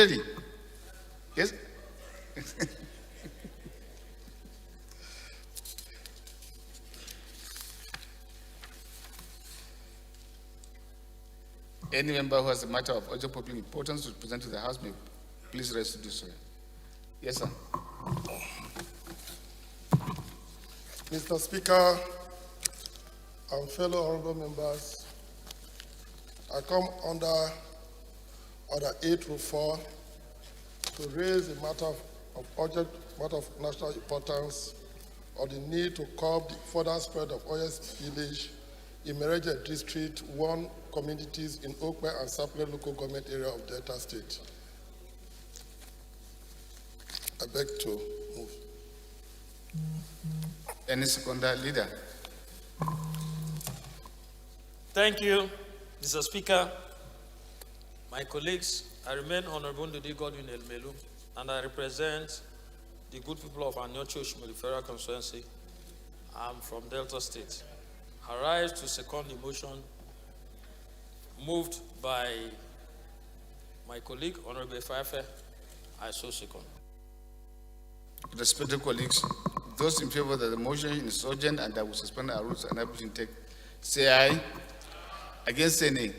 Ready? Yes? Any member who has a matter of urgent public importance to present to the House may please rise to do so. Yes, sir. Mr. Speaker and fellow honorable members, I come under Order 804 to raise a matter of national importance of the need to curb the further spread of oil spillage in Mereje District 1 communities in Okpe and Sapele local government area of Delta State. I beg to move. Any seconder leader? Thank you, Mr. Speaker. My colleagues, I remain Honorable Ndudi Godwin Elmelu, and I represent the good people of Anyocho Shimoli Federal Constituency. I'm from Delta State. I rise to second the motion moved by my colleague, Honorable Efefe. I so second. Respected colleagues, those in favor that the motion is urgent and that we suspend our rules and everything take, say aye. Against, say nay.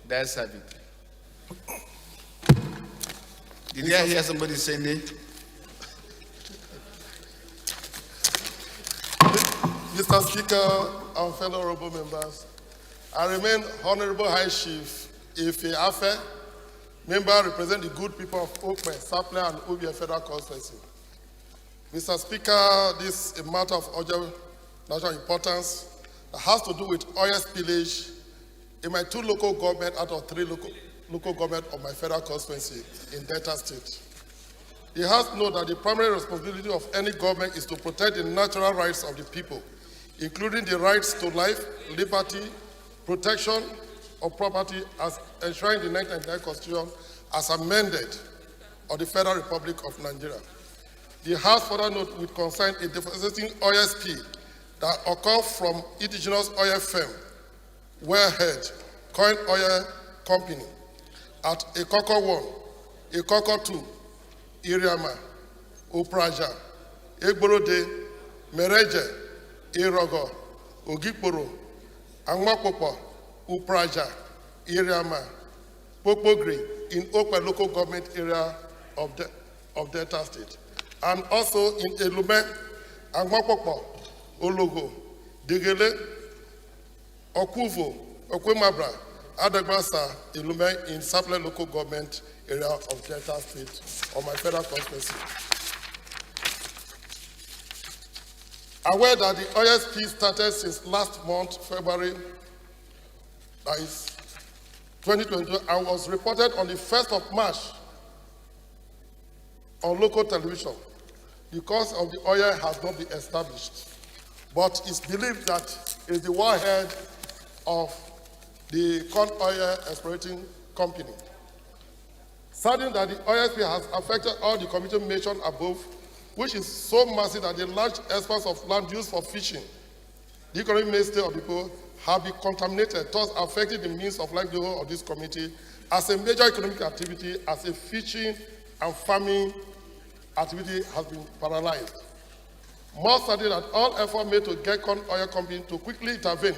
That's have it. Did I hear somebody say nay? Mr. Speaker and fellow honorable members, I remain Honorable High Chief Efefe, member representing the good people of Okpe, Sapele, and Obia Federal Constituency. Mr. Speaker, this is a matter of urgent national importance that has to do with oil spillage in my 2 local government out of 3 local government of my federal constituency in Delta State. You have to know that the primary responsibility of any government is to protect the natural rights of the people, including the rights to life, liberty, protection of property as enshrined in the 1999 Constitution as amended of the Federal Republic of Nigeria. The House further note with concern a devastating oil spill that occurred from indigenous oil firm, Wellhead, Coin Oil Company, at Ekoko 1, Ekoko 2, Iriama, Upraja, Egborode, Mereje, Irogo, Ogikporo, Angmapopo, Upraja, Iriama, Popogri in Okpe local government area of Delta State. And also in Elume, Angmapopo, Ologo, Degele, Okuvo, Okwemabra, Adagbasa, Elume in Sapele local government area of Delta State of my federal constituency. Aware that the oil spill started since last month, February, that is 2022, and was reported on the 1st of March on local television. The cause of the oil has not been established, but it's believed that it's the warhead of the corn oil exploiting company. Certain that the oil spill has affected all the community mentioned above, which is so massive that the large expanse of land used for fishing, the economic mainstay of the people, have been contaminated, thus affecting the means of livelihood of this community as a major economic activity, as a fishing and farming activity has been paralyzed. More certain that all efforts made to get corn oil company to quickly intervene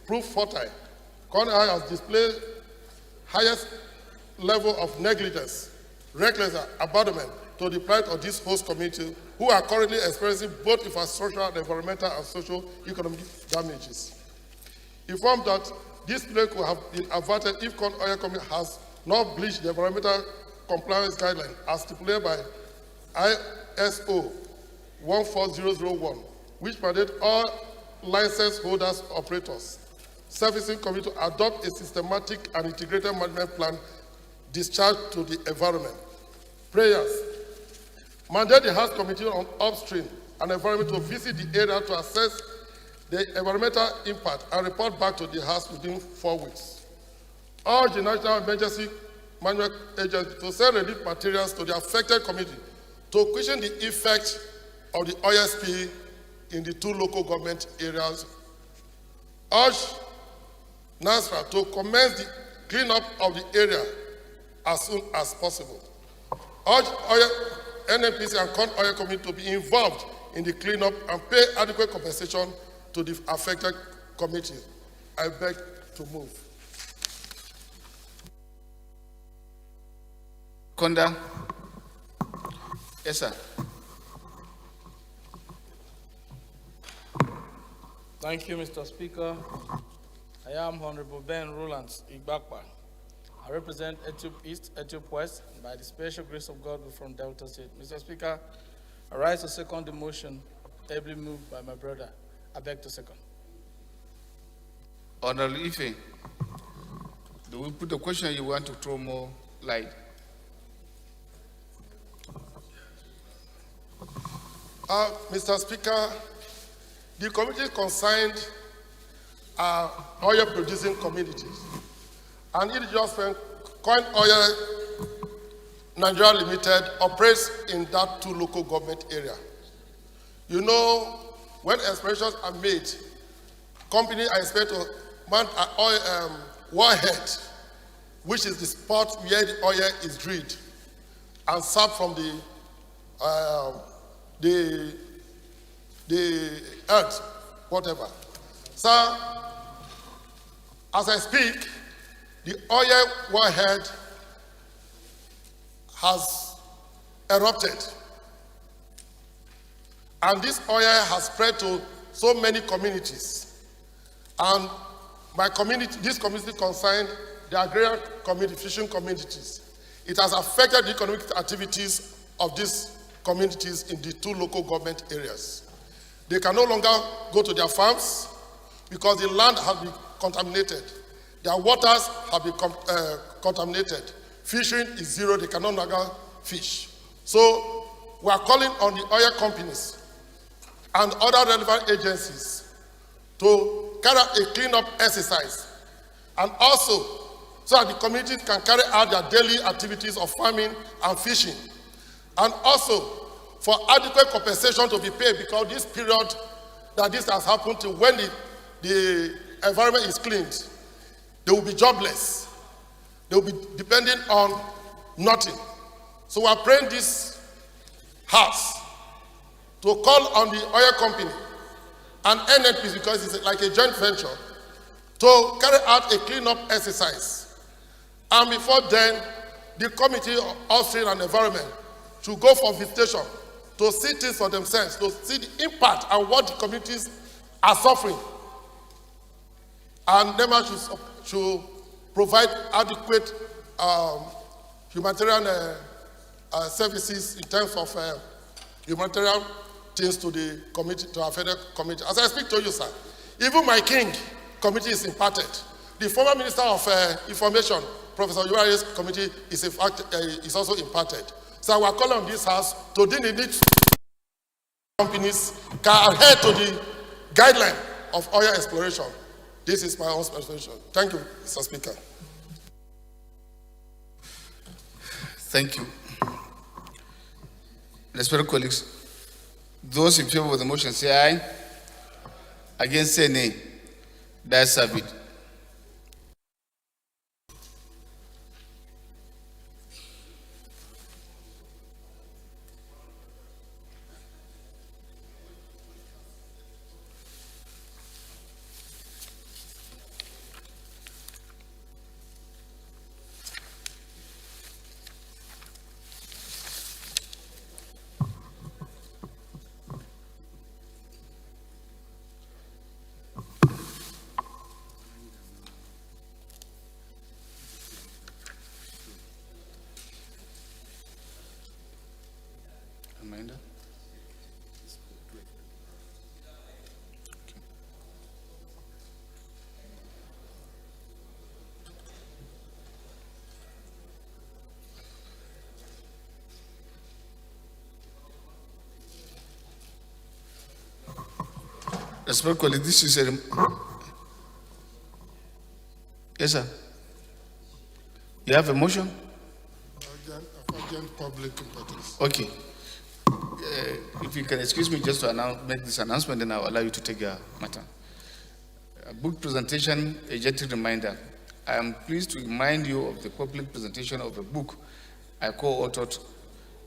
prove futile. Corn oil has displayed highest level of negligence, reckless abandonment to the plight of this host community, who are currently experiencing both infrastructural, environmental, and socio-economic damages. Informed that this plague could have been averted if corn oil company has not breached the environmental compliance guideline as stipulated by ISO 14001, which mandate all license holders, operators, servicing community to adopt a systematic and integrated management plan discharged to the environment. Prayers. Mandate the House Committee on Upstream and Environment to visit the area to assess the environmental impact and report back to the House within 4 weeks. Urge the National Emergency Management Agency to send relief materials to the affected community to cushion the effect of the oil spill in the 2 local government areas. Urge NASRA to commence the cleanup of the area as soon as possible. Urge oil, NNPC and corn oil community to be involved in the cleanup and pay adequate compensation to the affected community. I beg to move. Conda. Yes, sir. Thank you, Mr. Speaker. I am Honorable Ben Rolands Igbakwa. I represent Etiop East, Etiop West, by the special grace of God from Delta State. Mr. Speaker, I rise to second the motion ably moved by my brother. I beg to second. Honorable Ife, do we put the question you want to throw more light? Mr. Speaker, the community concerned are oil producing communities. And it just when Coin Oil Nigeria Limited operates in that two local government area. You know, when explorations are made, companies are expected to mount an oil warhead, which is the spot where the oil is drilled and served from the earth, whatever. So, as I speak, the oil warhead has erupted. And this oil has spread to so many communities. And my community, this community concerned the agrarian community, fishing communities. It has affected the economic activities of these communities in the two local government areas. They can no longer go to their farms because the land has been contaminated. Their waters have been contaminated. Fishing is zero, they can no longer fish. So we are calling on the oil companies and other relevant agencies to carry out a cleanup exercise, and also so that the community can carry out their daily activities of farming and fishing, and also for adequate compensation to be paid, because this period that this has happened to, when the environment is cleaned, they will be jobless. They will be depending on nothing. So we are praying this house to call on the oil company and NNPC, because it's like a joint venture, to carry out a cleanup exercise. And before then, the Committee of Upstream and Environment should go for visitation to see things for themselves, to see the impact and what the communities are suffering. And NEMA should provide adequate humanitarian services in terms of humanitarian things to the community, to our federal community. As I speak to you, sir, even my king committee is impacted. The former Minister of Information, Professor Yuari's committee, is in fact is also impacted. So we are calling on this house to deal in it. Companies can adhere to the guideline of oil exploration. This is my own explanation. Thank you, Mr. Speaker. Thank you. Respected colleagues, those in favor of the motion say aye. Against say nay. That's it. Amanda? Respect colleague, this is a... Yes, sir. You have a motion? Urgent public importance. Okay. If you can excuse me just to make this announcement, then I'll allow you to take your matter. Book presentation, a gentle reminder. I am pleased to remind you of the public presentation of a book I co-authored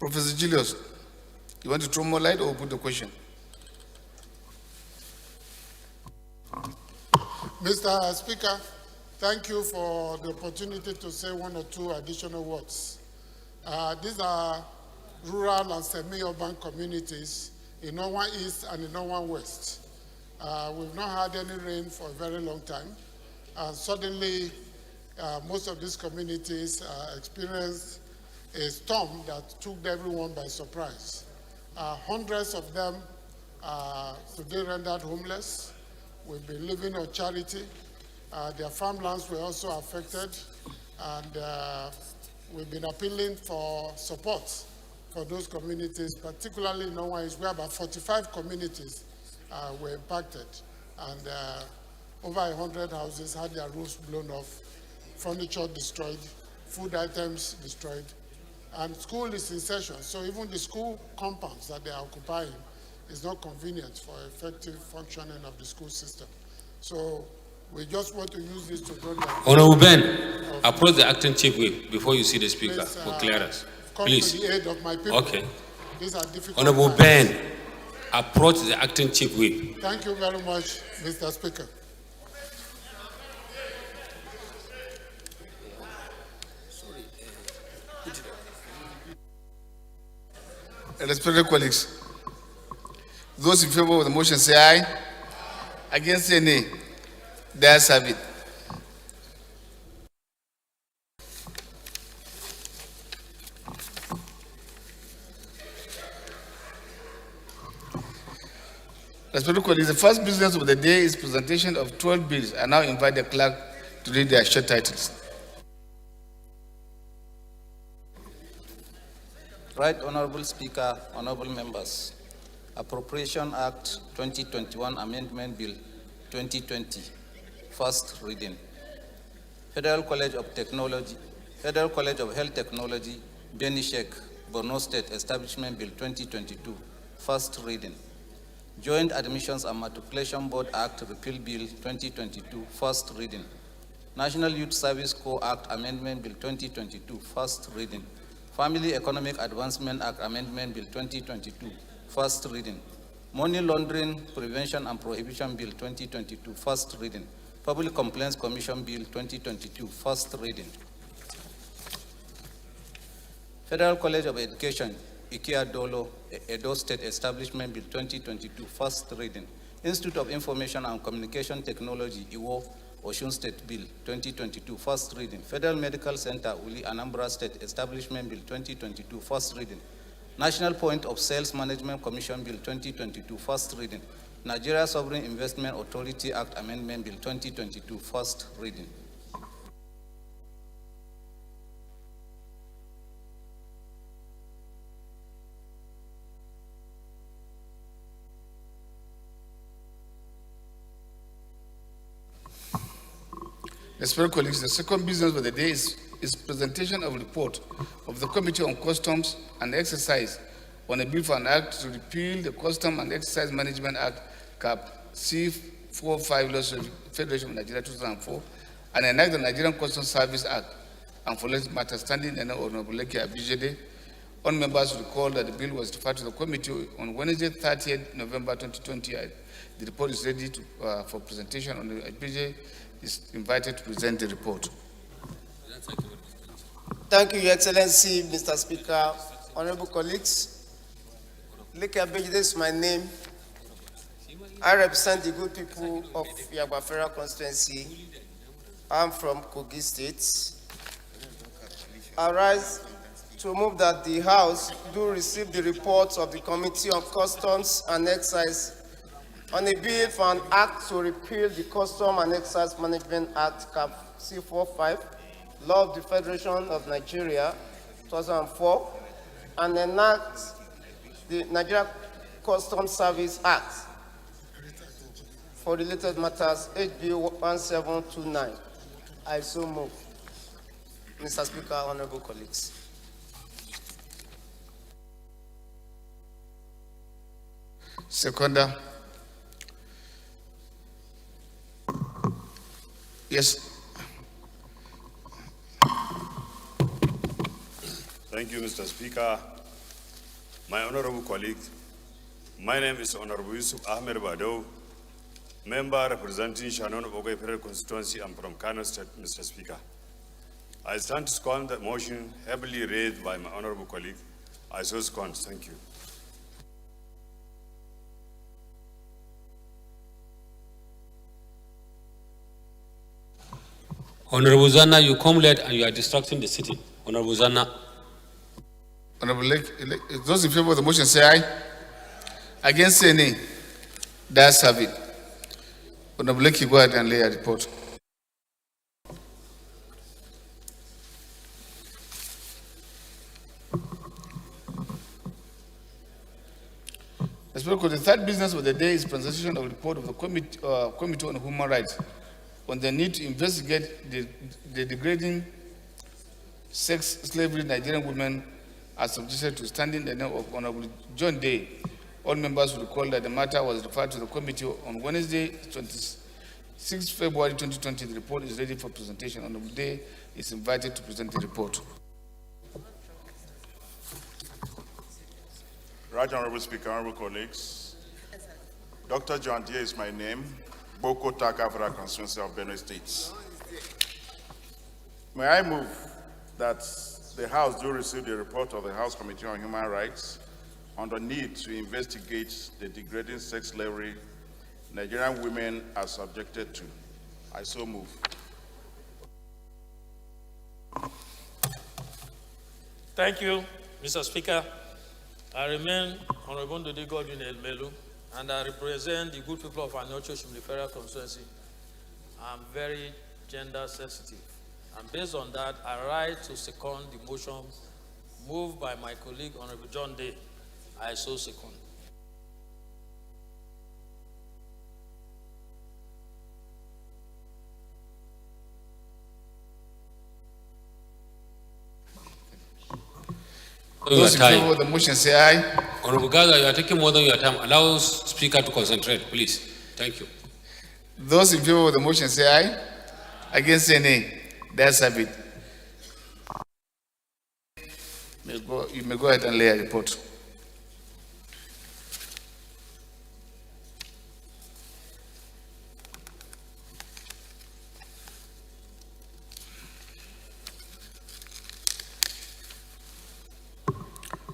Professor Julius, you want to throw more light or put the question? Mr. Speaker, thank you for the opportunity to say one or two additional words. These are rural and semi-urban communities in Northern East and in Northern West. We've not had any rain for a very long time. And suddenly, most of these communities experienced a storm that took everyone by surprise. Hundreds of them are today rendered homeless. We've been living on charity. Their farmlands were also affected, and we've been appealing for support for those communities, particularly in Northern East, where about 45 communities were impacted, and over 100 houses had their roofs blown off, furniture destroyed, food items destroyed, and school is in session, so even the school compounds that they are occupying is not convenient for effective functioning of the school system. So we just want to use this to draw the Honorable Ben, approach the acting chief whip before you see the speaker for clearance. come Please. to the aid of my people. Okay. These are difficult Honorable times. Ben, approach the acting chief whip. Thank you very much, Mr. Speaker. Respected colleagues, those in favor of the motion say aye. Against say nay. The ayes have it. Respected colleagues, the first business of the day is presentation of 12 bills. I now invite the clerk to read their short titles. Right Honorable Speaker, honorable members, Appropriation Act 2021 Amendment Bill 2020, first reading. Federal College of Technology, Federal College of Health Technology, Benishek, Borno State Establishment Bill 2022, first reading. Joint Admissions and Matriculation Board Act Repeal Bill 2022, first reading. National Youth Service Corps Act Amendment Bill 2022, first reading. Family Economic Advancement Act Amendment Bill 2022, first reading. Money Laundering Prevention and Prohibition Bill 2022, first reading. Public Complaints Commission Bill 2022, first reading. Federal College of Education, Ikea Dolo, Edo State Establishment Bill 2022, first reading. Institute of Information and Communication Technology, Iwo, Osun State Bill 2022, first reading. Federal Medical Center, Uli, Anambra State Establishment Bill 2022, first reading. National Point of Sales Management Commission Bill 2022, first reading. Nigeria Sovereign Investment Authority Act Amendment Bill 2022, first reading. Respected colleagues, the second business of the day is presentation of report of the Committee on Customs and Excise on a bill for an act to repeal the Custom and Excise Management Act, Cap C45, Federation of Nigeria 2004, and enact the Nigerian Customs Service Act, and for less matter standing in Honorable Leki Abijede. All members recall that the bill was referred to the committee on Wednesday, 30th November 2020. The report is ready for presentation. Honorable Abijede is invited to present the report. Thank you, Your Excellency, Mr. Speaker, honorable colleagues. Leke Abejide is my name. I represent the good people of Yagba Federal Constituency. I'm from Kogi State. I rise to move that the House do receive the reports of the Committee on Customs and Excise on a bill for an act to repeal the Custom and Excise Management Act, Cap C45, Law of the Federation of Nigeria, 2004, and enact the Nigeria Customs Service Act for related matters, HB 1729. I so move. Mr. Speaker, honorable colleagues. Seconder. Yes. Thank you, Mr. Speaker. My honorable colleague, my name is Honorable Yusuf Ahmed Bado, member representing Shannon Ogoy Federal Constituency. I'm from Kano State, Mr. Speaker. I stand to second the motion heavily raised by my honorable colleague. I so second. Thank you. Honorable Zanna, you come late and you are distracting the sitting. Honorable Zanna. Honorable those in favor of the motion say aye. Against say nay. The ayes have it. Honorable Lake, go ahead and lay a report. The third business of the day is presentation of the report of the Committee on Human Rights on the need to investigate the degrading sex slavery Nigerian women are subjected to, standing the name of Honorable John Day. All members will recall that the matter was referred to the committee on Wednesday, 26 February 2020. The report is ready for presentation. Honorable Day is invited to present the report. Right Honorable Speaker, honorable colleagues, Dr. John Day is my name, Boko Taka Federal Constituency of Benue State. May I move that the House do receive the report of the House Committee on Human Rights on the need to investigate the degrading sex slavery Nigerian women are subjected to. I so move. Thank you, Mr. Speaker. I remain Honorable Ndodi Godwin Elmelu, and I represent the good people of Anyocho Federal Constituency. I'm very gender sensitive. And based on that, I rise to second the motion moved by my colleague, Honorable John Day. I so second. Those in favor of the motion say aye. Honorable Gaga, you are taking more than your time. Allow Speaker to concentrate, please. Thank you. Those in favor of the motion say aye. Against say nay. The ayes have it. You may go ahead and lay a report.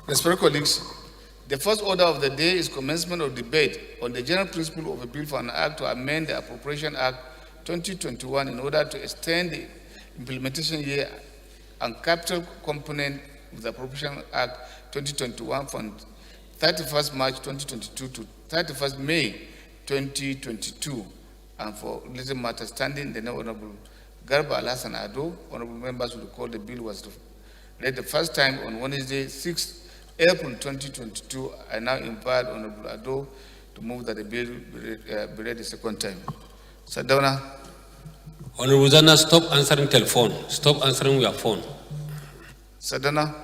Respected colleagues, the first order of the day is commencement of debate on the general principle of a bill for an act to amend the Appropriation Act 2021 in order to extend the implementation year and capital component of the Appropriation Act 2021 from 31st March 2022 to 31st May 2022, and for related matters standing the Honorable Garba Alhassan Ado. Honorable members will recall the bill was read the first time on Wednesday, 6th April 2022. I now invite Honorable Ado to move that the bill be read the second time. Sadona. Honorable Zana, stop answering telephone. Stop answering your phone. Sadona.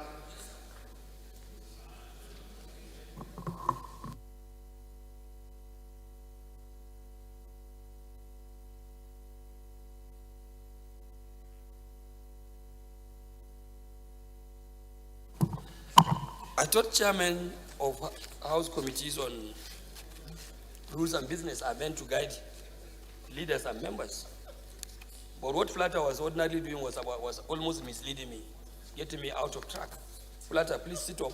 I thought chairman of House committees on rules and business are meant to guide leaders and members. But what Flatter was ordinarily doing was almost misleading me, getting me out of track. Flatter, please sit up.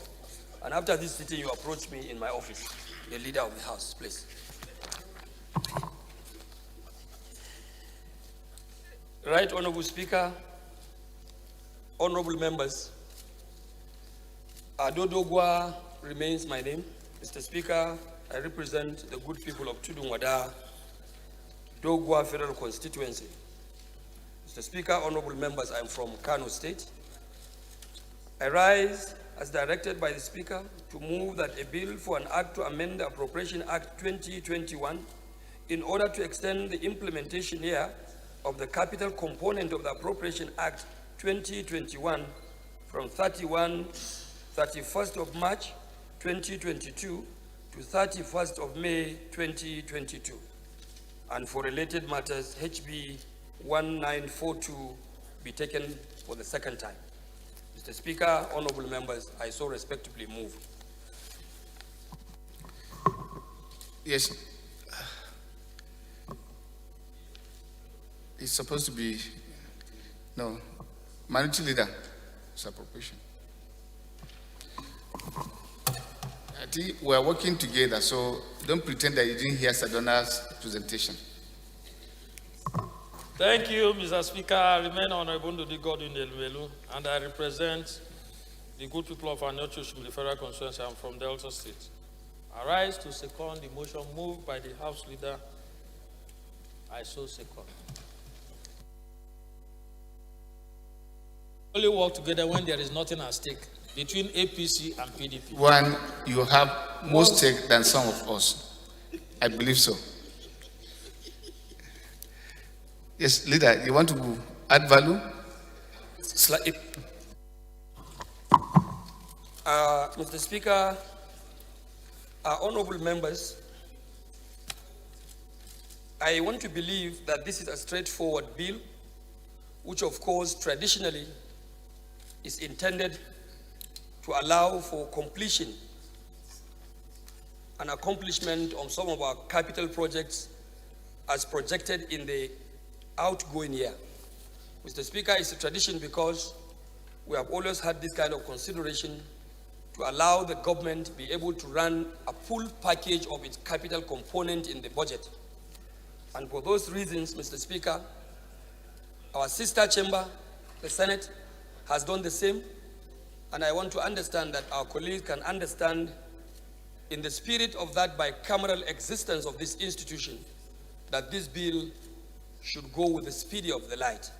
And after this sitting, you approach me in my office, the leader of the House, please. Right Honorable Speaker, honorable members, Adodogwa remains my name. Mr. Speaker, I represent the good people of Tudunwada, Dogwa Federal Constituency. Mr. Speaker, honorable members, I am from Kano State. I rise as directed by the Speaker to move that a bill for an act to amend the Appropriation Act 2021 in order to extend the implementation year of the capital component of the Appropriation Act 2021 from 31st of March 2022 to 31st of May 2022, and for related matters, HB 1942 be taken for the second time. Mr. Speaker, honorable members, I so respectfully move. Yes. It's supposed to be, no, minority leader. It's appropriation. I think we are working together, so don't pretend that you didn't hear Sadona's presentation. Thank you, Mr. Speaker. I remain Honorable Ndudi Godwin Elmelu, and I represent the good people of Anyochoshimili Federal Constituency. I'm from Delta State. I rise to second the motion moved by the House Leader. I so second. Only work together when there is nothing at stake between APC and PDP. One, you have more stake than some of us. I believe so. Yes, leader, you want to add value? Mr. Speaker, honorable members, I want to believe that this is a straightforward bill, which of course traditionally is intended to allow for completion and accomplishment of some of our capital projects as projected in the outgoing year. Mr. Speaker, it's a tradition because we have always had this kind of consideration to allow the government to be able to run a full package of its capital component in the budget. And for those reasons, Mr. Speaker, our sister chamber, the Senate, has done the same. And I want to understand that our colleagues can understand, in the spirit of that bicameral existence of this institution, that this bill should go with the speed of the light.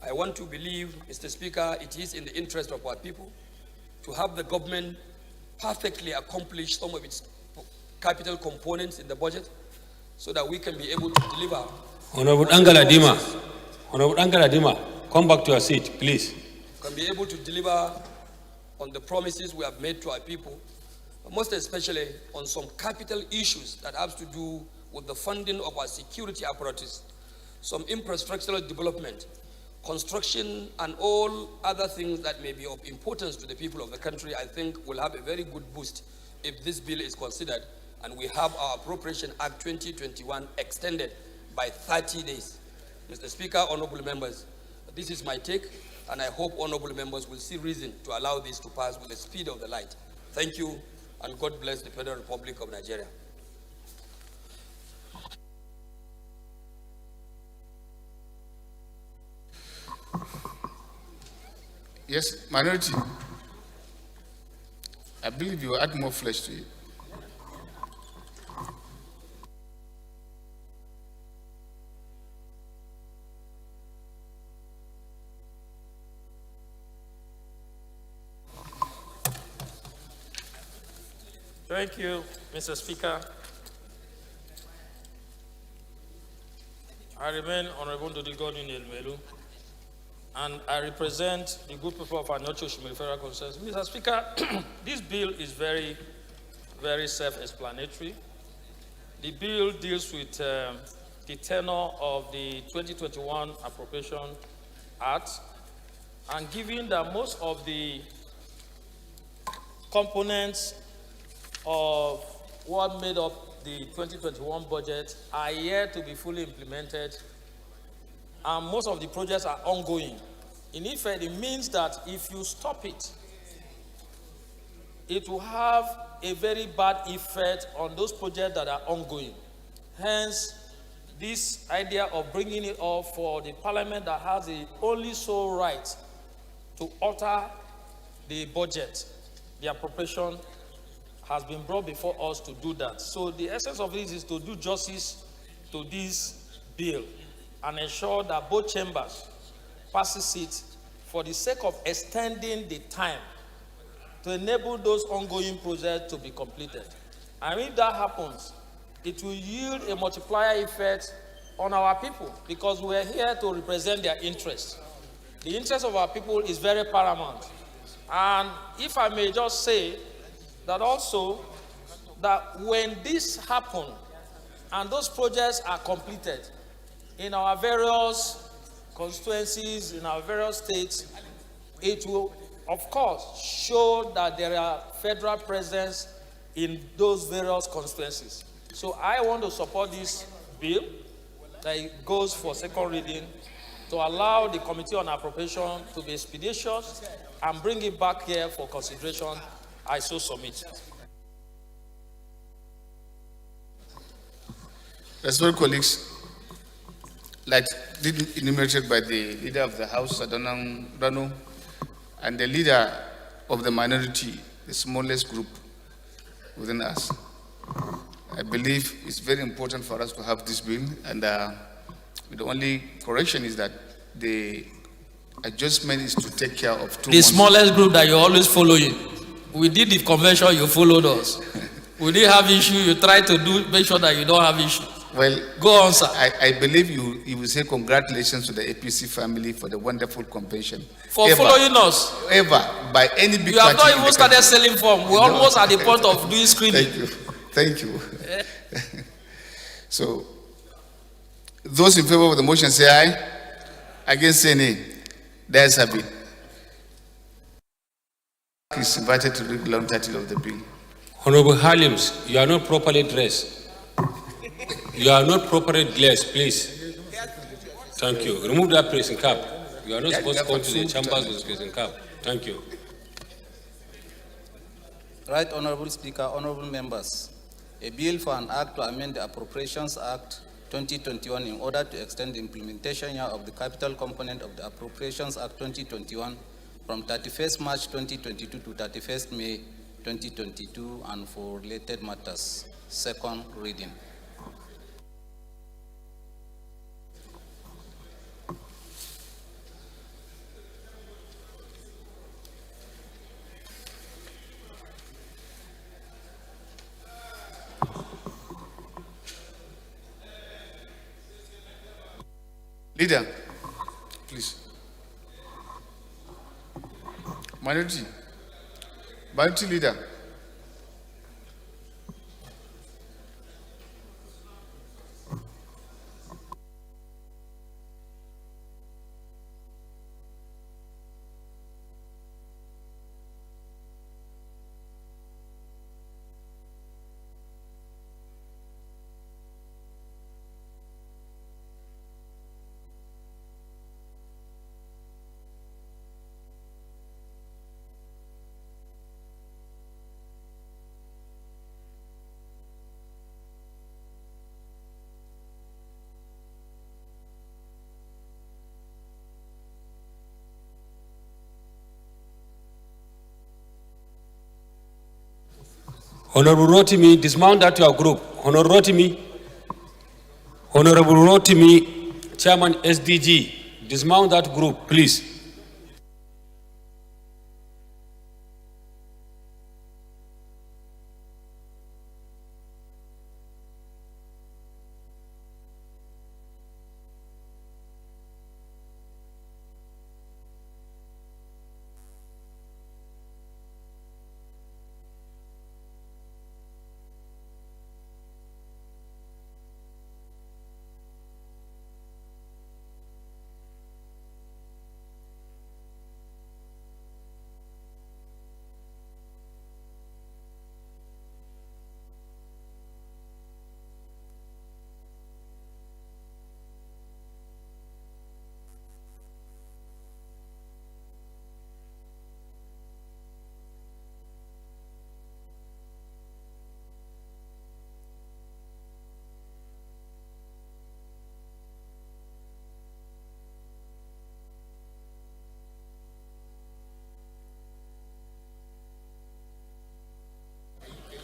I want to believe, Mr. Speaker, it is in the interest of our people to have the government perfectly accomplish some of its capital components in the budget so that we can be able to deliver. Honorable Angela Dima, come back to your seat, please. Can be able to deliver on the promises we have made to our people, most especially on some capital issues that have to do with the funding of our security apparatus, some infrastructural development, construction, and all other things that may be of importance to the people of the country. I think will have a very good boost if this bill is considered and we have our Appropriation Act 2021 extended by 30 days. Mr. Speaker, honorable members, this is my take, and I hope honorable members will see reason to allow this to pass with the speed of the light. Thank you, and God bless the Federal Republic of Nigeria. Yes, minority. I believe you add more flesh to it. Thank you, Mr. Speaker. I remain Honorable Ndudi Godwin Elmelu, and I represent the good people of Anyochoshimili Federal Constituency. Mr. Speaker, this bill is very, very self-explanatory. The bill deals with the tenor of the 2021 Appropriation Act, and given that most of the components of what made up the 2021 budget are yet to be fully implemented, and most of the projects are ongoing. In effect, it means that if you stop it, it will have a very bad effect on those projects that are ongoing. Hence, this idea of bringing it up for the parliament that has the only sole right to alter the budget, the appropriation, has been brought before us to do that. So the essence of this is to do justice to this bill and ensure that both chambers passes it for the sake of extending the time to enable those ongoing projects to be completed. And if that happens, it will yield a multiplier effect on our people, because we are here to represent their interests. The interest of our people is very paramount. And if I may just say that also, that when this happens and those projects are completed in our various constituencies, in our various states, it will, of course, show that there are federal presence in those various constituencies. So I want to support this bill that it goes for second reading to allow the Committee on Appropriation to be expeditious and bring it back here for consideration. I so submit. Respected colleagues, like enumerated by the leader of the House, Adonang Rano, and the leader of the minority, the smallest group within us, I believe it's very important for us to have this bill, and the only correction is that the adjustment is to take care of 2 The months. smallest group that you're always following. We did the convention, you followed us. We didn't have issue, you try to make sure that you don't have issue. Well, Go on, sir. I believe you will say congratulations to the APC family for the wonderful convention. For following us. Ever, by any big You have party not in even the started country. selling form. We're almost at the point of doing screening. Thank you. So, those in favor of the motion say aye. Against say nay. The ayes have it. Is invited to read the long title of the bill. Honorable Halims, you are not properly dressed. You are not properly dressed, please. Thank you. Remove that pressing cap. You are not supposed to come to the chambers with pressing cap. Thank you. Right, Honorable Speaker, honorable members. A bill for an act to amend the Appropriations Act 2021 in order to extend the implementation year of the capital component of the Appropriations Act 2021 from 31st March 2022 to 31st May 2022 and for related matters. Second reading. Leader, please. Minority leader. Honorable Rotimi, dismount that your group. Honorable Rotimi, Chairman SDG, dismount that group, please.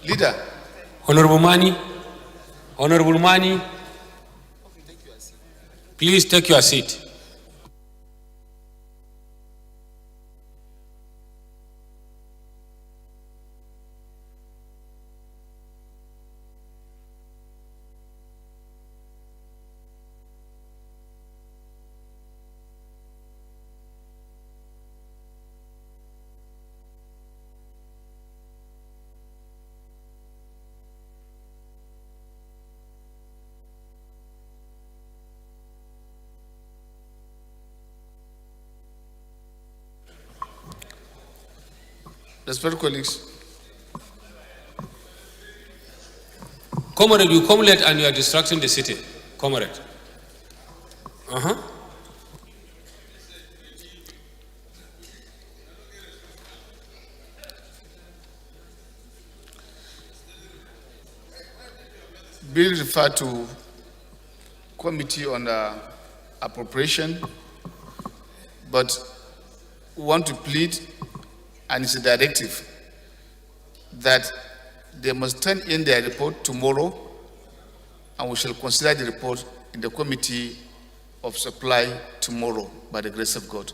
Leader. Honorable Mani, please take your seat. Respected colleagues. Comrade, you come late and you are distracting the city. Comrade. Bill referred to Committee on Appropriation, but we want to plead, and it's a directive, that they must turn in their report tomorrow, and we shall consider the report in the Committee of Supply tomorrow, by the grace of God.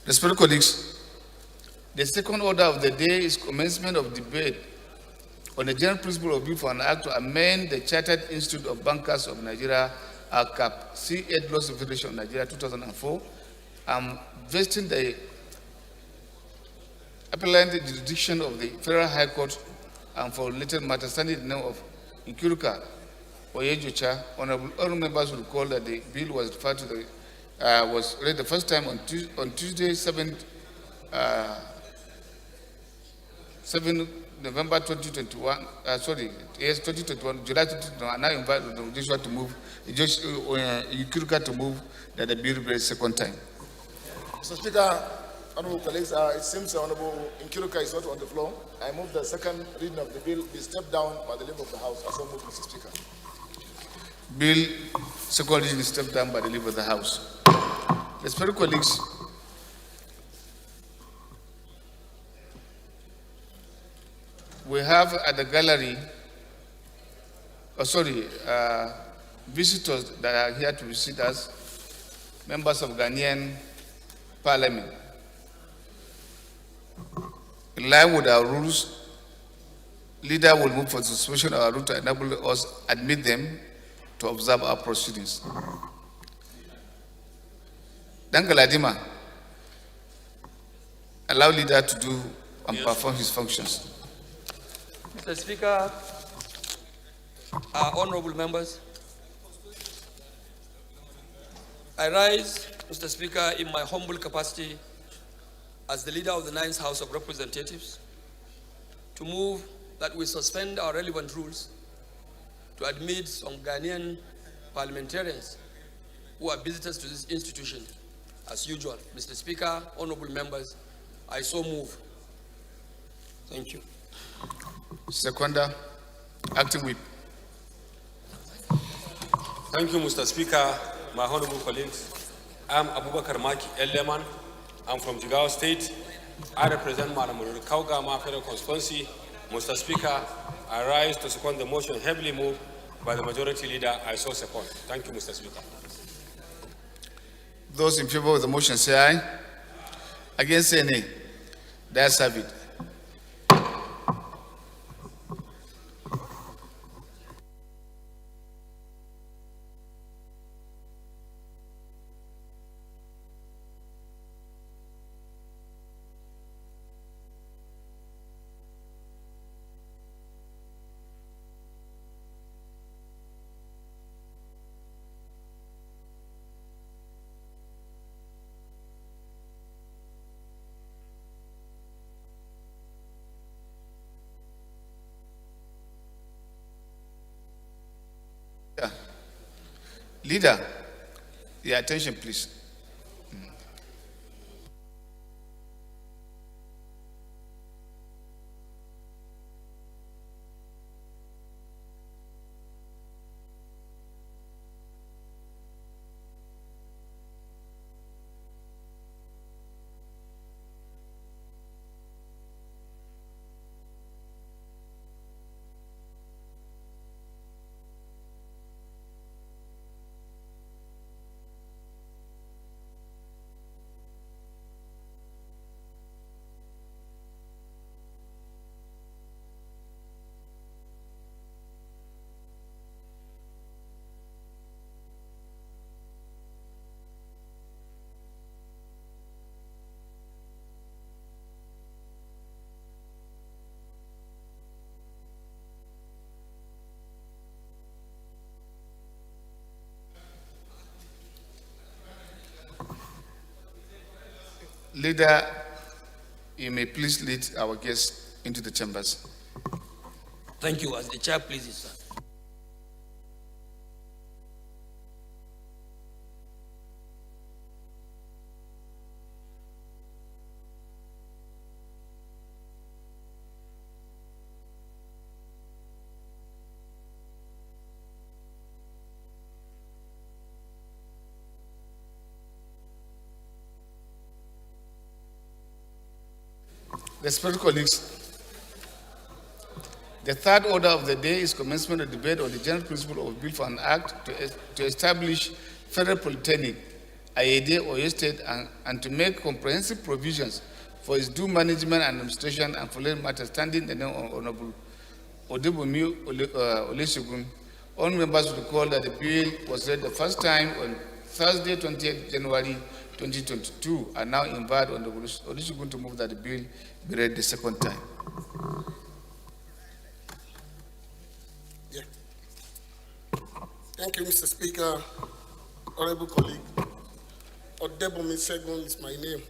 Respected colleagues, the second order of the day is commencement of debate on the general principle of bill for an act to amend the Chartered Institute of Bankers of Nigeria, ACAP, C8 Laws of Federation of Nigeria, 2004, vesting the appellant jurisdiction of the Federal High Court and for related matters standing in the name of Nkiruka Oyejocha. Honorable members will recall that the bill was referred to the was read the first time on Tuesday, 7 November 2021. 2021, July 2021. And I invite Joshua to move, Nkiruka to move that the bill be read second time. Mr. Speaker, honorable colleagues, it seems Honorable Nkiruka is not on the floor. I move the second reading of the bill be stepped down by the leave of the House. I so move, Mr. Speaker. Bill second reading is stepped down by the leave of the House. Respected colleagues, we have at the gallery, visitors that are here to visit us, members of Ghanaian Parliament. In line with our rules, leader will move for the suspension of our rule to enable us admit them to observe our proceedings. Dangaladima, allow leader to do and perform his functions. Mr. Speaker, honorable members, I rise, Mr. Speaker, in my humble capacity as the leader of the 9th House of Representatives to move that we suspend our relevant rules to admit some Ghanaian parliamentarians who are visitors to this institution. As usual, Mr. Speaker, honorable members, I so move. Thank you. Seconder, acting whip. Thank you, Mr. Speaker, my honorable colleagues. I'm Abubakar Maki Eleman. I'm from Jigawa State. I represent Madam Kaugama Federal Constituency. Mr. Speaker, I rise to second the motion heavily moved by the majority leader. I so support. Thank you, Mr. Speaker. Those in favor of the motion say aye. Against say nay. The ayes have it. Leader, your attention, please. Leader, you may please lead our guests into the chambers. Thank you. As the chair pleases, sir. Respected colleagues, the third order of the day is commencement of debate on the general principle of Bill for an Act to establish Federal Polytechnic, IAD, Oyo State, and to make comprehensive provisions for its due management and administration and following matters standing the name of Honorable Odebumi Oleshegun. All members will recall that the bill was read the first time on Thursday, 28th January 2022, and now invite Honorable Oleshegun to move that the bill be read the second time. Thank you, Mr. Speaker. Honorable colleague, Odebumi Segun is my name.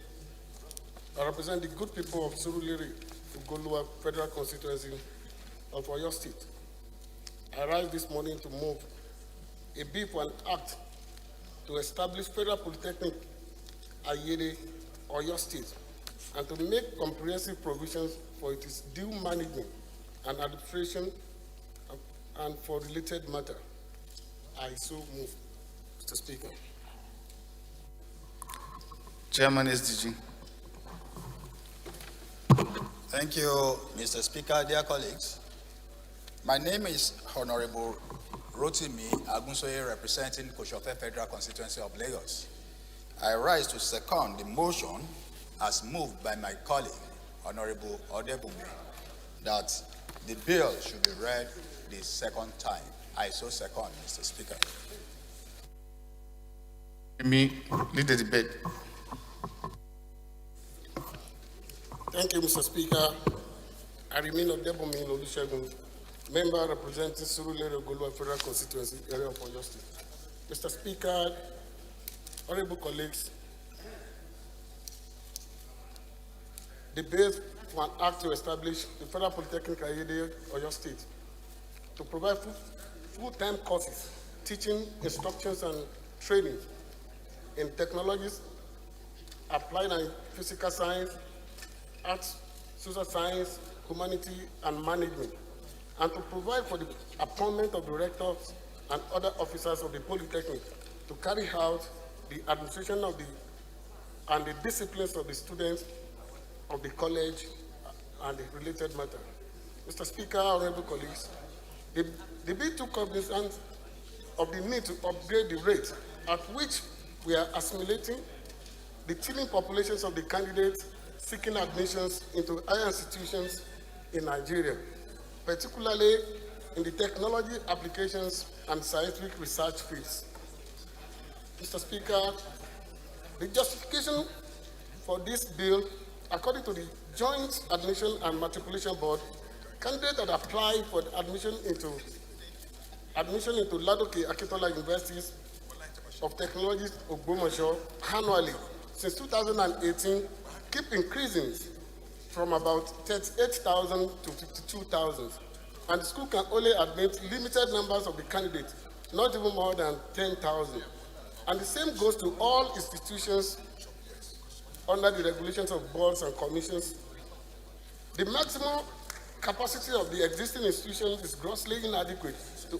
I represent the good people of Surulere, Ugolua Federal Constituency of Oyo State. I rise this morning to move a bill for an act to establish Federal Polytechnic, Ayede, Oyo State, and to make comprehensive provisions for its due management and administration and for related matter. I so move, Mr. Speaker. Chairman SDG. Thank you, Mr. Speaker, dear colleagues. My name is Honorable Rotimi Agunsoye, representing Koshofe Federal Constituency of Lagos. I rise to second the motion as moved by my colleague, Honorable Odebumi, that the bill should be read the second time. I so second, Mr. Speaker. Let me lead the debate. Thank you, Mr. Speaker. I remain Odebumi Oleshegun, member representing Surulere Ugolua Federal Constituency area of Oyo State. Mr. Speaker, honorable colleagues, the bill for an act to establish the Federal Polytechnic Ayede, Oyo State, to provide full-time courses, teaching, instructions, and training in technologies, applied and physical science, arts, social science, humanity, and management, and to provide for the appointment of directors and other officers of the Polytechnic to carry out the administration of and the disciplines of the students of the college and the related matter. Mr. Speaker, honorable colleagues, the bill took cognizance of the need to upgrade the rate at which we are assimilating the teeming populations of the candidates seeking admissions into higher institutions in Nigeria, particularly in the technology applications and scientific research fields. Mr. Speaker, the justification for this bill, according to the Joint Admission and Matriculation Board, candidates that apply for admission into Ladoke Akintola Universities of Technology Ogbomoso annually since 2018 keep increasing from about 38,000 to 52,000, and the school can only admit limited numbers of the candidates, not even more than 10,000. And the same goes to all institutions under the regulations of boards and commissions. The maximum capacity of the existing institutions is grossly inadequate to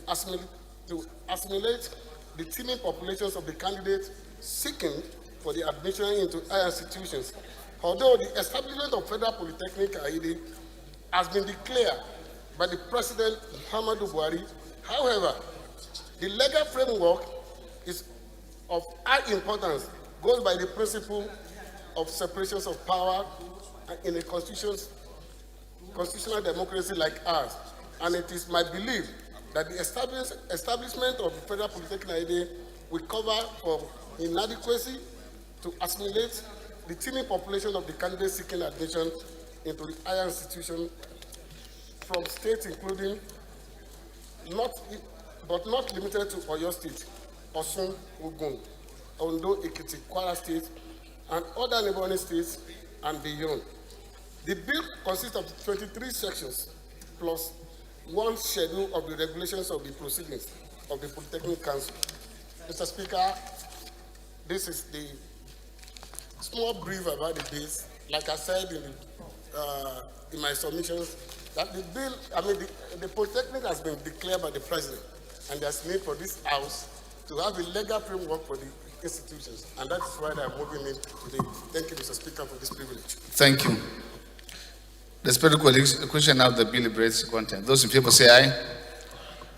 assimilate the teeming populations of the candidates seeking for the admission into higher institutions. Although the establishment of Federal Polytechnic Ayede has been declared by the President Muhammadu Buhari, however, the legal framework is of high importance, goes by the principle of separations of power in a constitutional democracy like ours. And it is my belief that the establishment of the Federal Polytechnic Ayede will cover for inadequacy to assimilate the teeming population of the candidates seeking admission into the higher institution from states including, but not limited to Oyo State, Osun, Ogun, Ondo, Ekiti, Kwara State, and other neighboring states and beyond. The bill consists of 23 sections plus one schedule of the regulations of the proceedings of the Polytechnic Council. Mr. Speaker, this is the small brief about the bills. Like I said in my submissions, that the bill, the Polytechnic has been declared by the President, and there's need for this House to have a legal framework for the institutions, and that's why I'm moving in today. Thank you, Mr. Speaker, for this privilege. Thank you. Respected colleagues, the question now the bill liberates content. Those in favor say aye.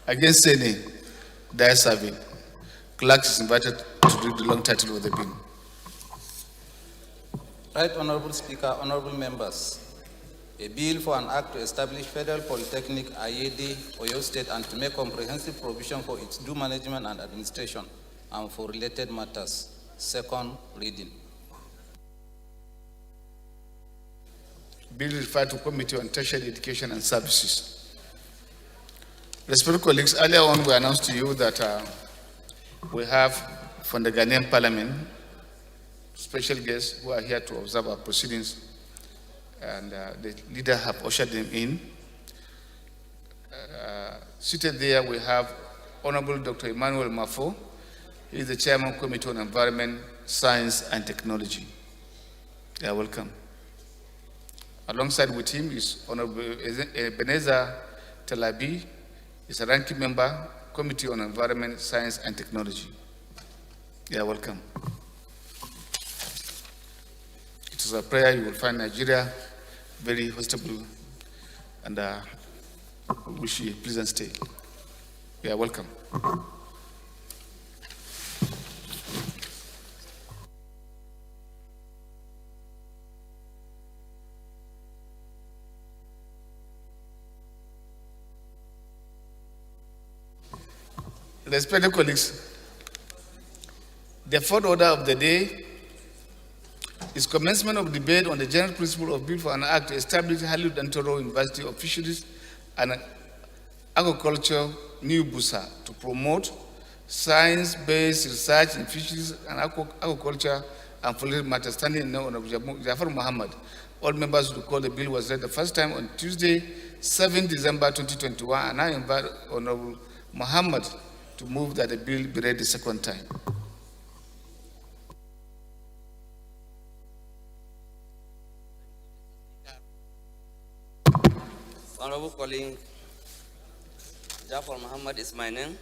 Against say nay. The ayes have it. Clerk is invited to read the long title of the bill. Right Honorable Speaker, honorable members, a bill for an act to establish Federal Polytechnic Ayede, Oyo State, and to make comprehensive provision for its due management and administration and for related matters. Second reading. Bill referred to Committee on Tertiary Education and Services. Respected colleagues, earlier on we announced to you that we have from the Ghanaian Parliament special guests who are here to observe our proceedings, and the leader have ushered them in. Seated there we have Honorable Dr. Emmanuel Mafo. He is the Chairman of the Committee on Environment, Science and Technology. You are welcome. Alongside with him is Honorable Ebenezer Talabi, is a ranking member, Committee on Environment, Science and Technology. You are welcome. It is a prayer you will find Nigeria very hospitable, and we wish you a pleasant stay. You are welcome. Respected colleagues, the fourth order of the day is commencement of debate on the general principle of bill for an act to establish Halil and Toro University of Fisheries and Agriculture, New Busa, to promote science-based research in fisheries and agriculture and for matters. Standing in name of Jafar Muhammad, all members who recall the bill was read the first time on Tuesday, 7 December 2021, and I invite Honorable Muhammad to move that the bill be read the second time. Honorable colleague, Jafar Muhammad is my name.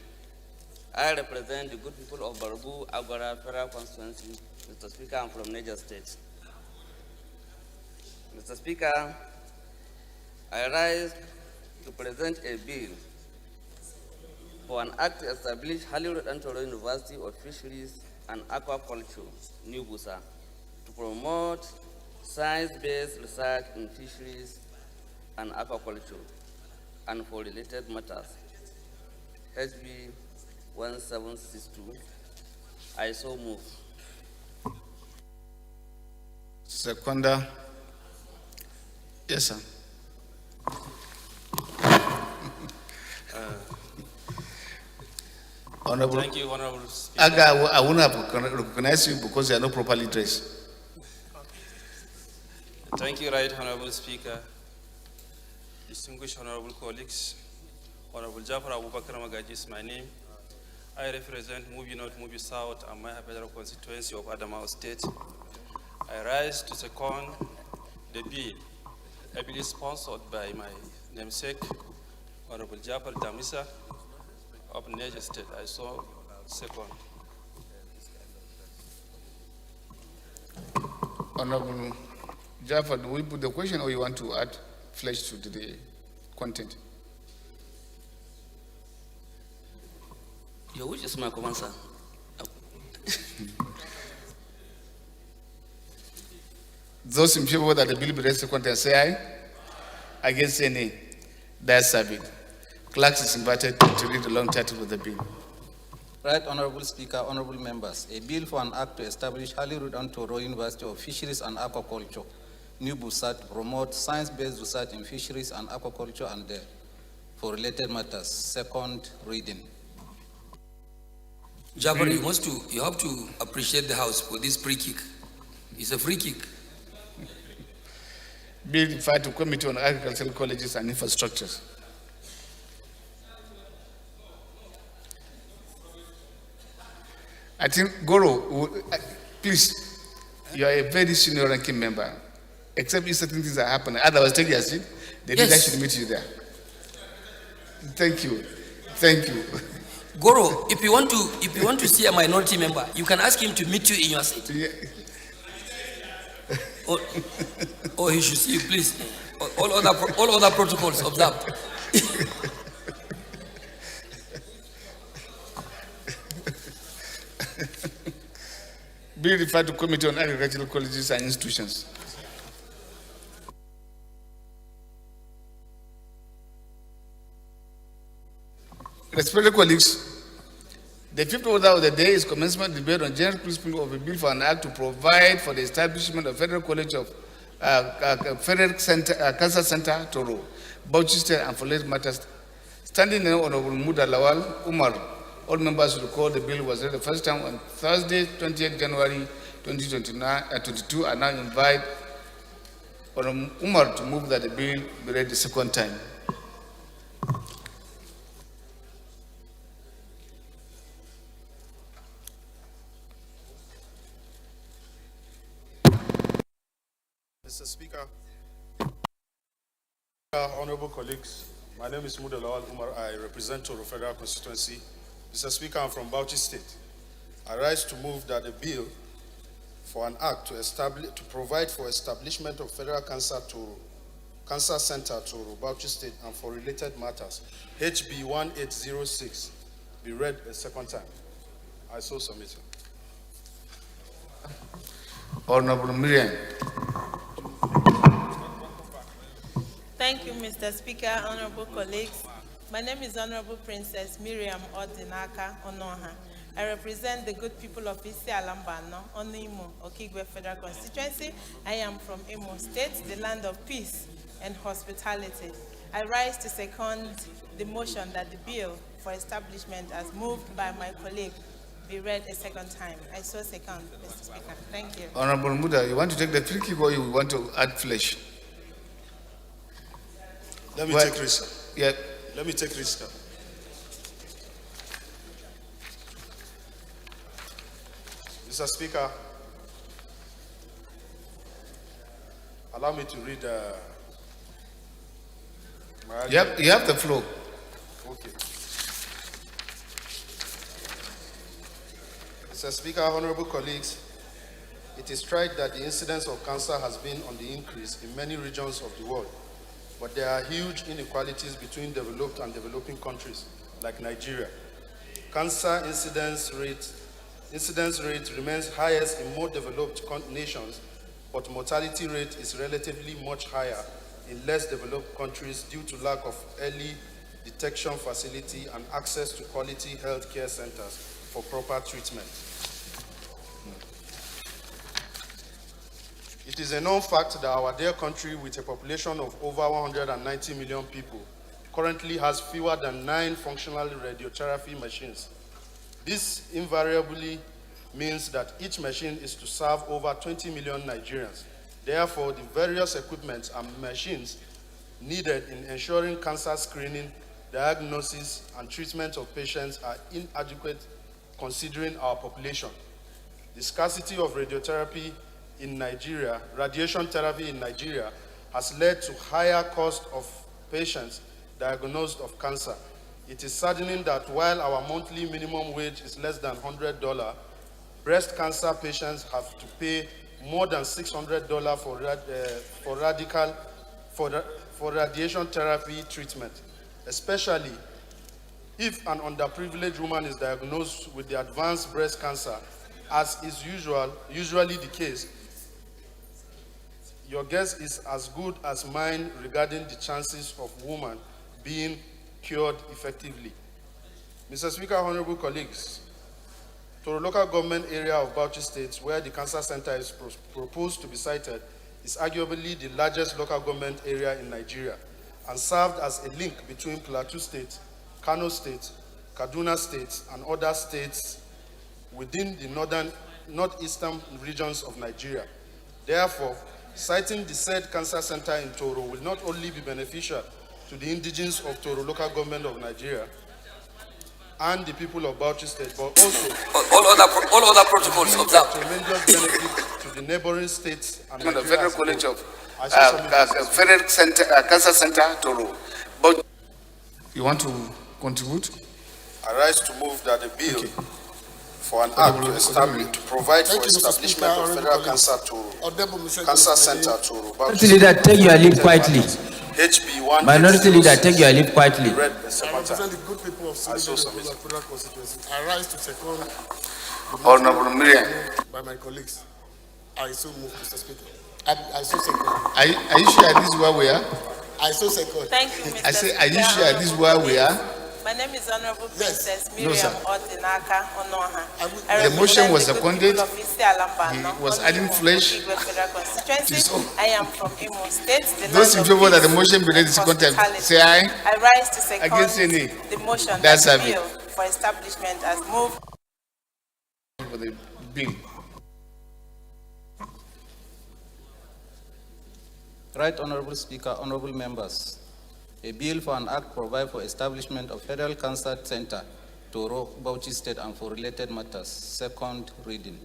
I represent the good people of Barbu, Agora, Federal Constituency. Mr. Speaker, I'm from Niger State. Mr. Speaker, I rise to present a bill for an act to establish Hollywood and Toro University of Fisheries and Aquaculture, New Busa, to promote science-based research in fisheries and aquaculture and for related matters. HB 1762. I so move. Seconder. Yes, sir. Honorable. Thank you, Honorable Speaker. I won't have recognize you because you are not properly dressed. Thank you, Right Honorable Speaker. Distinguished Honorable colleagues, Honorable Jafar Abubakar Magaji is my name. I represent Movie North, Movie South, and my federal constituency of Adamawa State. I rise to second the bill, a bill sponsored by my namesake, Honorable Jafar Damisa of Niger State. I so second. Honorable Jafar, do we put the question or you want to add flesh to the content? Your wish is my command, sir. Those in favor that the bill be read to content say aye. Against say nay. That's it. Clerk is invited to read the long title of the bill. Right Honorable Speaker, honorable members, a bill for an act to establish Hollywood and Toro University of Fisheries and Aquaculture, New Busa, to promote science-based research in fisheries and aquaculture and for related matters. Second reading. Jafar, you have to appreciate the House for this pre-kick. It's a free kick. Bill referred to Committee on Agricultural Colleges and Infrastructures. I think Goro, please, you are a very senior ranking member. Except if certain things are happening, otherwise take your seat. The leader should meet you there. Thank you. Thank you. Goro, if you want to see a minority member, you can ask him to meet you in your seat. Yeah. Or he should see you, please. All other protocols observed. Bill referred to Committee on Agricultural Colleges and Institutions. Respected colleagues, the fifth order of the day is commencement debate on general principle of a bill for an act to provide for the establishment of Federal College of Federal Center, Cancer Center, Toro, Bauchi State, and for late matters. Standing in Honorable Muda Lawal Umar, all members recall the bill was read the first time on Thursday, 28 January 2022, and now invite Honorable Umar to move that the bill be read the second time. Mr. Speaker, honorable colleagues, my name is Mudalawal Umar. I represent Toro Federal Constituency. Mr. Speaker, I'm from Bauchi State. I rise to move that the bill for an act to provide for establishment of Federal Cancer Center to Bauchi State and for related matters, HB 1806, be read a second time. I so submit. Honorable Miriam. Thank you, Mr. Speaker, honorable colleagues. My name is Honorable Princess Miriam Odinaka Onoha. I represent the good people of Isi Alambano, Onimo, Okigwe Federal Constituency. I am from Imo State, the land of peace and hospitality. I rise to second the motion that the bill for establishment as moved by my colleague be read a second time. I so second, Mr. Speaker. Thank you. Honorable Muda, you want to take the free kick or you want to add flesh? Let me take risk. Yeah. Let me take risk. Mr. Speaker, allow me to read my You have the floor. Okay. Mr. Speaker, honorable colleagues, it is right that the incidence of cancer has been on the increase in many regions of the world, but there are huge inequalities between developed and developing countries like Nigeria. Cancer incidence rate remains highest in more developed nations, but mortality rate is relatively much higher in less developed countries due to lack of early detection facility and access to quality health care centers for proper treatment. It is a known fact that our dear country, with a population of over 190 million people, currently has fewer than 9 functional radiotherapy machines. This invariably means that each machine is to serve over 20 million Nigerians. Therefore, the various equipment and machines needed in ensuring cancer screening, diagnosis, and treatment of patients are inadequate considering our population. The scarcity of radiation therapy in Nigeria has led to higher cost of patients diagnosed of cancer. It is saddening that while our monthly minimum wage is less than $100, breast cancer patients have to pay more than $600 for radiation therapy treatment, especially if an underprivileged woman is diagnosed with the advanced breast cancer, as is usually the case. Your guess is as good as mine regarding the chances of women being cured effectively. Mr. Speaker, honorable colleagues, Toro local government area of Bauchi State, where the cancer center is proposed to be sited, is arguably the largest local government area in Nigeria and served as a link between Plateau State, Kano State, Kaduna State, and other states within the northeastern regions of Nigeria. Therefore, citing the said cancer center in Toro will not only be beneficial to the indigenes of Toro local government of Nigeria and the people of Bauchi State, but also All other protocols observed. tremendous benefit to the neighboring states and The Nigeria Federal as a College whole. of I so submit this. Federal Center, Cancer Center, Toro. But you want to contribute? I rise to move that the bill for an act to establish, to provide for Thank you, Mr. establishment Speaker, of honorable Federal colleagues. Cancer Toro, Honorable Mr. Cancer President, Center Toro, Minority leader, take your leave quietly. HB1. Minority leader, take your leave quietly. I represent the good people of I so City submit. Federal Constituency. I rise to second the Honorable motion Miriam. by my colleagues. I so move, Mr. Speaker. I so second. Are you sure this is where we are? I so second. Thank you, Mr. I say, are you Speaker, sure this is where we are? My name is Honorable Yes. Princess No, Miriam sir. Odinaka Onoha. The motion was seconded. He was adding flesh. Constituency. I am from Imo State. The Those in land of favor that the peace motion be read and the second time, hospitality. say aye. I rise to second Against any? the motion That's that a the bit. bill for establishment as moved. For the bill. Right Honorable Speaker, honorable members, a bill for an act provide for establishment of Federal Cancer Center, Toro, Bauchi State, and for related matters. Second reading.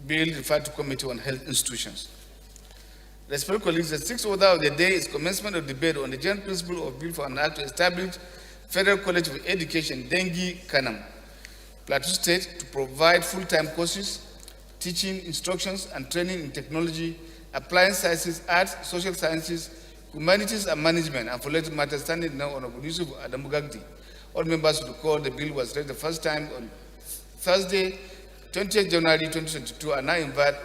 Bill referred to Committee on Health Institutions. Respected colleagues, the sixth order of the day is commencement of debate on the general principle of bill for an act to establish Federal College of Education, Dengi, Kanam, Plateau State, to provide full-time courses, teaching, instructions, and training in technology, applied sciences, arts, social sciences, humanities, and management, and for related matters standing now on Yusuf Adamu Gagdi. All members will recall the bill was read the first time on Thursday, 20th January 2022, and I invite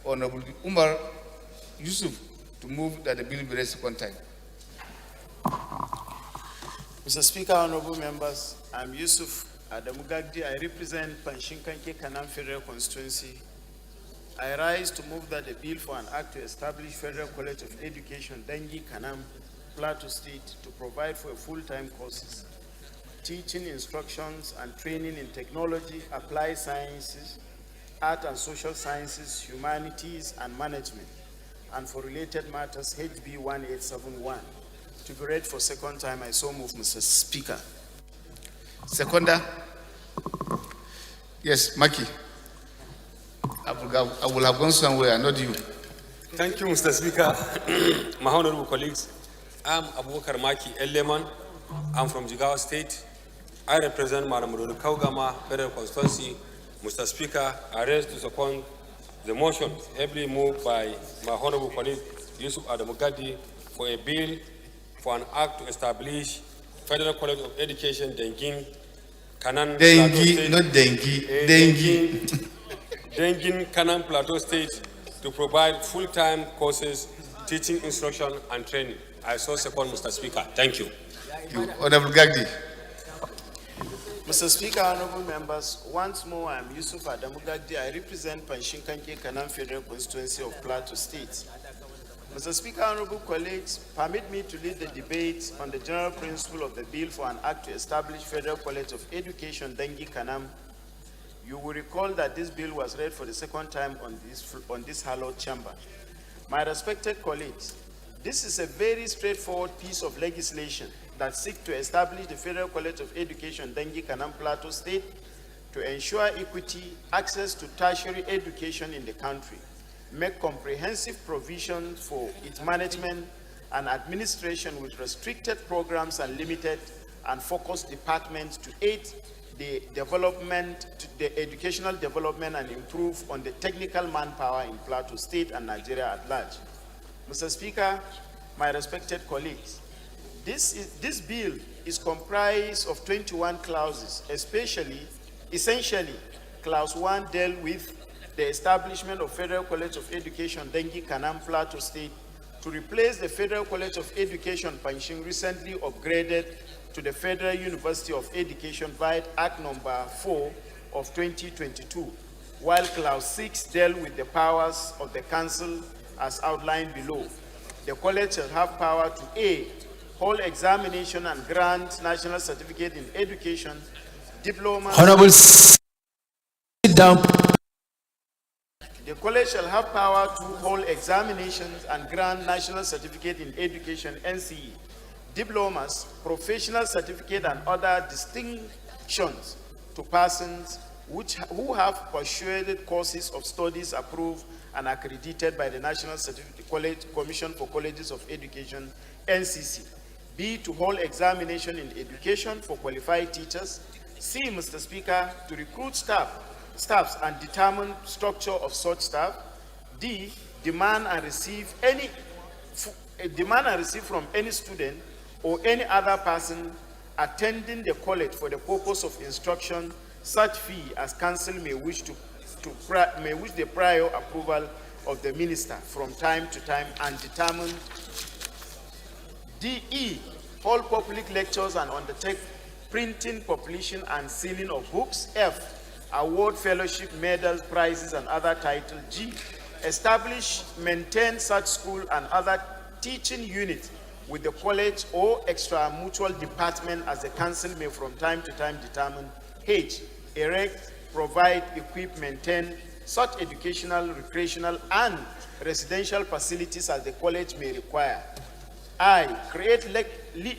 Honorable Umar Yusuf to move that the bill be read second time. Mr. Speaker, honorable members, I'm Yusuf Adamu Gagdi. I represent Panshinkanke Kanam Federal Constituency. I rise to move that the bill for an act to establish Federal College of Education, Dengi, Kanam, Plateau State, to provide for full-time courses, teaching, instructions, and training in technology, applied sciences, art and social sciences, humanities, and management, and for related matters, HB 1871. To be read for second time, I so move, Mr. Speaker. Seconder? Yes, Maki. I will have gone somewhere, not you. Thank you, Mr. Speaker. My honorable colleagues, I'm Abubakar Maki Eleman. I'm from Jigawa State. I represent Madam Rulu Kaugama Federal Constituency. Mr. Speaker, I rise to second the motion heavily moved by my honorable colleague Yusuf Adamu Gadi for a bill for an act to establish Federal College of Education, Dengin, Kanan, Dengi, not Dengi, Dengi. Dengin, Kanan, Plateau State, to provide full-time courses, teaching, instruction, and training. I so second, Mr. Speaker. Thank you. Honorable Gagdi. Mr. Speaker, honorable members, once more, I'm Yusuf Adamu Gagdi. I represent Panshinkanke Kanam Federal Constituency of Plateau State. Mr. Speaker, honorable colleagues, permit me to lead the debate on the general principle of the bill for an act to establish Federal College of Education, Dengi, Kanam. You will recall that this bill was read for the second time on this hallowed chamber. My respected colleagues, this is a very straightforward piece of legislation that seeks to establish the Federal College of Education, Dengi, Kanam, Plateau State, to ensure equity, access to tertiary education in the country, make comprehensive provisions for its management and administration with restricted programs and limited and focused departments to aid the development, the educational development, and improve on the technical manpower in Plateau State and Nigeria at large. Mr. Speaker, my respected colleagues, this bill is comprised of 21 clauses, essentially, clause 1 dealt with the establishment of Federal College of Education, Dengi, Kanam, Plateau State, to replace the Federal College of Education, Panjshir, recently upgraded to the Federal University of Education via Act number 4 of 2022, while clause 6 dealt with the powers of the council as outlined below. The college shall have power to A, hold examination and grant national certificate in education, diploma. Honorable, sit down. The college shall have power to hold examinations and grant National Certificate in Education (NCE), diplomas, professional certificate, and other distinctions to persons who have pursued courses of studies approved and accredited by the National Commission for Colleges of Education (NCC). B, to hold examination in education for qualified teachers. C, Mr. Speaker, to recruit staffs and determine structure of such staff. D, demand and receive from any student or any other person attending the college for the purpose of instruction such fee as council may wish the prior approval of the minister from time to time and determine. D.E. hold public lectures and undertake printing, publishing, and sealing of books. F. award fellowship, medals, prizes, and other titles. G. establish, maintain such school and other teaching units with the college or extra-mutual department as the council may from time to time determine. H. erect, provide, equip, maintain such educational, recreational, and residential facilities as the college may require. I. create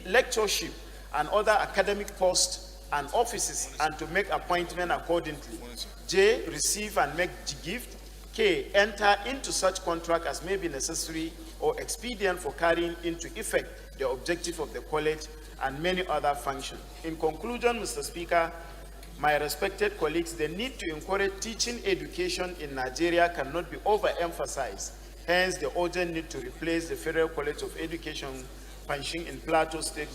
lectureship and other academic posts and offices and to make appointment accordingly. J. receive and make the gift. K. enter into such contract as may be necessary or expedient for carrying into effect the objective of the college and many other functions. In conclusion, Mr. Speaker, my respected colleagues, the need to encourage teaching education in Nigeria cannot be overemphasized. Hence, the urgent need to replace the Federal College of Education functioning in Plateau State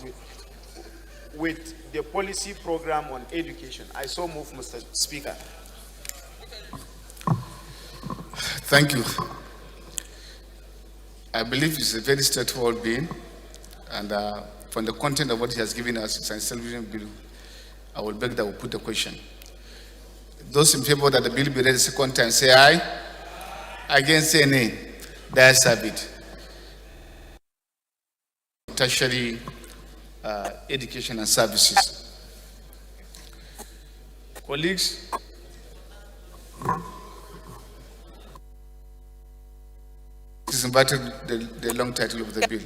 with the policy program on education. I so move, Mr. Speaker. Thank you. I believe it's a very straightforward bill, and from the content of what he has given us, it's a television bill. I will beg that we put the question. Those in favor that the bill be read a second time, say aye. Against, say nay. The ayes have it. Tertiary education and services. Colleagues, it is invited the long title of the bill.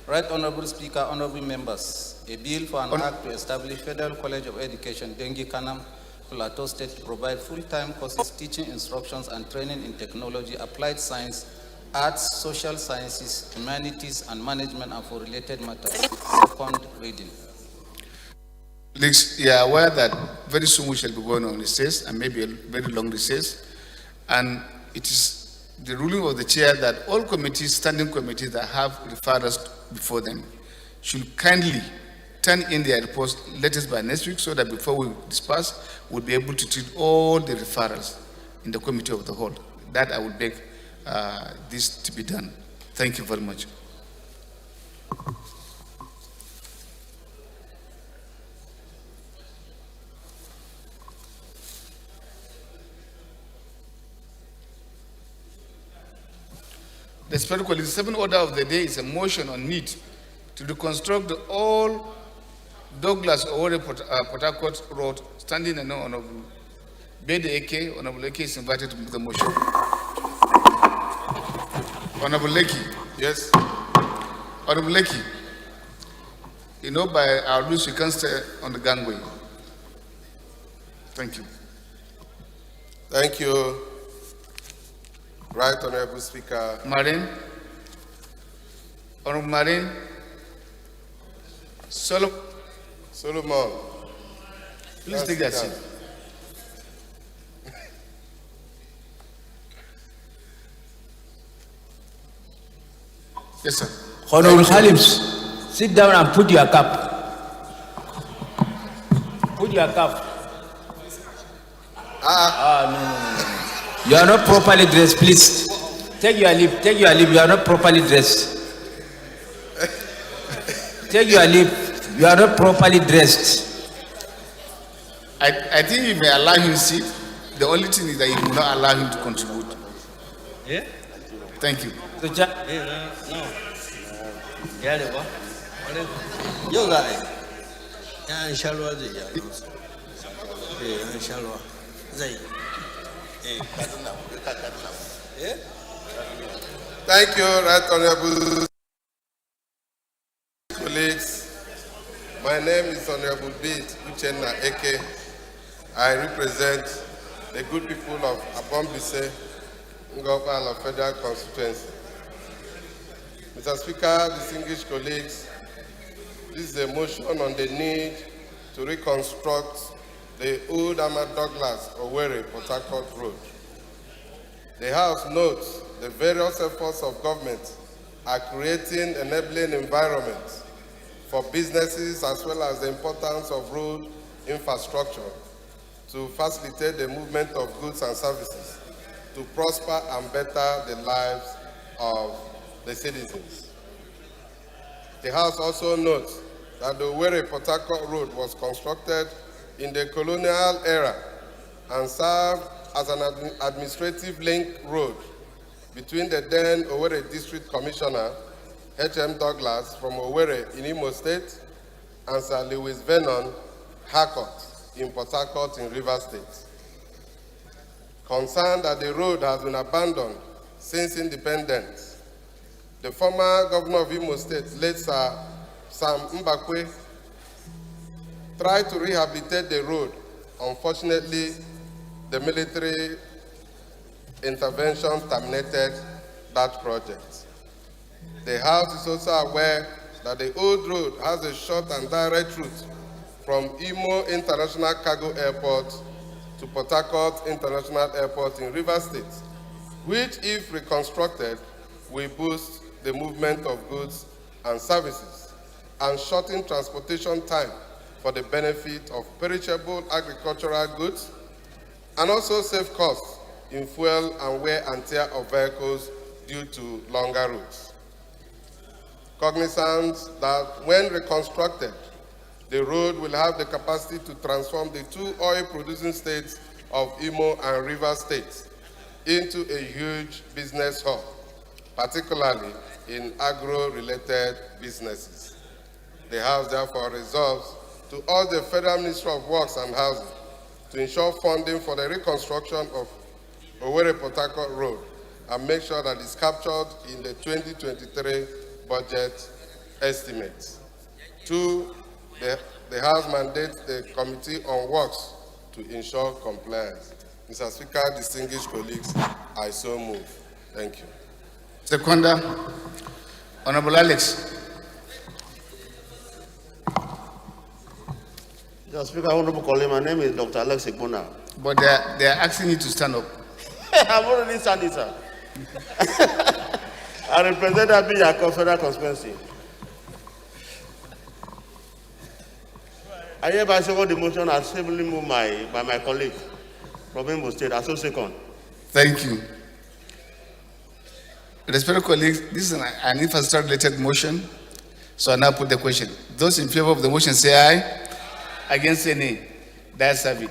Right Honorable Speaker, honorable members, a bill for an act to establish Federal College of Education, Dengi Kanam, Plateau State to provide full-time courses, teaching instructions and training in technology, applied science, arts, social sciences, humanities, and management and for related matters. Second reading. Colleagues, you are aware that very soon we shall be going on recess and maybe a very long recess. And it is the ruling of the chair that all committees, standing committees that have referrals before them should kindly turn in their reports latest by next week so that before we disperse, we'll be able to treat all the referrals in the committee of the whole. That I will beg this to be done. Thank you very much. The special the seventh order of the day is a motion on need to reconstruct the old Douglas Owore Port Harcourt Road, standing in Honorable Bede Eke. Honorable Eke is invited to make the motion. Honorable Leki. Yes. Honorable Leki. You know, by our rules, you can't stay on the gangway. Thank you. Thank you. Right Honorable Speaker. Marine. Honorable Marine. Solomon. Please take that seat. Yes, sir. Honorable Halims, sit down and put your cap. Put your cap. No. You are not properly dressed, please. Take your leave, take your leave. You are not properly dressed. Take your leave. You are not properly dressed. I think you may allow him to sit. The only thing is that you will not allow him to contribute. Yeah? Thank you. No. Yeah, they were. You got it. Yeah, Thank you, Right Honorable colleagues. My name is Honorable Bit Uchenna Eke. I represent the good people of Abombise, Ngopala Federal Constituency. Mr. Speaker, distinguished colleagues, this is a motion on the need to reconstruct the old Ahmad Douglas Owerri Port Harcourt Road. The House notes the various efforts of government are creating enabling environments for businesses as well as the importance of road infrastructure to facilitate the movement of goods and services to prosper and better the lives of the citizens. The House also notes that the Owerri Port Harcourt Road was constructed in the colonial era and served as an administrative link road between the then Owerri District Commissioner, H.M. Douglas from Owerri in Imo State, and Sir Lewis Vernon Harcourt in Port Harcourt in Rivers State. Concerned that the road has been abandoned since independence, the former governor of Imo State, late Sir Sam Mbakwe, tried to rehabilitate the road. Unfortunately, the military intervention terminated that project. The House is also aware that the old road has a short and direct route from Imo International Cargo Airport to Port Harcourt International Airport in Rivers State, which, if reconstructed, will boost the movement of goods and services and shorten transportation time for the benefit of perishable agricultural goods, and also save costs in fuel and wear and tear of vehicles due to longer routes. Cognizant that when reconstructed, the road will have the capacity to transform the two oil-producing states of Imo and Rivers States into a huge business hub, particularly in agro-related businesses. The House therefore resolves to urge the Federal Ministry of Works and Housing to ensure funding for the reconstruction of Owerri Port Harcourt Road and make sure that it's captured in the 2023 budget estimates. 2, the House mandates the Committee on Works to ensure compliance. Mr. Speaker, distinguished colleagues, I so move. Thank you. Seconder, Honorable Alex. Mr. Speaker, Honorable colleague, my name is Dr. Alex Igbona. But they are asking you to stand up. I'm already standing, sir. I represent Abiyako Federal Constituency. I hereby second the motion as ably moved by my colleague from Imo State. I so second. Thank you. Respected colleagues, this is an infrastructure-related motion, so I now put the question. Those in favor of the motion say aye. Against say nay. That's have it.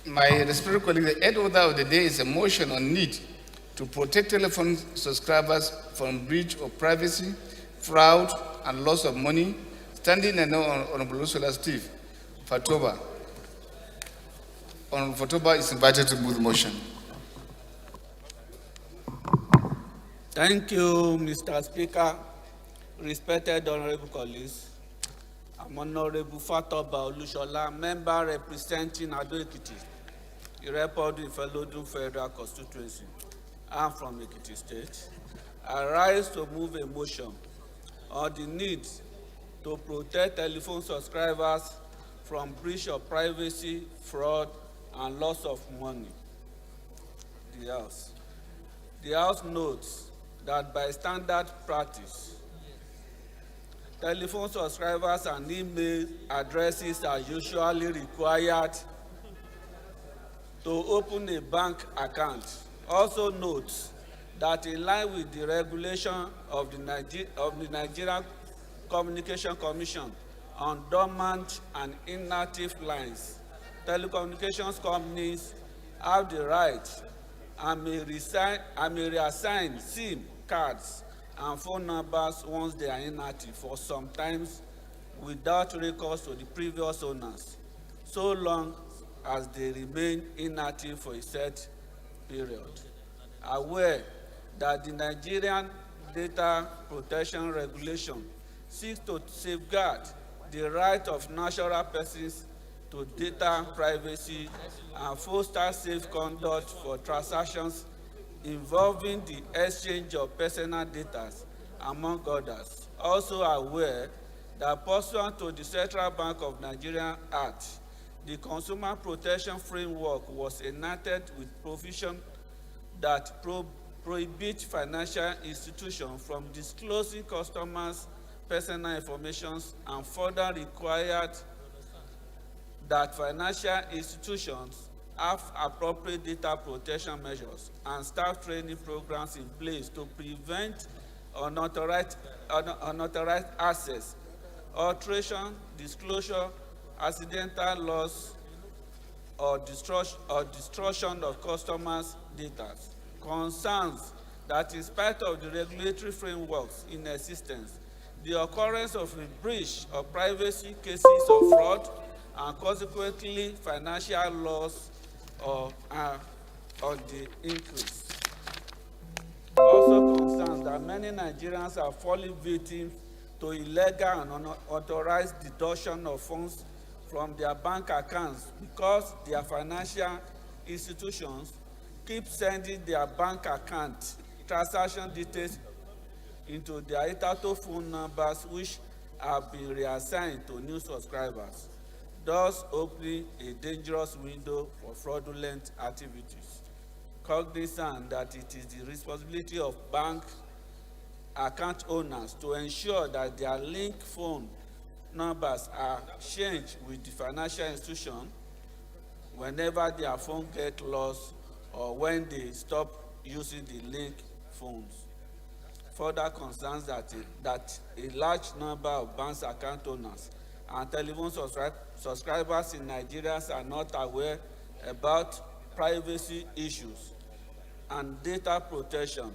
My respected colleague, the head order of the day is a motion on need to protect telephone subscribers from breach of privacy, fraud, and loss of money. Standing and Honorable Ursula Steve Fatoba. Honorable Fatoba is invited to move the motion. Thank you, Mr. Speaker. Respected honorable colleagues, I'm Honorable Fatoba Olushola, member representing Ado Ekiti, Irepodi Felodun Federal Constituency. I'm from Ekiti State. I rise to move a motion on the need to protect telephone subscribers from breach of privacy, fraud, and loss of money. The House notes that by standard practice, telephone subscribers and email addresses are usually required to open a bank account. Also notes that in line with the regulation of the Nigerian Communication Commission on dormant and inactive lines, telecommunications companies have the right and may reassign SIM cards and phone numbers once they are inactive for some times without recourse to the previous owners, so long as they remain inactive for a set period. Aware that the Nigerian Data Protection Regulation seeks to safeguard the right of natural persons to data privacy and foster safe conduct for transactions involving the exchange of personal data, among others. Also aware that pursuant to the Central Bank of Nigeria Act, the Consumer Protection Framework was enacted with provision that prohibit financial institutions from disclosing customers' personal information and further required that financial institutions have appropriate data protection measures and staff training programs in place to prevent unauthorized access, alteration, disclosure, accidental loss, or destruction of customers' data. Concerns that in spite of the regulatory frameworks in existence, the occurrence of a breach of privacy cases of fraud and consequently financial loss are on the increase. Also concerns that many Nigerians are falling victims to illegal and unauthorized deduction of funds from their bank accounts because their financial institutions keep sending their bank account transaction details into their Itato phone numbers, which have been reassigned to new subscribers, thus opening a dangerous window for fraudulent activities. Cognizant that it is the responsibility of bank account owners to ensure that their linked phone numbers are changed with the financial institution whenever their phone gets lost or when they stop using the linked phones. Further concerns that a large number of bank account owners and telephone subscribers in Nigeria are not aware about privacy issues and data protection,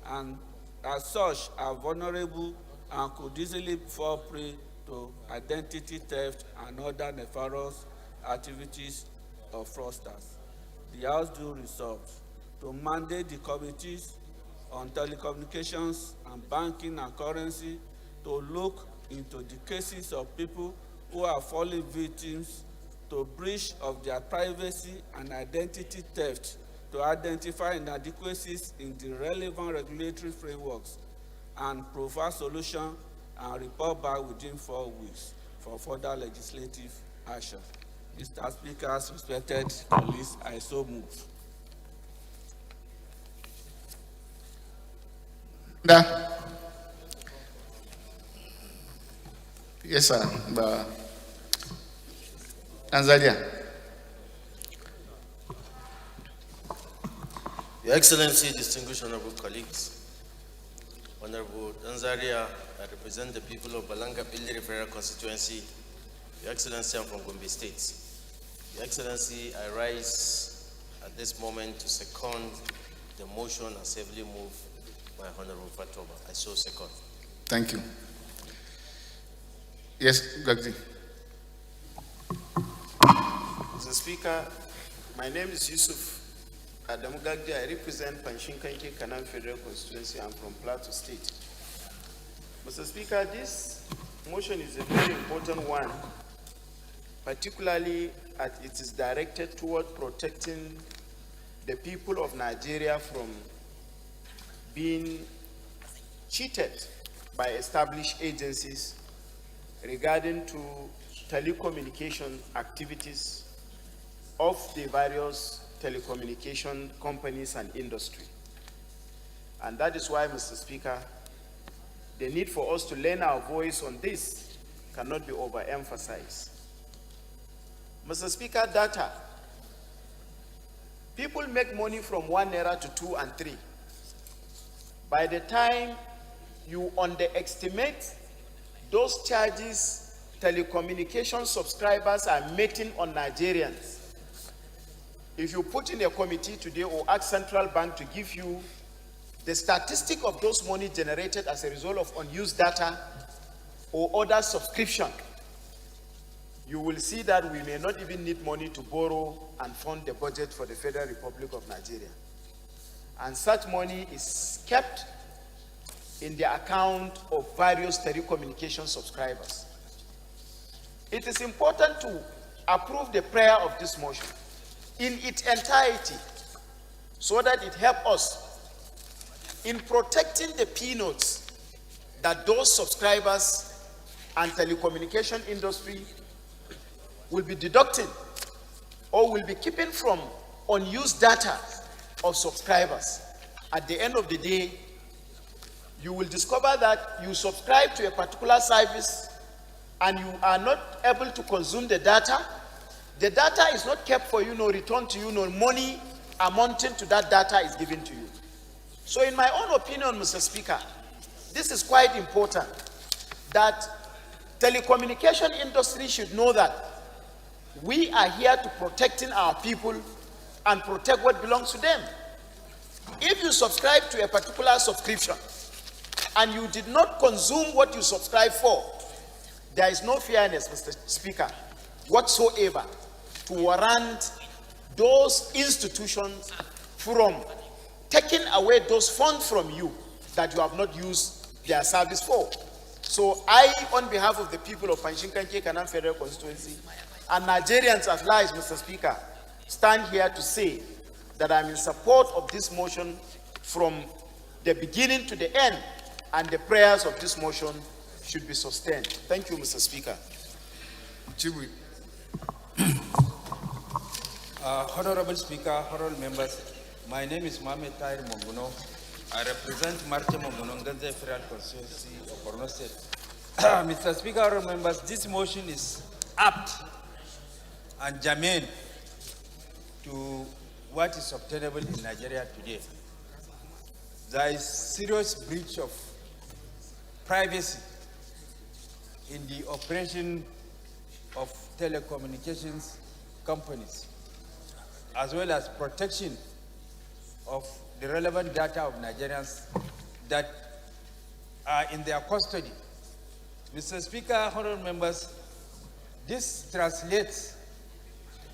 and as such are vulnerable and could easily fall prey to identity theft and other nefarious activities of fraudsters. The House do resolve to mandate the committees on telecommunications and banking and currency to look into the cases of people who are falling victims to breach of their privacy and identity theft, to identify inadequacies in the relevant regulatory frameworks and provide solution and report back within 4 weeks for further legislative action. Mr. Speaker, respected colleagues, I so move. Yes, sir. Tanzania. Your Excellency, distinguished honorable colleagues, Honorable Tanzania, I represent the people of Balanga Plenary Federal Constituency. Your Excellency, I'm from Gombe State. Your Excellency, I rise at this moment to second the motion as heavily moved by Honorable Fatoba. I so second. Thank you. Yes, Gagdi. Mr. Speaker, my name is Yusuf Adamu Gagdi. I represent Panshinkanke Kanam Federal Constituency. I'm from Plateau State. Mr. Speaker, this motion is a very important one, particularly as it is directed toward protecting the people of Nigeria from being cheated by established agencies regarding to telecommunication activities of the various telecommunication companies and industry. And that is why, Mr. Speaker, the need for us to lend our voice on this cannot be overemphasized. Mr. Speaker, data. People make money from 1 naira to 2 and 3. By the time you underestimate those charges telecommunication subscribers are making on Nigerians, if you put in a committee today or ask Central Bank to give you the statistic of those money generated as a result of unused data or other subscription, you will see that we may not even need money to borrow and fund the budget for the Federal Republic of Nigeria. And such money is kept in the account of various telecommunication subscribers. It is important to approve the prayer of this motion in its entirety so that it helps us in protecting the peanuts that those subscribers and telecommunication industry will be deducting or will be keeping from unused data of subscribers. At the end of the day, you will discover that you subscribe to a particular service and you are not able to consume the data. The data is not kept for you, nor returned to you, nor money amounting to that data is given to you. So in my own opinion, Mr. Speaker, this is quite important that telecommunication industry should know that we are here to protecting our people and protect what belongs to them. If you subscribe to a particular subscription and you did not consume what you subscribe for, there is no fairness, Mr. Speaker, whatsoever to warrant those institutions from taking away those funds from you that you have not used their service for. So I, on behalf of the people of Panshinkanke Kanan Federal Constituency and Nigerians at large, Mr. Speaker, stand here to say that I'm in support of this motion from the beginning to the end, and the prayers of this motion should be sustained. Thank you, Mr. Speaker. Chibu. Honorable Speaker, honorable members, my name is Mohamed Tahir Monguno. I represent Marte Monguno, Ganze Federal Constituency of Borno State. Mr. Speaker, honorable members, this motion is apt and germane to what is obtainable in Nigeria today. There is serious breach of privacy in the operation of telecommunications companies, as well as protection of the relevant data of Nigerians that are in their custody. Mr. Speaker, honorable members, this translates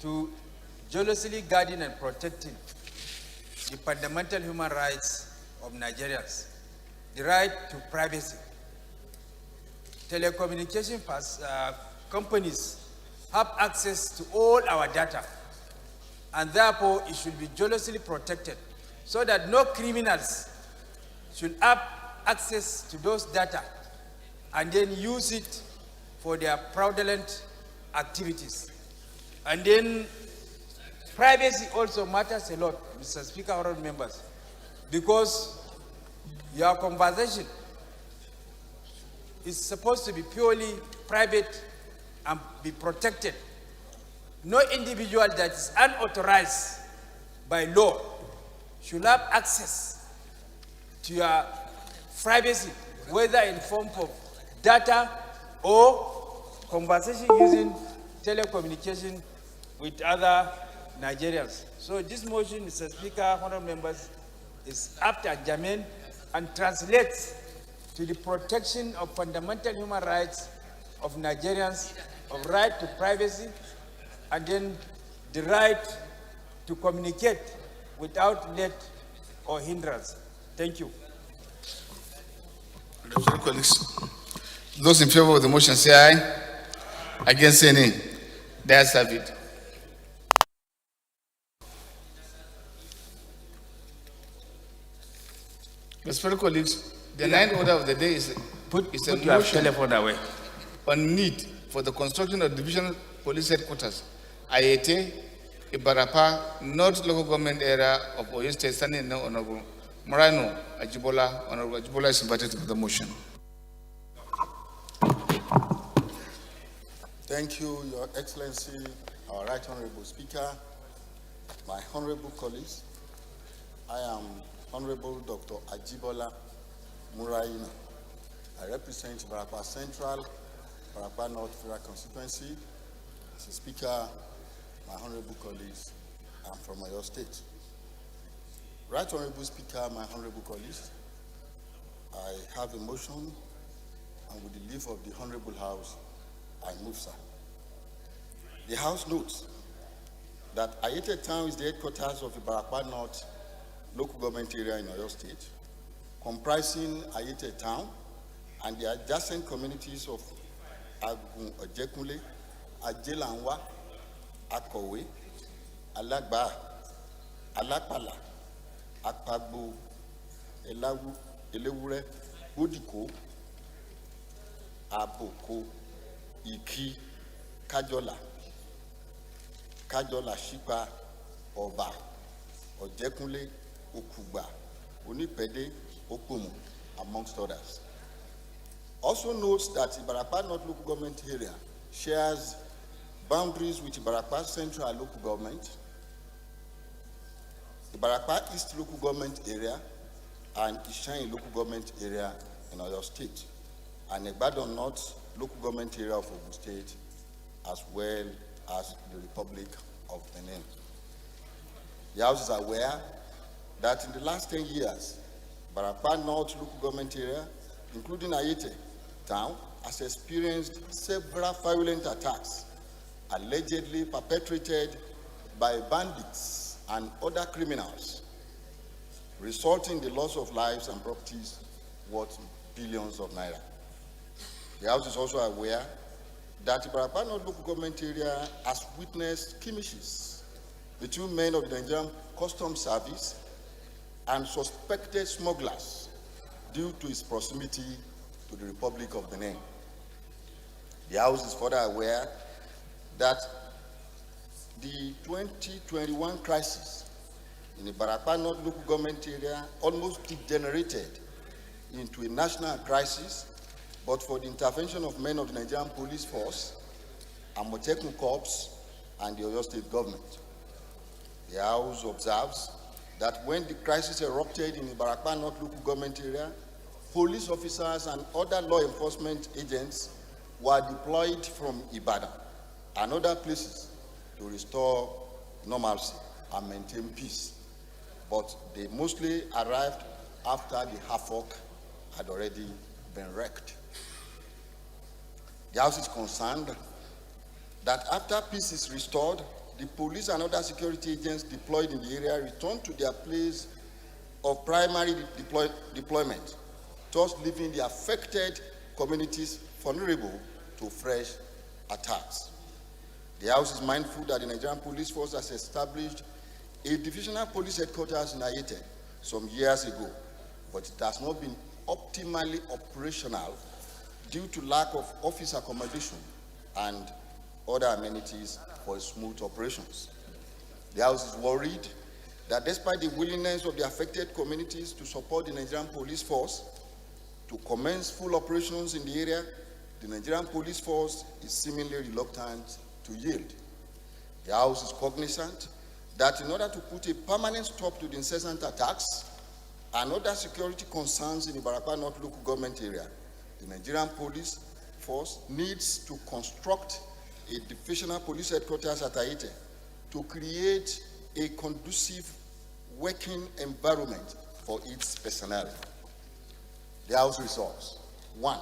to jealously guarding and protecting the fundamental human rights of Nigerians, the right to privacy. Telecommunication companies have access to all our data, and therefore it should be jealously protected so that no criminals should have access to those data and then use it for their fraudulent activities. And then privacy also matters a lot, Mr. Speaker, honorable members, because your conversation is supposed to be purely private and be protected. No individual that is unauthorized by law should have access to your privacy, whether in form of data or conversation using telecommunication with other Nigerians. So this motion, Mr. Speaker, honorable members, is apt and germane and translates to the protection of fundamental human rights of Nigerians, of right to privacy, and then the right to communicate without let or hindrance. Thank you. Colleagues, those in favor of the motion say aye. Against say nay. The ayes have it. Respected colleagues, the ninth order of the day is a your motion telephone away. on need for the construction of Divisional Police Headquarters, Ayete, Ibarapa, North Local Government Area of Oyo State, standing now Honorable Morano Ajibola. Honorable Ajibola is invited to the motion. Thank you, Your Excellency, our Right Honorable Speaker, my honorable colleagues. I am Honorable Dr. Ajibola Muraina. I represent Barapa Central, Barapa North Federal Constituency. Mr. Speaker, my honorable colleagues, I'm from Oyo State. Right Honorable Speaker, my honorable colleagues, I have a motion, and with the leave of the Honorable House, I move, sir. The House notes that Ayete Town is the headquarters of the Barakwa North local government area in Oyo State, comprising Ayete Town and the adjacent communities of Agun Ojekunle, Ajelanwa, Akowe, Alagba, Alapala, Akpagbo, Elawu, Elewure, Bodiko, Aboko, Iki, Kajola, Shipa, Oba, Ojekunle, Okuba, Onipede, Okumu, amongst others. Also notes that Ibarapa North local government area shares boundaries with Ibarapa Central local government, Ibarapa East local government area, and Ishain local government area in Oyo State, and Ibadan North local government area of Ogun State, as well as the Republic of Benin. The House is aware that in the last 10 years, Ibarapa North local government area, including Ayete Town, has experienced several violent attacks allegedly perpetrated by bandits and other criminals, resulting in the loss of lives and properties worth billions of naira. The House is also aware that Ibarapa North local government area has witnessed skirmishes between men of the Nigerian Customs Service and suspected smugglers due to its proximity to the Republic of Benin. The House is further aware that the 2021 crisis in the Ibarapa North local government area almost degenerated into a national crisis, but for the intervention of men of the Nigerian Police Force, Amotekun Corps, and the Oyo State government. The House observes that when the crisis erupted in the Ibarapa North local government area, police officers and other law enforcement agents were deployed from Ibadan and other places to restore normalcy and maintain peace. But they mostly arrived after the havoc had already been wreaked. The House is concerned that after peace is restored, the police and other security agents deployed in the area return to their place of primary deployment, thus leaving the affected communities vulnerable to fresh attacks. The House is mindful that the Nigerian Police Force has established a divisional police headquarters in Ayete some years ago, but it has not been optimally operational due to lack of office accommodation and other amenities for smooth operations. The House is worried that despite the willingness of the affected communities to support the Nigerian Police Force to commence full operations in the area, the Nigerian Police Force is seemingly reluctant to yield. The House is cognizant that in order to put a permanent stop to the incessant attacks and other security concerns in the Ibarapa North local government area, the Nigerian Police Force needs to construct a divisional police headquarters at Ayete to create a conducive working environment for its personnel. The House resolves, 1,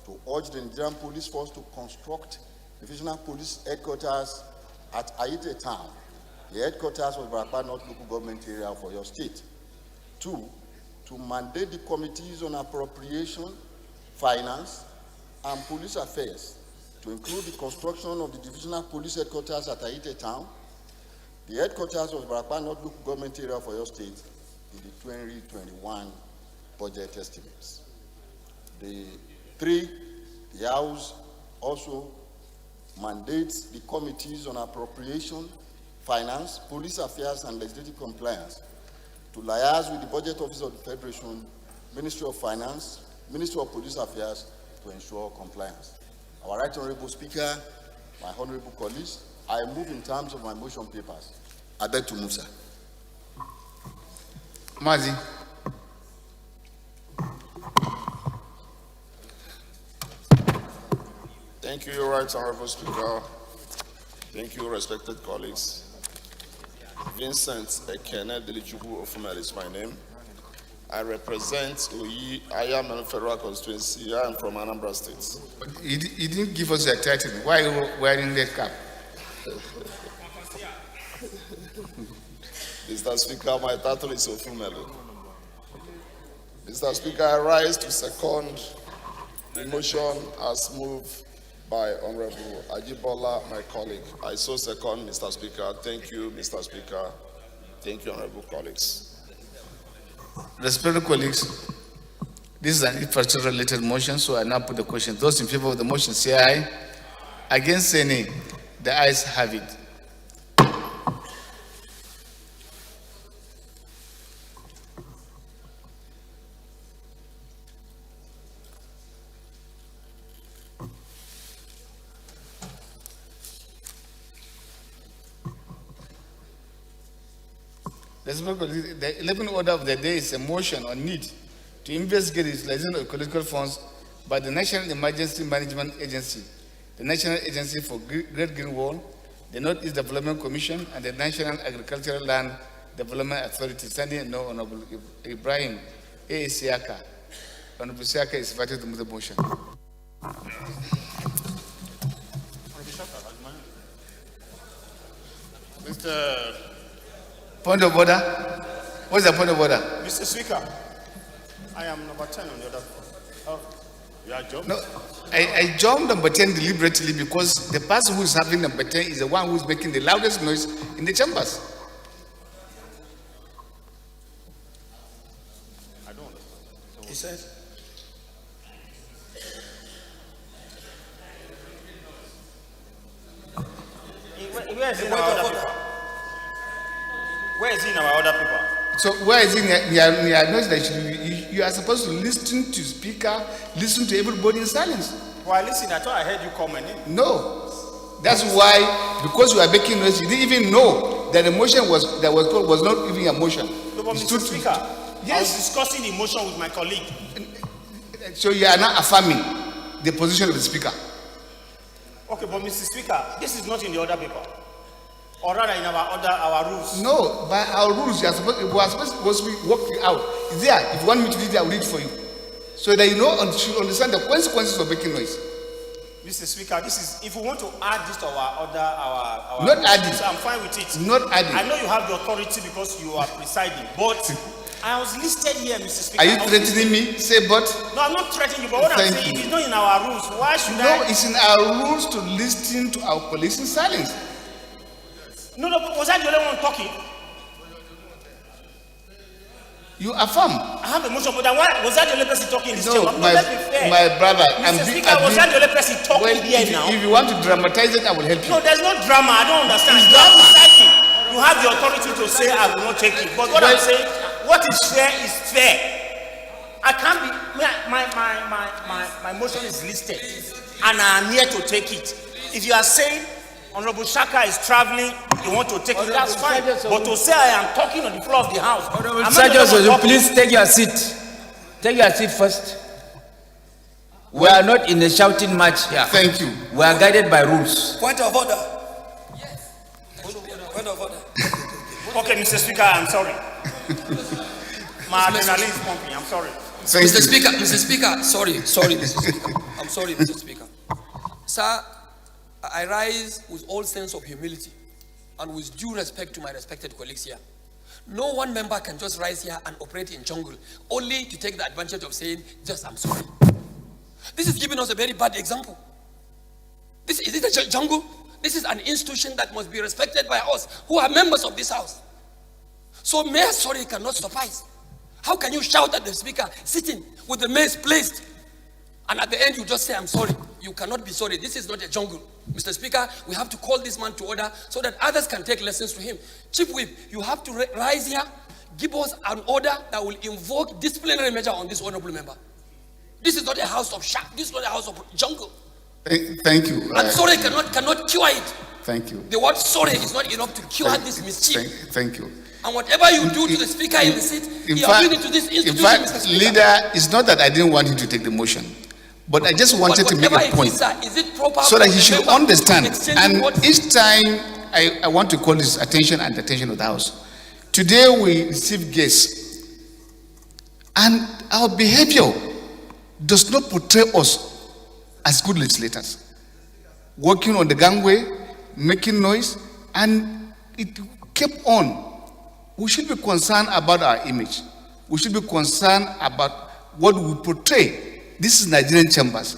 to urge the Nigerian Police Force to construct divisional police headquarters at Ayete Town, the headquarters of Ibarapa North local government area of Oyo State. 2, to mandate the committees on appropriation, finance, and police affairs to include the construction of the divisional police headquarters at Ayete Town, the headquarters of Ibarapa North local government area of Oyo State in the 2021 budget estimates. 3, the House also mandates the committees on appropriation, finance, police affairs, and legislative compliance to liaise with the Budget Office of the Federation, Ministry of Finance, Ministry of Police Affairs to ensure compliance. Our Right Honorable Speaker, my honorable colleagues, I move in terms of my motion papers. I beg to move, sir. Mazi. Thank you, Right Honorable Speaker. Thank you, respected colleagues. Vincent Ekene Delijubu Ofumel is my name. I represent Oyi Ayam Federal Constituency. I am from Anambra State. You didn't give us your title. Why are you wearing that cap? Mr. Speaker, my title is Ofumelu. Mr. Speaker, I rise to second the motion as moved by Honorable Ajibola, my colleague. I so second, Mr. Speaker. Thank you, Mr. Speaker. Thank you, honorable colleagues. Respected colleagues, this is an infrastructure-related motion, so I now put the question. Those in favor of the motion say aye. Against say nay. The ayes have it. The 11th order of the day is a motion on need to investigate the utilization of ecological funds by the National Emergency Management Agency, the National Agency for Great Green Wall, the Northeast Development Commission, and the National Agricultural Land Development Authority, standing no Honorable Ibrahim A. Siaka. Honorable Siaka is invited to move the motion. Mr. Point of order. What's the point of order? Mr. Speaker, I am number 10 on the other. Oh, you are jumping? No, I jumped number 10 deliberately because the person who is having number 10 is the one who is making the loudest noise in the chambers. I don't understand. He says. Where is he in our other paper? Where is he in our other paper? So where is he? You are supposed to listen to speaker, listen to everybody in silence. Well, listen, I thought I heard you call my name. No. That's why, because you are making noise, you didn't even know that the motion was not even a motion. No, but Mr. Speaker, I was discussing the motion with my colleague. So you are not affirming the position of the speaker. Okay, but Mr. Speaker, this is not in the other paper. Or rather in our rules. No, by our rules, we are supposed to work it out. It's there. If you want me to read it, I will read it for you. So that you should understand the consequences of making noise. Mr. Speaker, this is, if we want to add this to our Not add it. I'm fine with it. Not add it. I know you have the authority because you are presiding, but I was listed here, Mr. Speaker. Are you threatening me? Say but. No, I'm not threatening you, but what I'm saying, if it's not in our rules, why should I? No, it's in our rules to listen to our colleagues in silence. No, but was I the only one talking? You affirm. I have a motion, but then why was I the only person talking in this chamber? No, let's be fair. My brother, Mr. Speaker, was I the only person talking here now? If you want to dramatize it, I will help you. No, there's no drama. I don't understand. You are presiding. You have the authority to say I will not take it. But what I'm saying, what is fair is fair. I can't be. My motion is listed, and I am here to take it. If you are saying Honorable Shaka is traveling, you want to take it, that's fine. But to say I am talking on the floor of the house, Please take your seat. Take your seat first. We are not in a shouting match here. Thank you. We are guided by rules. Point of order. Yes. Point of order. Okay, Mr. Speaker, I'm sorry. My adrenaline is pumping. I'm sorry. Mr. Speaker, sorry, Mr. Speaker. I'm sorry, Mr. Speaker. Sir, I rise with all sense of humility and with due respect to my respected colleagues here. No one member can just rise here and operate in jungle only to take the advantage of saying, just I'm sorry. This is giving us a very bad example. Is it a jungle? This is an institution that must be respected by us who are members of this house. So mere sorry cannot suffice. How can you shout at the speaker sitting with the mace placed and at the end you just say, I'm sorry? You cannot be sorry. This is not a jungle. Mr. Speaker, we have to call this man to order so that others can take lessons to him. Chief Whip, you have to rise here, give us an order that will invoke disciplinary measure on this honorable member. This is not a house of shark. This is not a house of jungle. Thank you. And sorry cannot cure it. Thank you. The word sorry is not enough to cure this mischief. Thank you. And whatever you do to the speaker in the seat, you are doing it to this institution, in fact, Mr. Speaker. Leader, it's not that I didn't want him to take the motion, but I just wanted to make a point Is it proper so that he should understand. And each time I want to call this attention and attention of the House. Today we receive guests, and our behavior does not portray us as good legislators. Walking on the gangway, making noise, and it kept on. We should be concerned about our image. We should be concerned about what we portray. This is Nigerian chambers.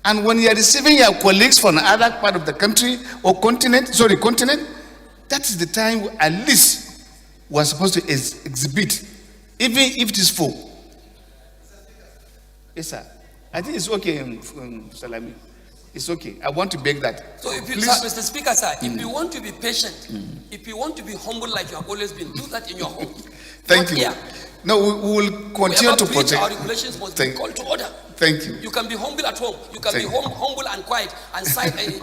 And when you are receiving your colleagues from another part of the country or continent, that is the time at least we are supposed to exhibit, even if it is full. Yes, sir. I think it's okay, Salami. It's okay. I want to beg that. So if you, Please. sir, Mr. Speaker, sir, if you want to be patient, if you want to be humble like you have always been, do that in your home. Thank Not you. here. No, we will continue Whoever to breach protect. our regulations must be called to order. Thank you. You can be humble at home. You can Thank be humble and quiet and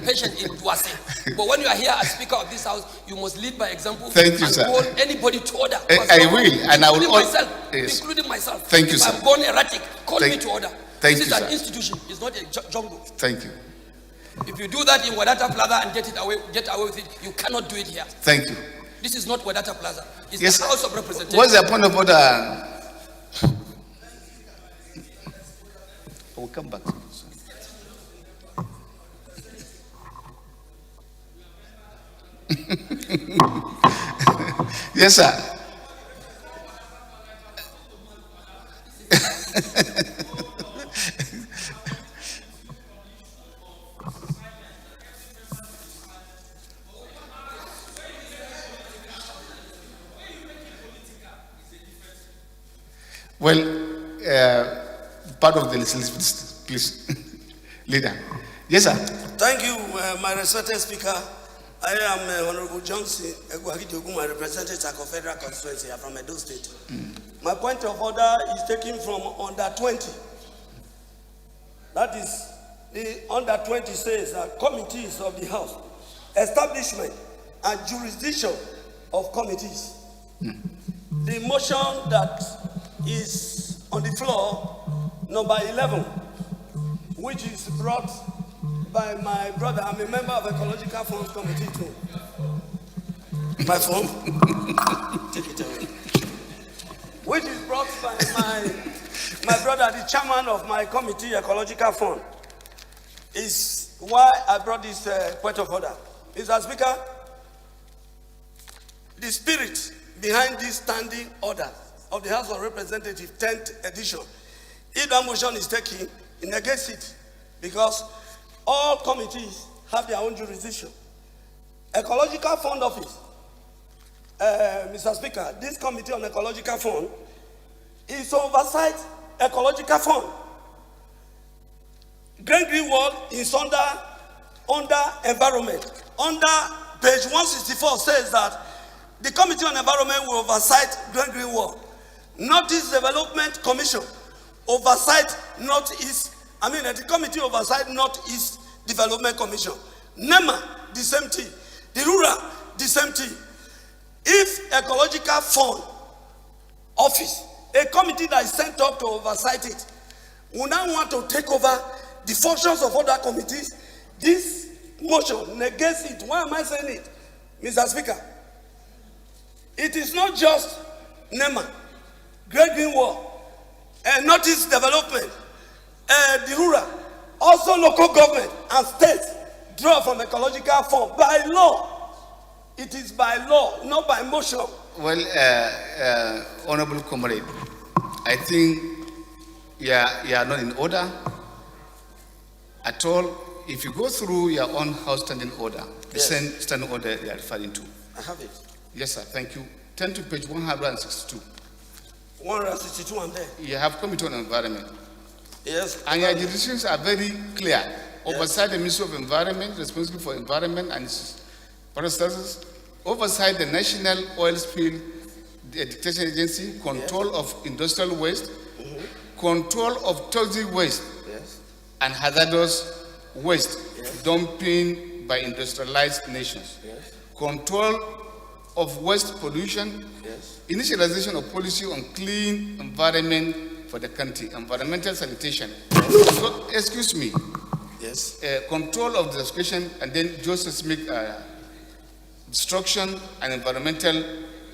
patient in Duase. But when you are here as Speaker of this House, you must lead by example. Thank you, and sir. call anybody to order. I will, and I will. Myself, including myself. Thank you, if sir. I'm born erratic, call me to order. Thank this you, is sir. an institution. It's not a jungle. Thank you. If you do that in Wadata Plaza and get away with it, you cannot do it here. Thank you. This is not Wadata Plaza. It's Yes, the House of Representatives. what's the point of order? I will come back to this. Yes, sir. Well, part of the legislative, please, leader. Yes, sir. Thank you, my respected Speaker. I am Honorable Johnson Egwagidogun, I represent Sako Federal Constituency from Edo State. My point of order is taken from under 20. That is, the under 20 says that committees of the House, establishment and jurisdiction of committees. The motion that is on the floor, number 11, which is brought by my brother. I'm a member of Ecological Funds Committee too. My phone? Take it away. Which is brought by my brother, the chairman of my committee, Ecological Fund, is why I brought this point of order. Mr. Speaker, the spirit behind this standing order of the House of Representatives 10th edition, if that motion is taken, it negates it, because all committees have their own jurisdiction. Ecological Fund Office, Mr. Speaker, this Committee on Ecological Fund is to oversight Ecological Fund. Green Wall is under environment. Under page 164 says that the Committee on Environment will oversight Green Wall. Northeast Development Commission oversight Northeast. The Committee oversight Northeast Development Commission. NEMA, the same thing. The rural, the same thing. If Ecological Fund Office, a committee that is sent up to oversight it, will now want to take over the functions of other committees, this motion negates it. Why am I saying it, Mr. Speaker? It is not just NEMA, Green Wall, Northeast Development, the rural, also local government and states draw from Ecological Fund by law. It is by law, not by motion. Well, Honorable Comrade, I think you are not in order at all. If you go through your own House standing order, the same standing order you are referring to. I have it. Yes, sir. Thank you. Turn to page 162. 162, I'm there. You have Committee on Environment. Yes. And your jurisdictions are very clear. Oversight the Ministry of Environment, responsible for environment and its processes. Oversight the National Oil Spill Detection Agency, control of industrial waste, control of toxic waste, and hazardous waste, dumping by industrialized nations, control of waste pollution, initialization of policy on clean environment for the country, environmental sanitation. So, excuse me. Yes. Control of the discussion, and then Joseph Smith destruction and environmental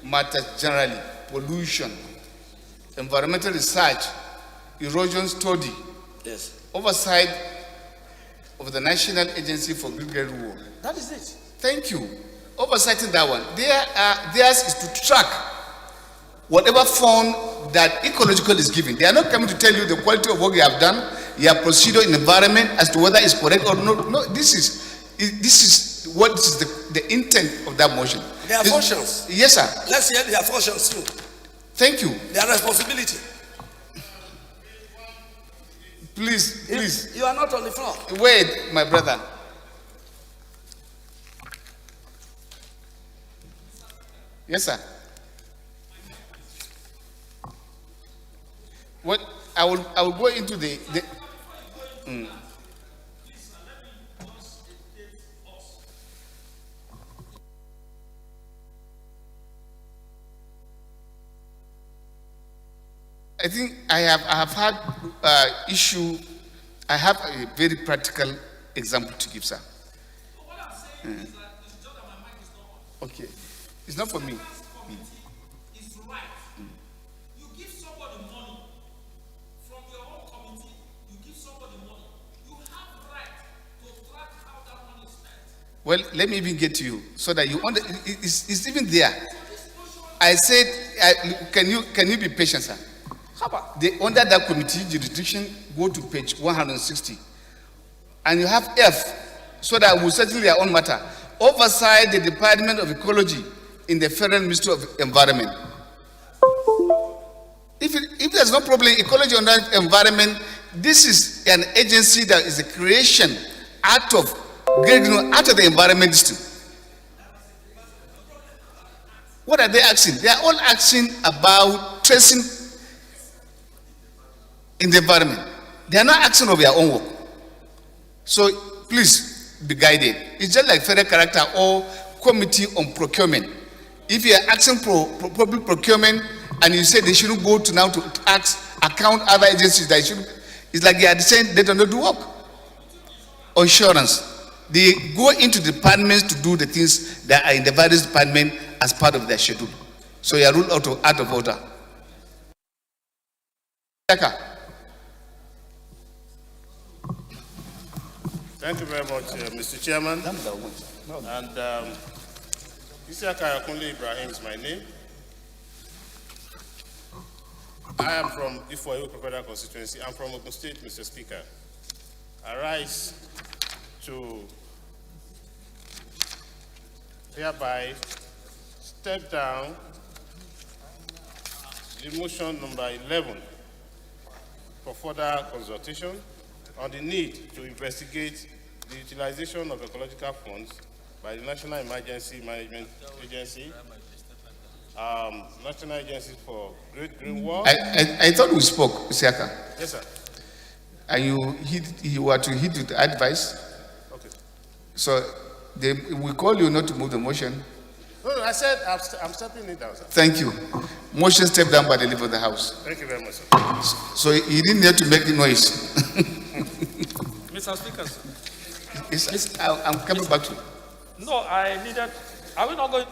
matters generally, pollution, environmental research, erosion study, Yes. oversight of the National Agency for Green War. That is it. Thank you. Oversighting that one. Theirs is to track whatever fund that ecological is giving. They are not coming to tell you the quality of work you have done, your procedure in environment as to whether it's correct or not. No, this is what is the intent of that motion. Their functions. Yes, sir. Let's hear their functions too. Thank you. Their responsibility. Please. You are not on the floor. Wait, my brother. Yes, sir. What I will go into the I think I have had issue. I have a very practical example to give, sir. Okay, it's not for me. It's right. You give somebody money from your own committee. You give somebody money. You have right to track how that money is spent. Well, let me even get to you so that you it's even there. I said, can you be patient, sir? Under that committee jurisdiction, go to page 160, and you have F, so that we'll settle their own matter. Oversight the Department of Ecology in the Federal Ministry of Environment. If there's no problem, ecology and environment, this is an agency that is a creation out of the environment system. What are they asking? They are all asking about tracing in the environment. They are not asking of their own work. So please be guided. It's just like federal character or committee on procurement. If you are asking for public procurement and you say they shouldn't go to now to account other agencies that should, it's like they are saying they don't do work. Or insurance. They go into departments to do the things that are in the various departments as part of their schedule. So you are ruled out of order. Thank you very much, Mr. Chairman. And Isiaka Akunle Ibrahim is my name. I am from Ifo Federal Constituency. I'm from Ogun State, Mr. Speaker. I rise to hereby step down the motion number 11 for further consultation on the need to investigate the utilization of ecological funds by the National Emergency Management Agency, National Agency for Great Green Wall. I thought we spoke, Isiaka. Yes, sir. And you were to hit with advice. Okay. So we call you not to move the motion. No, I said I'm stepping it down, sir. Thank you. Motion stepped down by the leader of the House. Thank you very much, sir. So you didn't need to make the noise. Mr. Speaker. I'm coming back to you. No, I needed. Are we not going?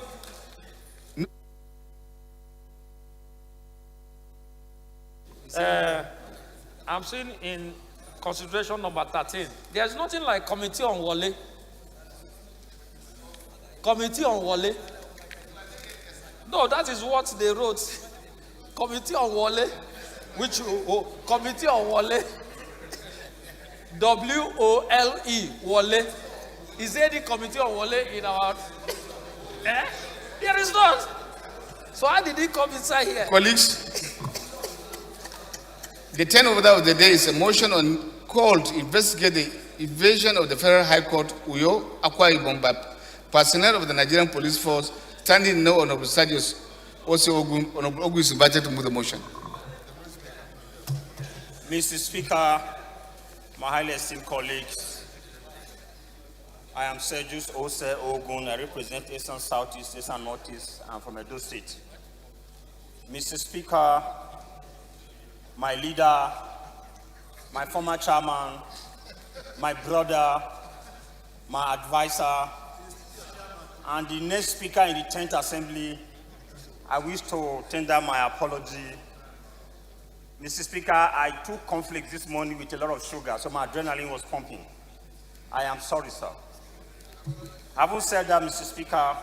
I'm seeing in consideration number 13. There's nothing like committee on Wale. Committee on Wale. No, that is what they wrote. Committee on Wale, which committee on Wale. W-O-L-E, Wale. Is there any committee on Wale in our... There is not. So how did he come inside here? Colleagues, the turnover of the day is a motion on call to investigate the evasion of the Federal High Court, Uyo, Akwa Ibom, by personnel of the Nigerian Police Force, standing no Honorable Sergius Honorable Ogun is invited to move the motion. Mr. Speaker, my highly esteemed colleagues, I am Sergius Ose Ogun. I represent Eastern Southeast, Eastern Northeast. I'm from Edo State. Mr. Speaker, my leader, my former chairman, my brother, my advisor, and the next speaker in the 10th Assembly, I wish to tender my apology. Mr. Speaker, I took conflict this morning with a lot of sugar, so my adrenaline was pumping. I am sorry, sir. Having said that, Mr. Speaker,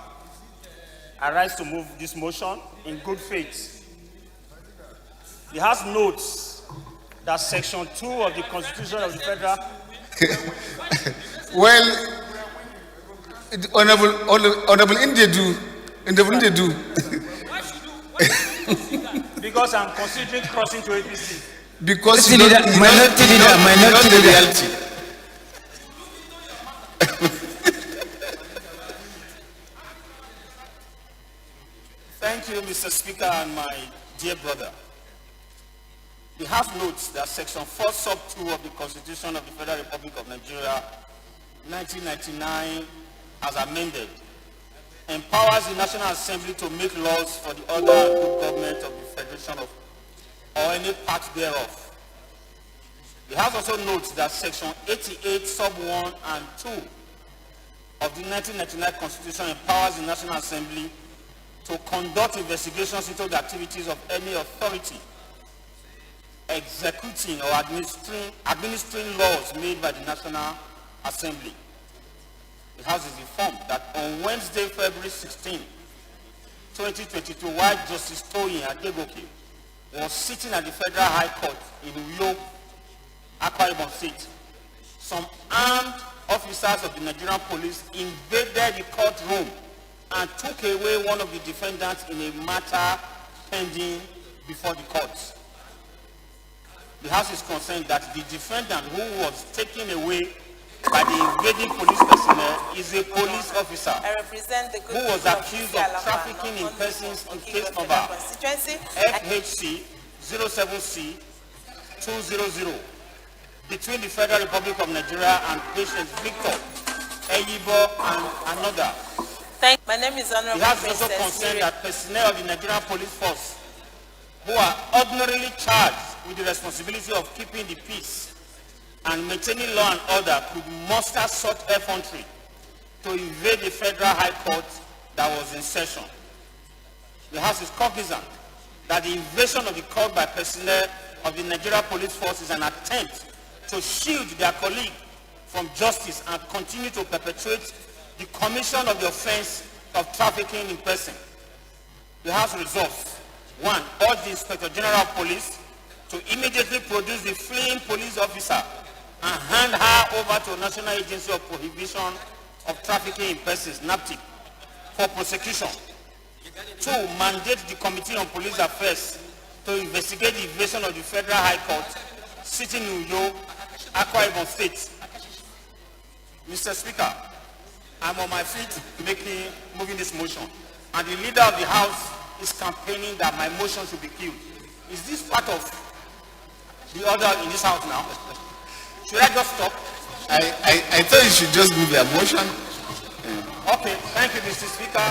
I rise to move this motion in good faith. The House notes that Section 2 of the Constitution of the Federal... Well, Honorable Indedu. Because I'm considering crossing to APC. Because minority leader. Reality. Thank you, Mr. Speaker, and my dear brother. The House notes that Section 4, Sub 2 of the Constitution of the Federal Republic of Nigeria, 1999, as amended, empowers the National Assembly to make laws for the order and good government of the Federation of, or any part thereof. The House also notes that Section 88, Sub 1 and 2 of the 1999 Constitution empowers the National Assembly to conduct investigations into the activities of any authority executing or administering laws made by the National Assembly. The House is informed that on Wednesday, February 16, 2022, while Justice Toyin Adegoke was sitting at the Federal High Court in Uyo, Akwa Ibom State, some armed officers of the Nigerian police invaded the courtroom and took away one of the defendants in a matter pending before the courts. The House is concerned that the defendant who was taken away by the invading police personnel is a police officer I represent the who was accused of trafficking in persons in case number FHC 07C 200 between the Federal Republic of Nigeria and patient Victor Eyibo and another. My name is Honorable The House is also concerned that personnel of the Nigerian police force who are ordinarily charged with the responsibility of keeping the peace and maintaining law and order could muster such effrontery to invade the Federal High Court that was in session. The House is cognizant that the invasion of the court by personnel of the Nigerian police force is an attempt to shield their colleague from justice and continue to perpetuate the commission of the offense of trafficking in person. The House resolves, 1, urge the Inspector General of Police to immediately produce the fleeing police officer and hand her over to National Agency of Prohibition of Trafficking in Persons, NAPTIP, for prosecution. 2, mandate the Committee on Police Affairs to investigate the invasion of the Federal High Court sitting in Uyo, Akwa Ibom State. Mr. Speaker, I'm on my feet moving this motion, and the leader of the House is campaigning that my motion should be killed. Is this part of the order in this House now? Should I just stop? I thought you should just move your motion. Okay, thank you, Mr. Speaker.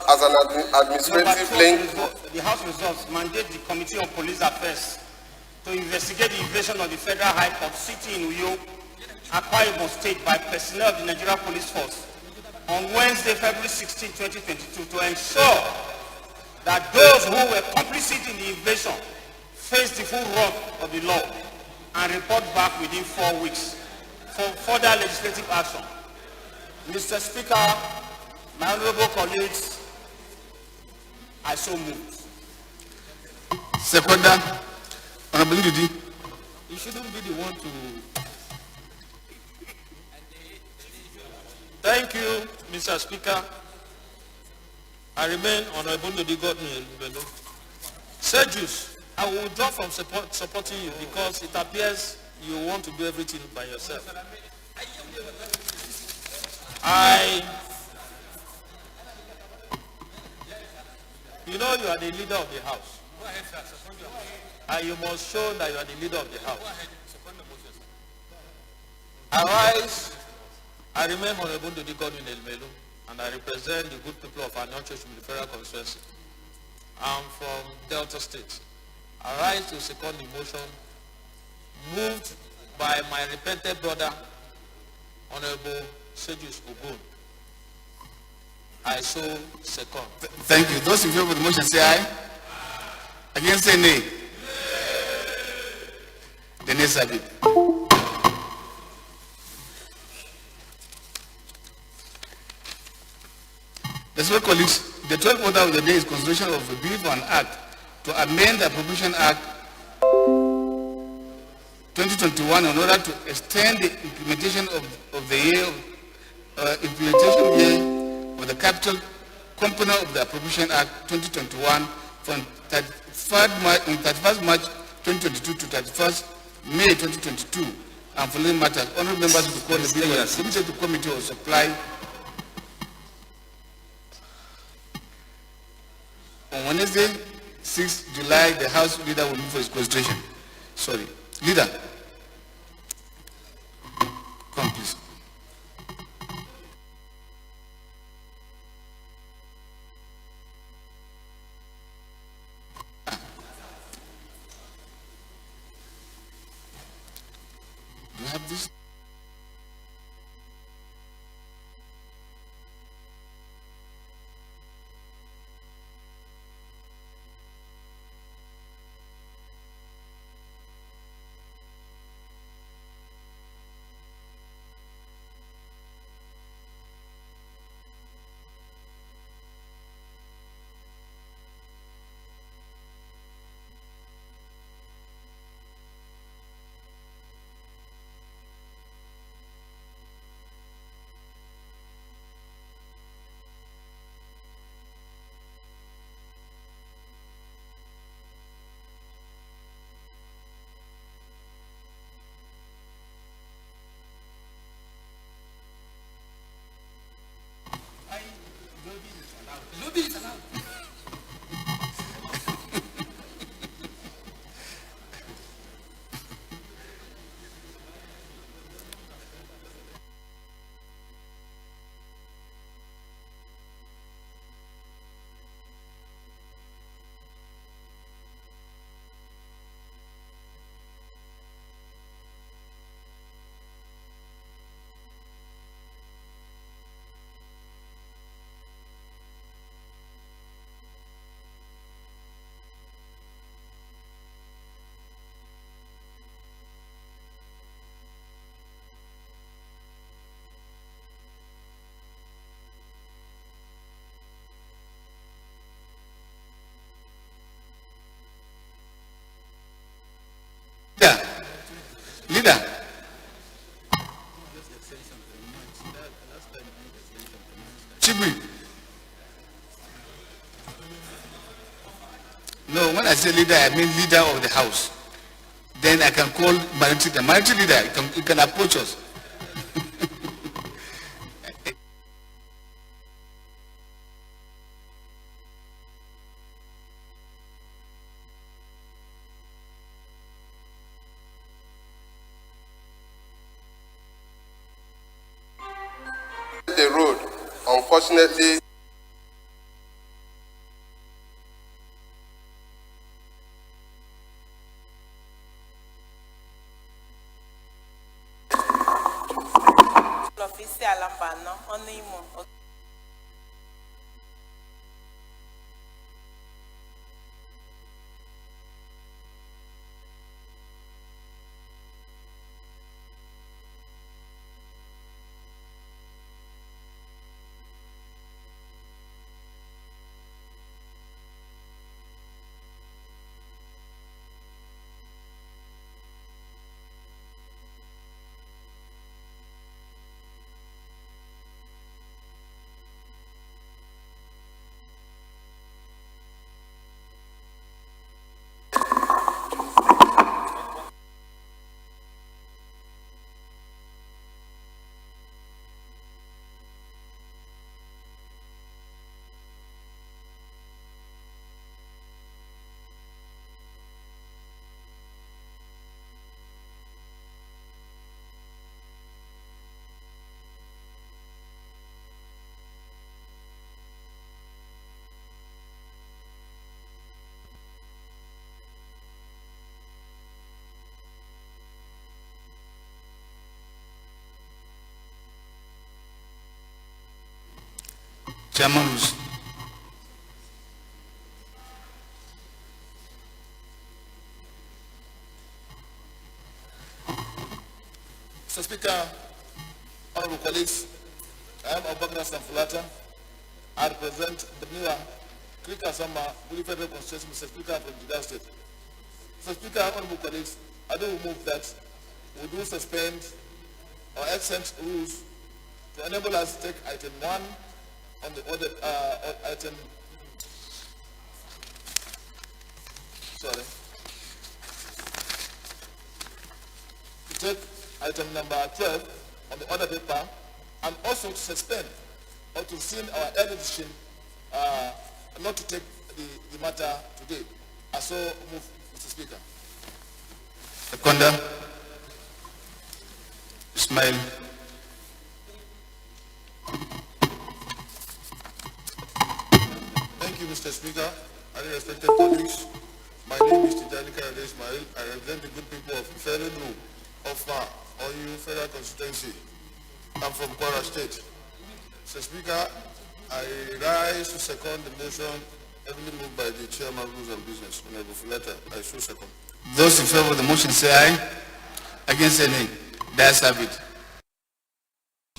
As an administrative link, The House resolves mandate the Committee on Police Affairs to investigate the invasion of the Federal High Court sitting in Uyo, Akwa Ibom State by personnel of the Nigerian Police Force on Wednesday, February 16, 2022 to ensure that those who were complicit in the invasion face the full wrath of the law and report back within 4 weeks for further legislative action. Mr. Speaker, my honorable colleagues, I so move. Seconder, Honorable Ndidi. You shouldn't be the one to... Thank you, Mr. Speaker. I remain Honorable Ndidi Godwin Bello. Sergius, I will withdraw from supporting you because it appears you want to do everything by yourself. You know you are the leader of the House. And you must show that you are the leader of the House. Arise, I remain Honorable Ndidi Godwin Elmelu, and I represent the good people of our Church Federal Constituency. I'm from Delta State. Arise to second the motion moved by my repentant brother, Honorable Sergius Ogun. I so second. Thank you. Those in favor of the motion say aye. Against say nay. The nays have it. That's why, colleagues, the 12th order of the day is consideration of a bill for an act to amend the Appropriation Act 2021 in order to extend the implementation of the year implementation year of the capital component of the Appropriation Act 2021 from 31st March 2022 to 31st May 2022 and following matters. Honourable members will call the bill was submitted to the Committee of Supply on Wednesday, 6th July. The House Leader will move for his consideration. Sorry. Leader. Come, please. Do you have this? Leader. Chibi. No, when I say leader, I mean leader of the house. Then I can call minority leader. Minority leader, you can approach us. The road, unfortunately, Chairman rules. Mr. Speaker, honorable colleagues, I am Abubakar Samfulata. I represent the Niwa Krika Samba, Guri Federal Constituency, Mr. Speaker, from Jigawa State. Mr. Speaker, honorable colleagues, I do move that we do suspend or extend rules to enable us to take item 1 on the order, item, sorry, to take item number 12 on the order paper, and also to suspend or to rescind our early decision not to take the matter today. I so move, Mr. Speaker. Seconder. Ismail. Thank you, Mr. Speaker. Highly respected colleagues, my name is Tijalika Ismail. I represent the good people of Ifelu of OU Federal Constituency. I'm from Kwara State. Mr. Speaker, I rise to second the motion heavily moved by the Chairman of Rules and Business, Honorable Fulata. I so second. Those in favor of the motion say aye. Against say nay. The ayes have it.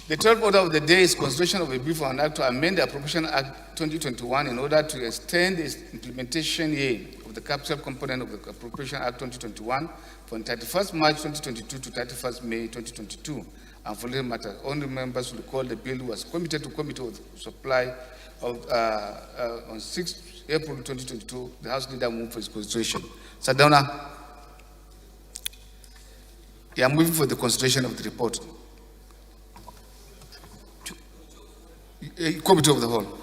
The 12th order of the day is consideration of a bill for an act to amend the Appropriation Act 2021 in order to extend the implementation year of the capital component of the Appropriation Act 2021 from 31st March 2022 to 31st May 2022. And for the matter, only members will recall the bill was committed to Committee of Supply of, on 6th April 2022. The House Leader moved for its consideration. Sadona, you are moving for the consideration of the report. Committee of the whole.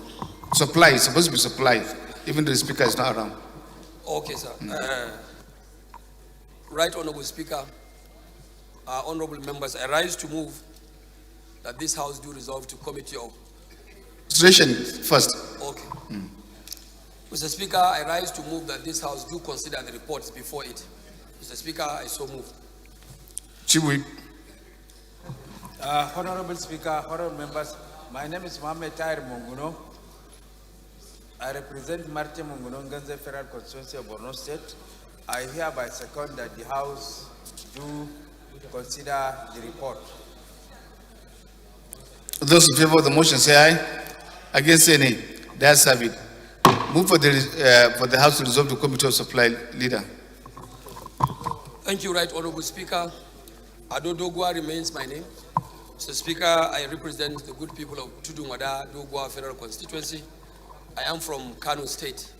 Supply is supposed to be supply, even though the speaker is not around. Okay, sir. Right Honorable Speaker, honorable members, I rise to move that this House do resolve to Committee of Consideration first. Okay. Mr. Speaker, I rise to move that this House do consider the reports before it. Mr. Speaker, I so move. Chief Whip. Honorable Speaker, honorable members, my name is Mohamed Tahir Munguno. I represent Marte Munguno, Nganze Federal Constituency of Borno State. I hereby second that the House do consider the report. Those in favor of the motion say aye. Against say nay. The ayes have it. Move for the House to resolve to Committee of Supply. Leader. Thank you, Right Honorable Speaker. Ado Dogwa remains my name. Mr. Speaker, I represent the good people of Tudunwada, Dogwa Federal Constituency. I am from Kano State.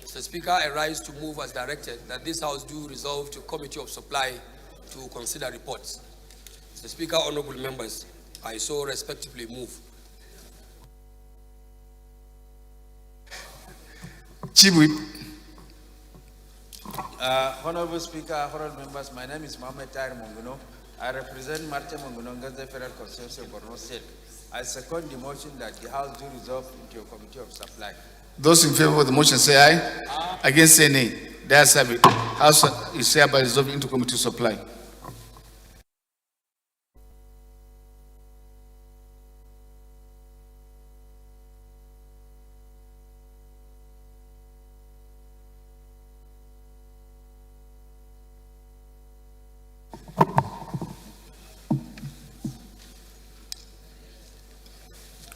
Mr. Speaker, I rise to move as directed that this House do resolve to Committee of Supply to consider reports. Mr. Speaker, honorable members, I so respectively move. Chief Whip. Honorable Speaker, honorable members, my name is Mohamed Tahir Munguno. I represent Marte Munguno, Nganze Federal Constituency of Borno State. I second the motion that the House do resolve into a Committee of Supply. Those in favor of the motion say aye. Against say nay. The ayes have it. House is hereby resolved into Committee of Supply.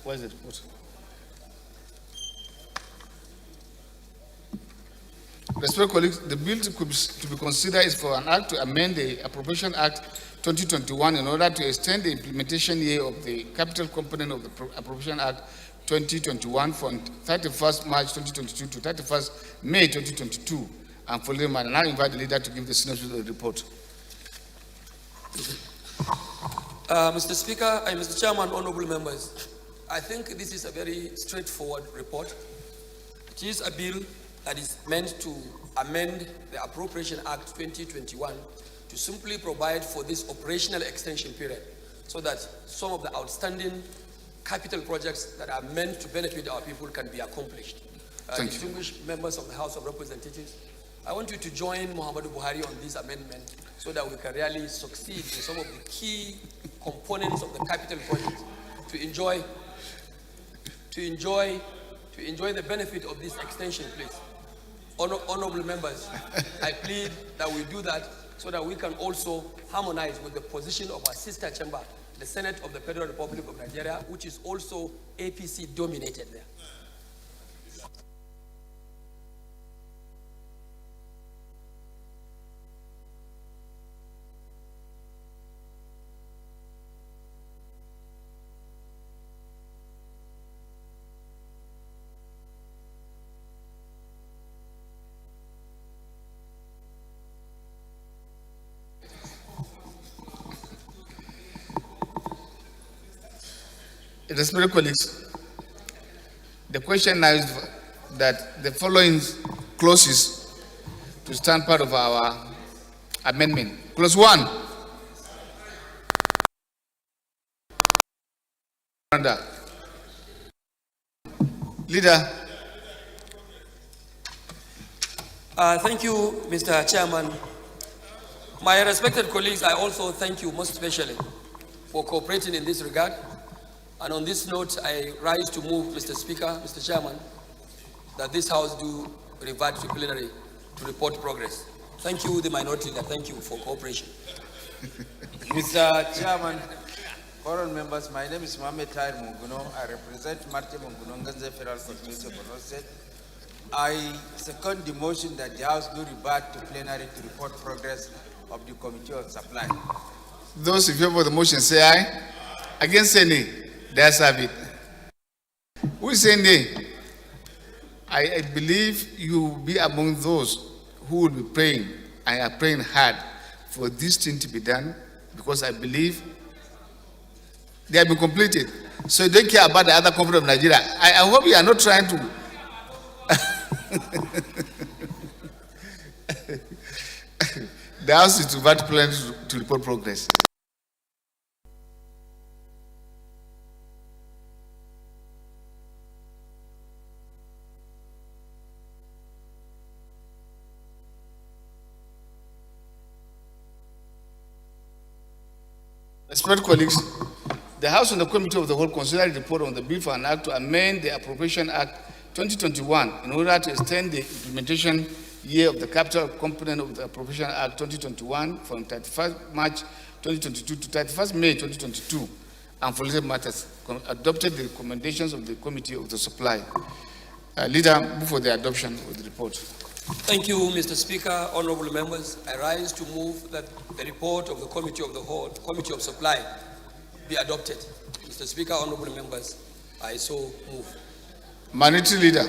What is it? What? Respected colleagues, the bill to be considered is for an act to amend the Appropriation Act 2021 in order to extend the implementation year of the capital component of the Appropriation Act 2021 from 31st March 2022 to 31st May 2022. And for them, I now invite the leader to give the synopsis of the report. Mr. Speaker and Mr. Chairman, honorable members, I think this is a very straightforward report. It is a bill that is meant to amend the Appropriation Act 2021 to simply provide for this operational extension period so that some of the outstanding capital projects that are meant to benefit our people can be accomplished. Distinguished members of the House of Representatives, I want you to join Muhammadu Buhari on this amendment so that we can really succeed in some of the key components of the capital project to enjoy to enjoy the benefit of this extension, please. Honorable members, I plead that we do that so that we can also harmonize with the position of our sister chamber, the Senate of the Federal Republic of Nigeria, which is also APC dominated there. Respected colleagues, the question now is that the following clauses to stand part of our amendment. Clause 1. Leader. Thank you, Mr. Chairman. My respected colleagues, I also thank you most especially for cooperating in this regard. And on this note, I rise to move, Mr. Speaker, Mr. Chairman, that this House do revert to plenary to report progress. Thank you, the minority leader. Thank you for cooperation. Mr. Chairman, honorable members, my name is Mohamed Tahir Munguno. I represent Marte Munguno, Nganze Federal Constituency of Borno State. I second the motion that the House do revert to plenary to report progress of the Committee on Supply. Those in favor of the motion say aye. Against say nay. That's it. Who is saying nay? I believe you will be among those who will be praying and are praying hard for this thing to be done, because I believe they have been completed. So you don't care about the other country of Nigeria. I hope you are not trying to. The House is to vote plenary to report progress. Respected colleagues, the House and the Committee of the Whole considered the report on the bill for an act to amend the Appropriation Act 2021 in order to extend the implementation year of the capital component of the Appropriation Act 2021 from 31st March 2022 to 31st May 2022, and for related matters, adopted the recommendations of the Committee of the Supply. Leader, move for the adoption of the report. Thank you, Mr. Speaker. Honorable members, I rise to move that the report of the Committee of the Whole, Committee of Supply, be adopted. Mr. Speaker, honorable members, I so move. Minority Leader.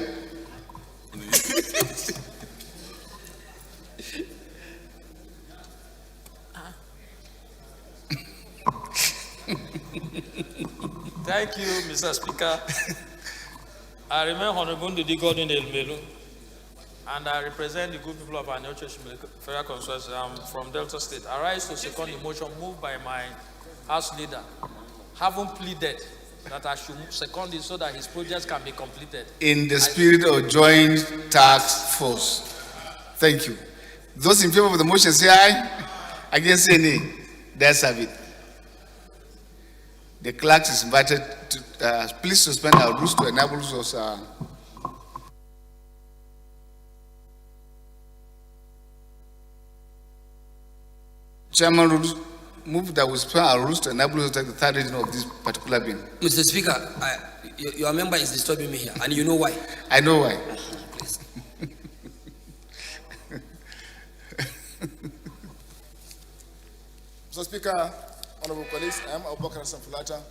Thank you, Mr. Speaker. I remain Honorable Ndidi Godwin Elmelu, and I represent the good people of our Church Federal Constituency. I'm from Delta State. I rise to second the motion moved by my House leader, having pleaded that I should second it so that his projects can be completed. In the spirit of joint task force. Thank you. Those in favor of the motion say aye. Against say nay. That's it. The clerk is invited to please suspend our rules to enable us. Chairman rules move that we suspend our rules to enable us to take the third reading of this particular bill. Mr. Speaker, your member is disturbing me here, and you know why. I know why. Please. Mr. Speaker, honorable colleagues, I am Abubakar Samfulata.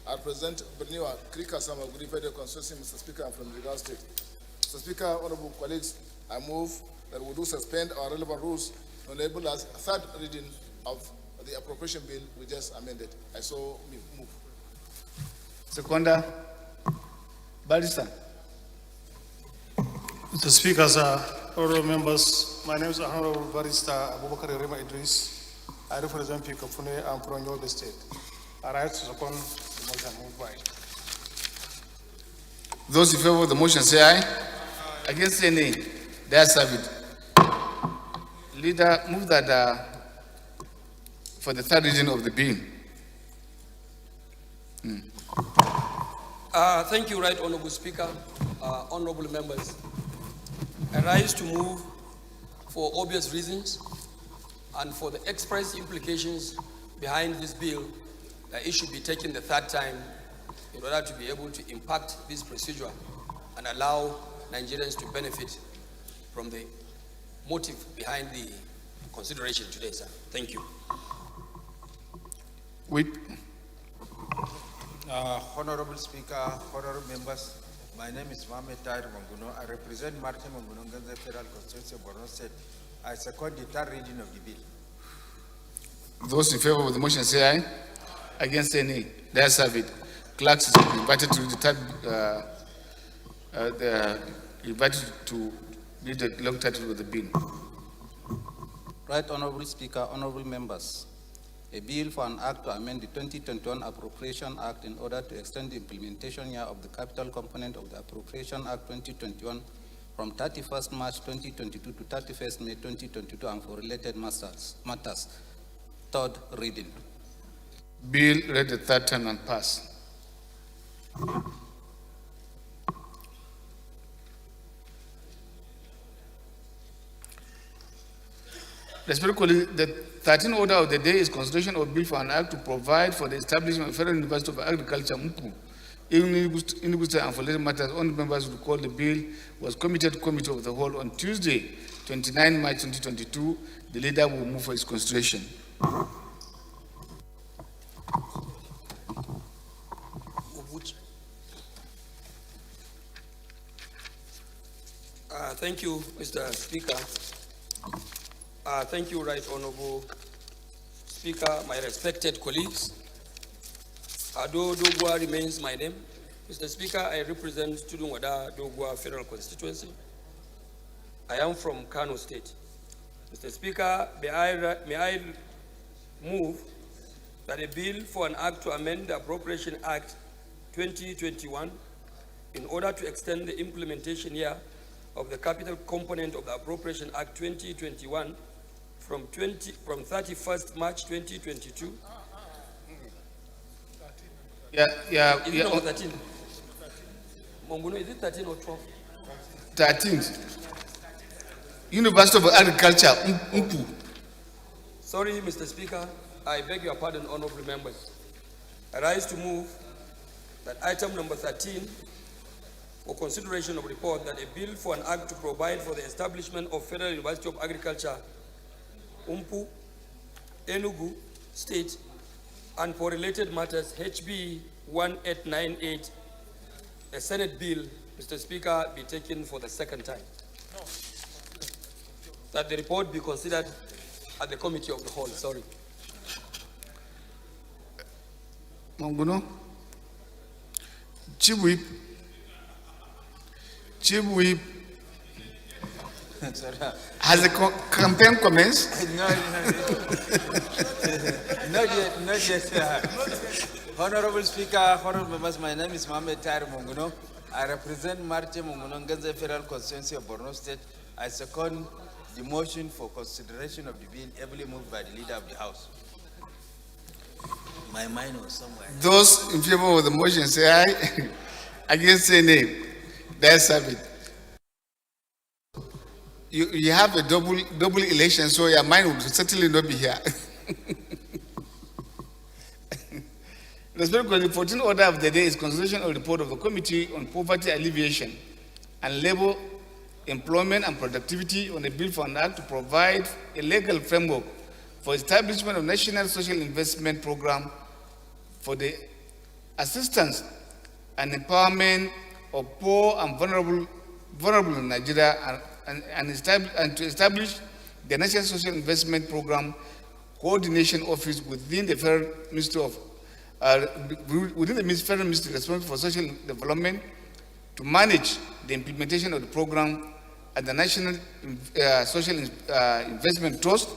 I represent Berniwa Krika Sama Guri Federal Constituency. Mr. Speaker, I'm from Jigawa State. Mr. Speaker, honorable colleagues, I move that we do suspend our relevant rules to enable us a third reading of the appropriation bill we just amended. I so move. Seconder, Barrister. Mr. Speaker, sir, honorable members, my name is Honorable Barrister Abubakar Rema Idris. I represent Pikafune. I'm from Yobe State. I rise to second the motion moved by. Those in favor of the motion say aye. Against say nay. That's it. Leader, move that for the third reading of the bill. Thank you, Right Honorable Speaker, honorable members. I rise to move for obvious reasons and for the express implications behind this bill that it should be taken the third time in order to be able to impact this procedure and allow Nigerians to benefit from the motive behind the consideration today, sir. Thank you. Honorable Speaker, honorable members, my name is Mohamed Tahir Manguno. I represent Martin Manguno, Ganze Federal Constituency of Borno State. I second the third reading of the bill. Those in favor of the motion say aye. Against say nay. The ayes have it. Clerks is invited to read the long title of the bill. Right Honorable Speaker, honorable members, a bill for an act to amend the 2021 Appropriation Act in order to extend the implementation year of the capital component of the Appropriation Act 2021 from 31st March 2022 to 31st May 2022 and for related matters. Third reading. Bill read the third time and pass. Respectfully, the 13th order of the day is consideration of bill for an act to provide for the establishment of Federal University of Agriculture, Mpu. In Enugu State and for related matters, all members who recall the bill was committed to Committee of the Whole on Tuesday, 29 March 2022. The leader will move for its consideration. Thank you, Mr. Speaker. Thank you, Right Honorable Speaker, my respected colleagues. Ado Dogwa remains my name. Mr. Speaker, I represent Tudun Wada Dogwa Federal Constituency. I am from Kano State. Mr. Speaker, may I move that a bill for an act to amend the Appropriation Act 2021 in order to extend the implementation year of the capital component of the Appropriation Act 2021 from 31st March 2022. Yeah. Is it number 13? Monguno, is it 13 or 12? 13th. University of Agriculture, Mpu. Sorry, Mr. Speaker. I beg your pardon, honorable members. I rise to move that item number 13 for consideration of report that a bill for an act to provide for the establishment of Federal University of Agriculture, Umpu, Enugu State, and for related matters, HB 1898, a Senate bill, Mr. Speaker, be taken for the second time. That the report be considered at the Committee of the Whole. Sorry. Monguno, Chief Whip, has the campaign commenced? Not yet. Honorable Speaker, honorable members, my name is Mohamed Tahir Manguno. I represent Marche Manguno, Ganze Federal Constituency of Borno State. I second the motion for consideration of the bill ably moved by the leader of the House. My mind was somewhere. Those in favor of the motion say aye. Against say nay. The ayes have it. You have a double election, so your mind will certainly not be here. Respectfully, the 14th order of the day is consideration of report of the Committee on Poverty Alleviation and Labor, Employment and Productivity on a bill for an act to provide a legal framework for establishment of National Social Investment Program for the assistance and empowerment of poor and vulnerable in Nigeria and to establish the National Social Investment Program Coordination Office within the Federal Ministry of Federal Ministry responsible for social development to manage the implementation of the program at the National Social Investment Trust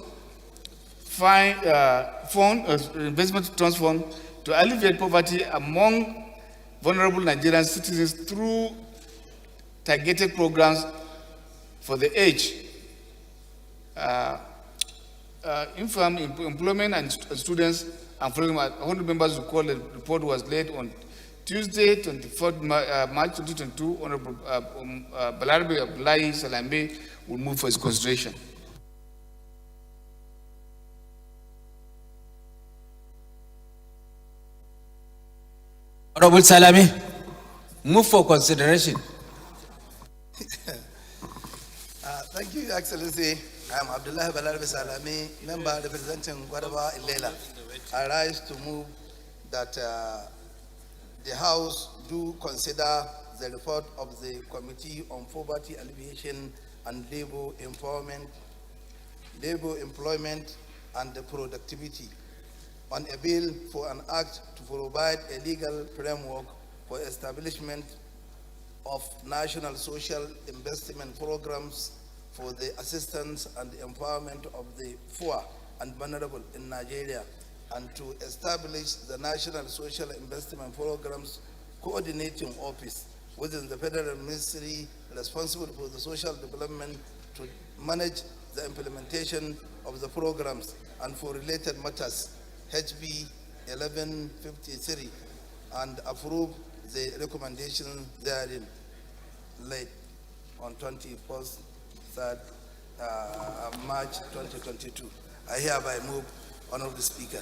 Investment Trust Fund to alleviate poverty among vulnerable Nigerian citizens through targeted programs for the age, employment and students, and following 100 members recall the report was laid on Tuesday, 24th March 2022, Honorable Balarabe Abdullahi Salambe will move for his consideration. Honorable Salami, move for consideration. Thank you, Your Excellency. I am Abdullah Balarabe Salami, member representing Guadaba Ilela. I rise to move that the House do consider the report of the Committee on Poverty Alleviation and Labor Employment and Productivity on a bill for an act to provide a legal framework for establishment of national social investment programs for the assistance and empowerment of the poor and vulnerable in Nigeria, and to establish the National Social Investment Programs Coordinating Office within the Federal Ministry responsible for the social development to manage the implementation of the programs and for related matters, HB 1153, and approve the recommendation therein laid on 21st March 2022. I hereby move, Honorable Speaker.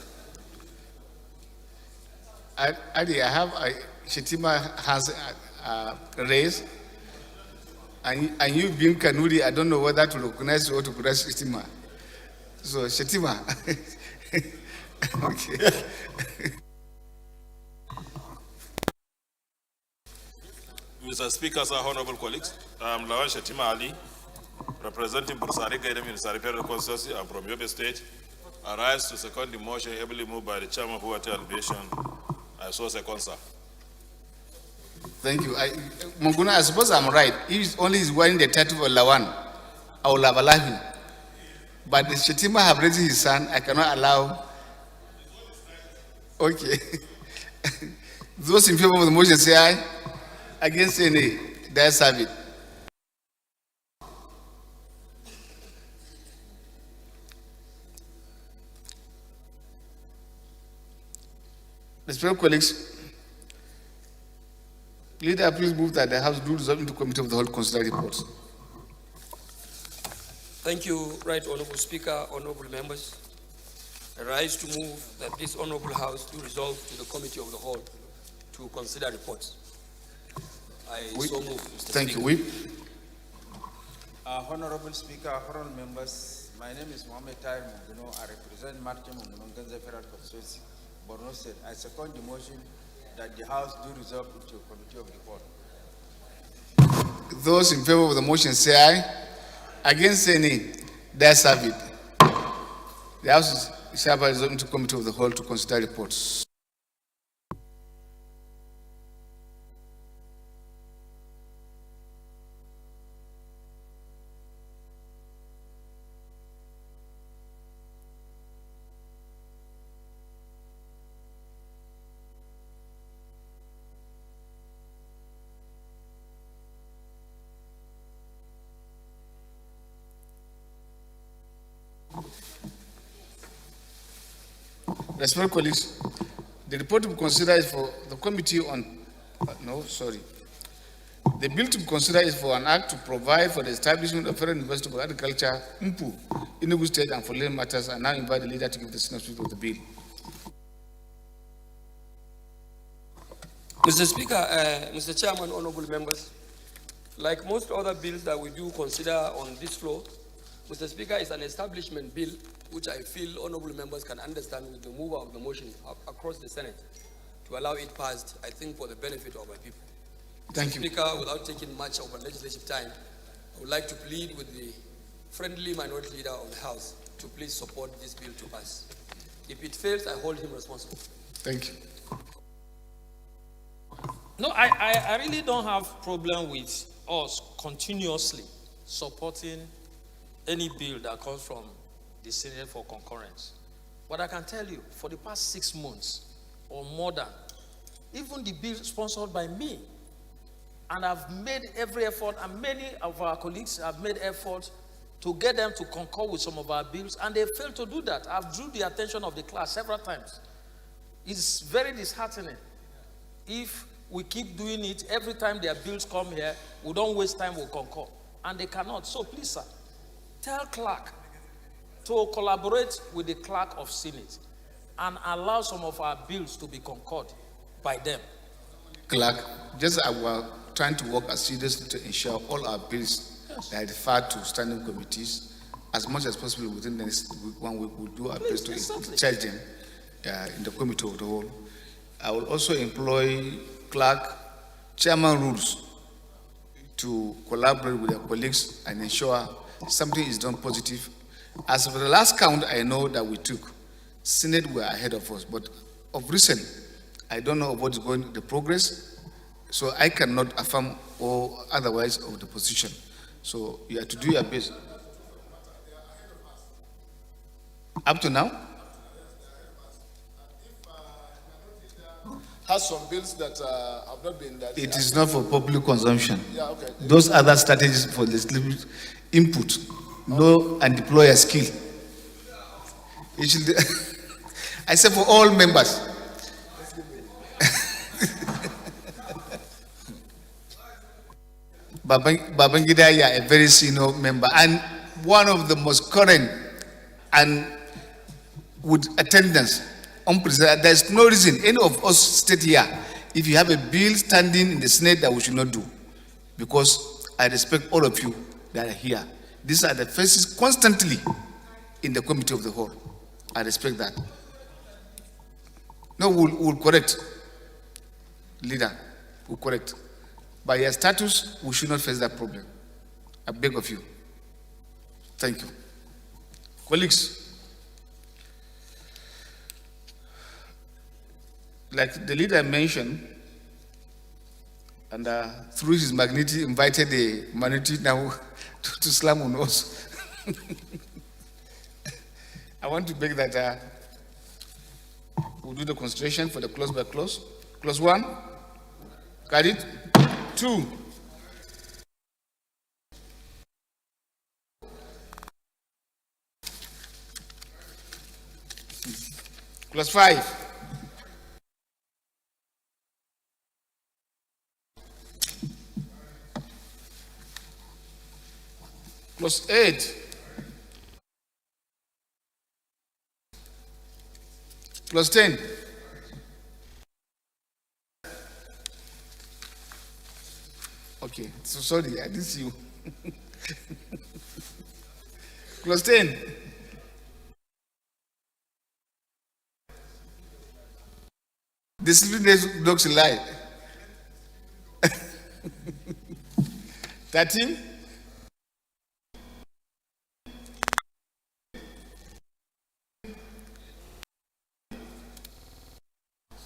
Adi, I have Shetima has raised, and you being Kanuri, I don't know whether to recognize you or to recognize Shetima. So Shetima, okay. Mr. Speaker, sir, honorable colleagues, I'm Lawan Shetima Ali, representing Bursari Gaidam in Saripero Constituency. I'm from Yobe State. I rise to second the motion ably moved by the chairman of Poverty Alleviation. I so second, sir. Thank you. Munguna, I suppose I'm right. If only is wearing the title of Lawan, I will allow him. But the Shetima have raised his son, I cannot allow. Okay. Those in favor of the motion say aye. Against say nay. The ayes have it. Respected colleagues, leader, please move that the House do resolve into committee of the whole consider reports. Thank you, Right Honorable Speaker, honorable members. I rise to move that this honorable House do resolve to the committee of the whole to consider reports. I so move, Mr. Thank Speaker. you. Whip. Honorable Speaker, honorable members, my name is Mohammed Tahir Munguno. I represent Martin Munguno, Ganze Federal Constituency, Borno State. I second the motion that the House do resolve into a committee of the whole. Those in favor of the motion say aye. Against say nay. The ayes have it. The House is hereby resolved into committee of the whole to consider reports. Respected colleagues, the report to be considered is for the committee on, The bill to be considered is for an act to provide for the establishment of Federal University of Agriculture, Mpu, Enugu State, and for related matters. I now invite the leader to give the synopsis of the bill. Mr. Speaker, Mr. Chairman, honorable members, like most other bills that we do consider on this floor, Mr. Speaker, is an establishment bill which I feel honorable members can understand with the mover of the motion across the Senate to allow it passed, I think, for the benefit of our people. Thank you. Speaker, without taking much of a legislative time, I would like to plead with the friendly minority leader of the House to please support this bill to pass. If it fails, I hold him responsible. Thank you. No, I really don't have problem with us continuously supporting any bill that comes from the Senate for concurrence. But I can tell you, for the past 6 months or more than, even the bill sponsored by me, and I've made every effort, and many of our colleagues have made effort to get them to concur with some of our bills, and they failed to do that. I've drew the attention of the class several times. It's very disheartening if we keep doing it. Every time their bills come here, we don't waste time, we concur. And they cannot. So please, sir, tell clerk to collaborate with the clerk of Senate and allow some of our bills to be concurred by them. Clerk, just as we're trying to work as seriously to ensure all our bills that are referred to standing committees, as much as possible within the next week, 1 week, we'll do our best to charge them in the committee of the whole. I will also employ clerk, chairman rules to collaborate with their colleagues and ensure something is done positive. As for the last count, I know that we took, Senate were ahead of us, but of recent, I don't know what is going the progress, so I cannot affirm or otherwise of the position. So you have to do your best. Up to now? Has some bills that have not been that. It is not for public consumption. Yeah, okay. Those other strategies for legislative input, know and deploy a skill. It should, I say for all members. Babangida, you are a very senior member and one of the most current and with attendance. There's no reason any of us state here if you have a bill standing in the Senate that we should not do, because I respect all of you that are here. These are the faces constantly in the committee of the whole. I respect that. No, we'll correct, leader, we'll correct. By your status, we should not face that problem. I beg of you. Thank you. Colleagues, like the leader mentioned, and through his magnitude invited the minority now to slam on us. I want to beg that we'll do the consideration for the clause by clause. Clause 1, got it? 2, clause 5. Clause 8. Clause 10. Okay, so sorry, I didn't see you. Clause 10. Discipline dogs lie. 13.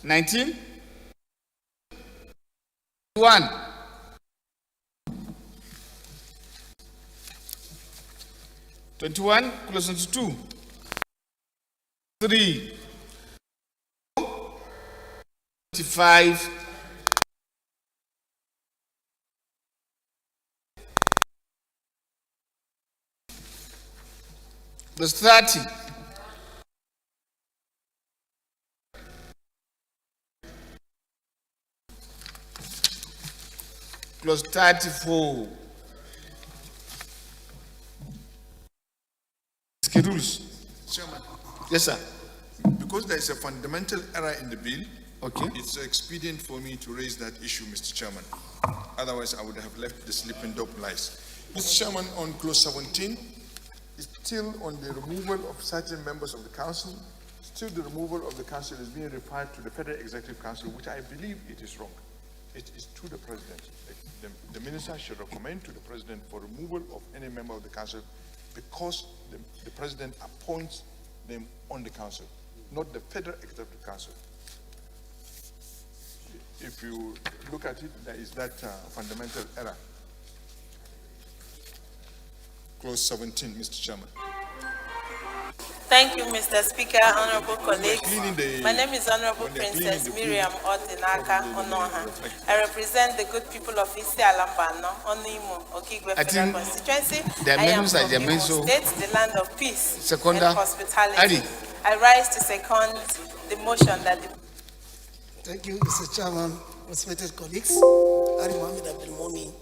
19. 1. 21, clause 22. 3. 25. Clause 30. Clause 34. Schedules. Chairman. Yes, sir. Because there is a fundamental error in the bill, okay, it's expedient for me to raise that issue, Mr. Chairman. Otherwise, I would have left the sleeping dog lies. Mr. Chairman, on clause 17, it's still on the removal of certain members of the council. Still, the removal of the council is being referred to the Federal Executive Council, which I believe it is wrong. It is to the president. The minister should recommend to the president for removal of any member of the council because the president appoints them on the council, not the Federal Executive Council. If you look at it, there is that fundamental error. Clause 17, Mr. Chairman. Thank you, Mr. Speaker, honorable colleagues. My name is Honorable Princess Miriam Odinaka Onoha. I represent the good people of Isi Alambano, Onimo, Okigwe Federal Constituency. I am from Imo State, the land of peace and hospitality. I rise to second the motion that the Thank you, Mr. Chairman, respected colleagues. Ari Mohammed Abdul Momi,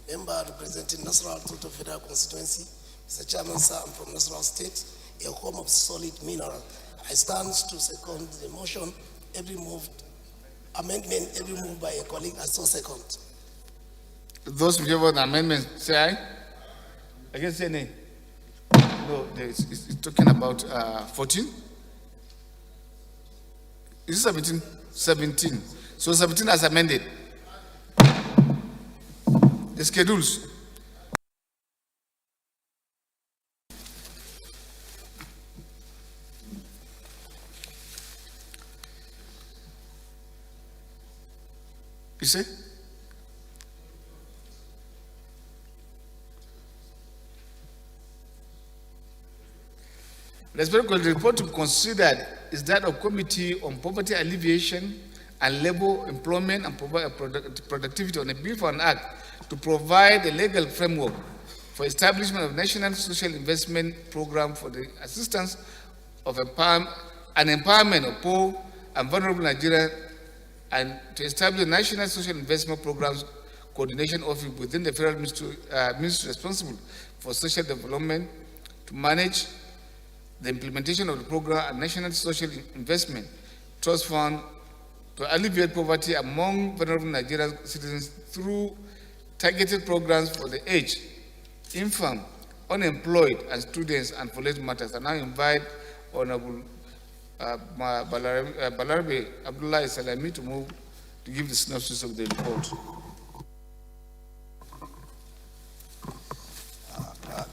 member representing Nasral Toto Federal Constituency. Mr. Chairman, sir, I'm from Nasral State, a home of solid mineral. I stand to second the motion, amendment, every moved by a colleague, I so second. Those in favor of the amendment, say aye. Against, say nay. No, it's talking about 14. Is it 17? 17. So 17 as amended. The schedules. You see? The report to be considered is that of Committee on Poverty Alleviation and Labor, Employment and Productivity on a bill for an act to provide a legal framework for establishment of National Social Investment Program for the assistance of an empowerment of poor and vulnerable Nigerians, and to establish a National Social Investment Programs Coordination Office within the Federal Ministry responsible for social development to manage the implementation of the program and National Social Investment Trust Fund to alleviate poverty among vulnerable Nigerian citizens through targeted programs for the aged, infirm, unemployed, and students, and for related matters. I now invite Honorable Balarabe Abdullah Salami to move to give the synopsis of the report.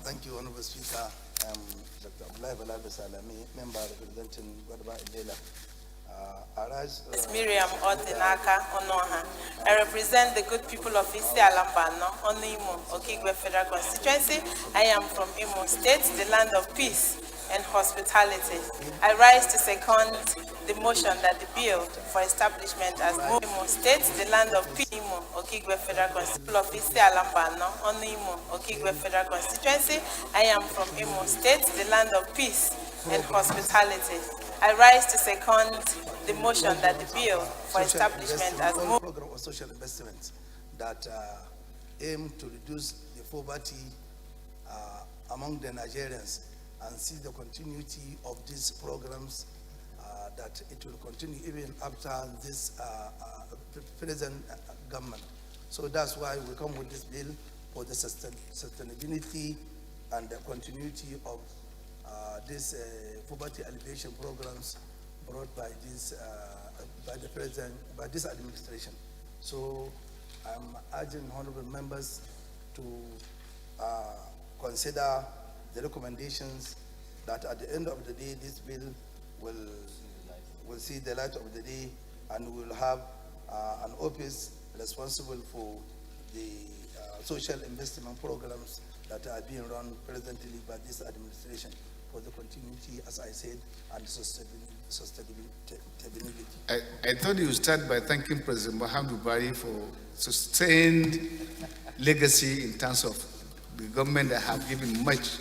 Thank you, Honorable Speaker. Dr. Abdullah Balarabe Salami, member representing Godaba Ilela. Miriam Odinaka Onoha. I represent the good people of Isi Alambano, Imo, Okigwe Federal Constituency. I am from Imo State, the land of peace and hospitality. I rise to second the motion that the bill for establishment as Imo State, the land of peace, Imo, Okigwe Federal Constituency, of Isi Alambano, Imo, Okigwe Federal Constituency. I am from Imo State, the land of peace and hospitality. I rise to second the motion that the bill for establishment as program of social investment that aim to reduce the poverty among the Nigerians and see the continuity of these programs, that it will continue even after this present government. So that's why we come with this bill for the sustainability and the continuity of these poverty alleviation programs brought by this by this administration. So I'm urging honorable members to consider the recommendations that at the end of the day this bill will see the light of the day, and we will have an office responsible for the social investment programs that are being run presently by this administration for the continuity, as I said, and sustainability. I thought you would start by thanking President Muhammadu Buhari for sustained legacy in terms of the government that have given much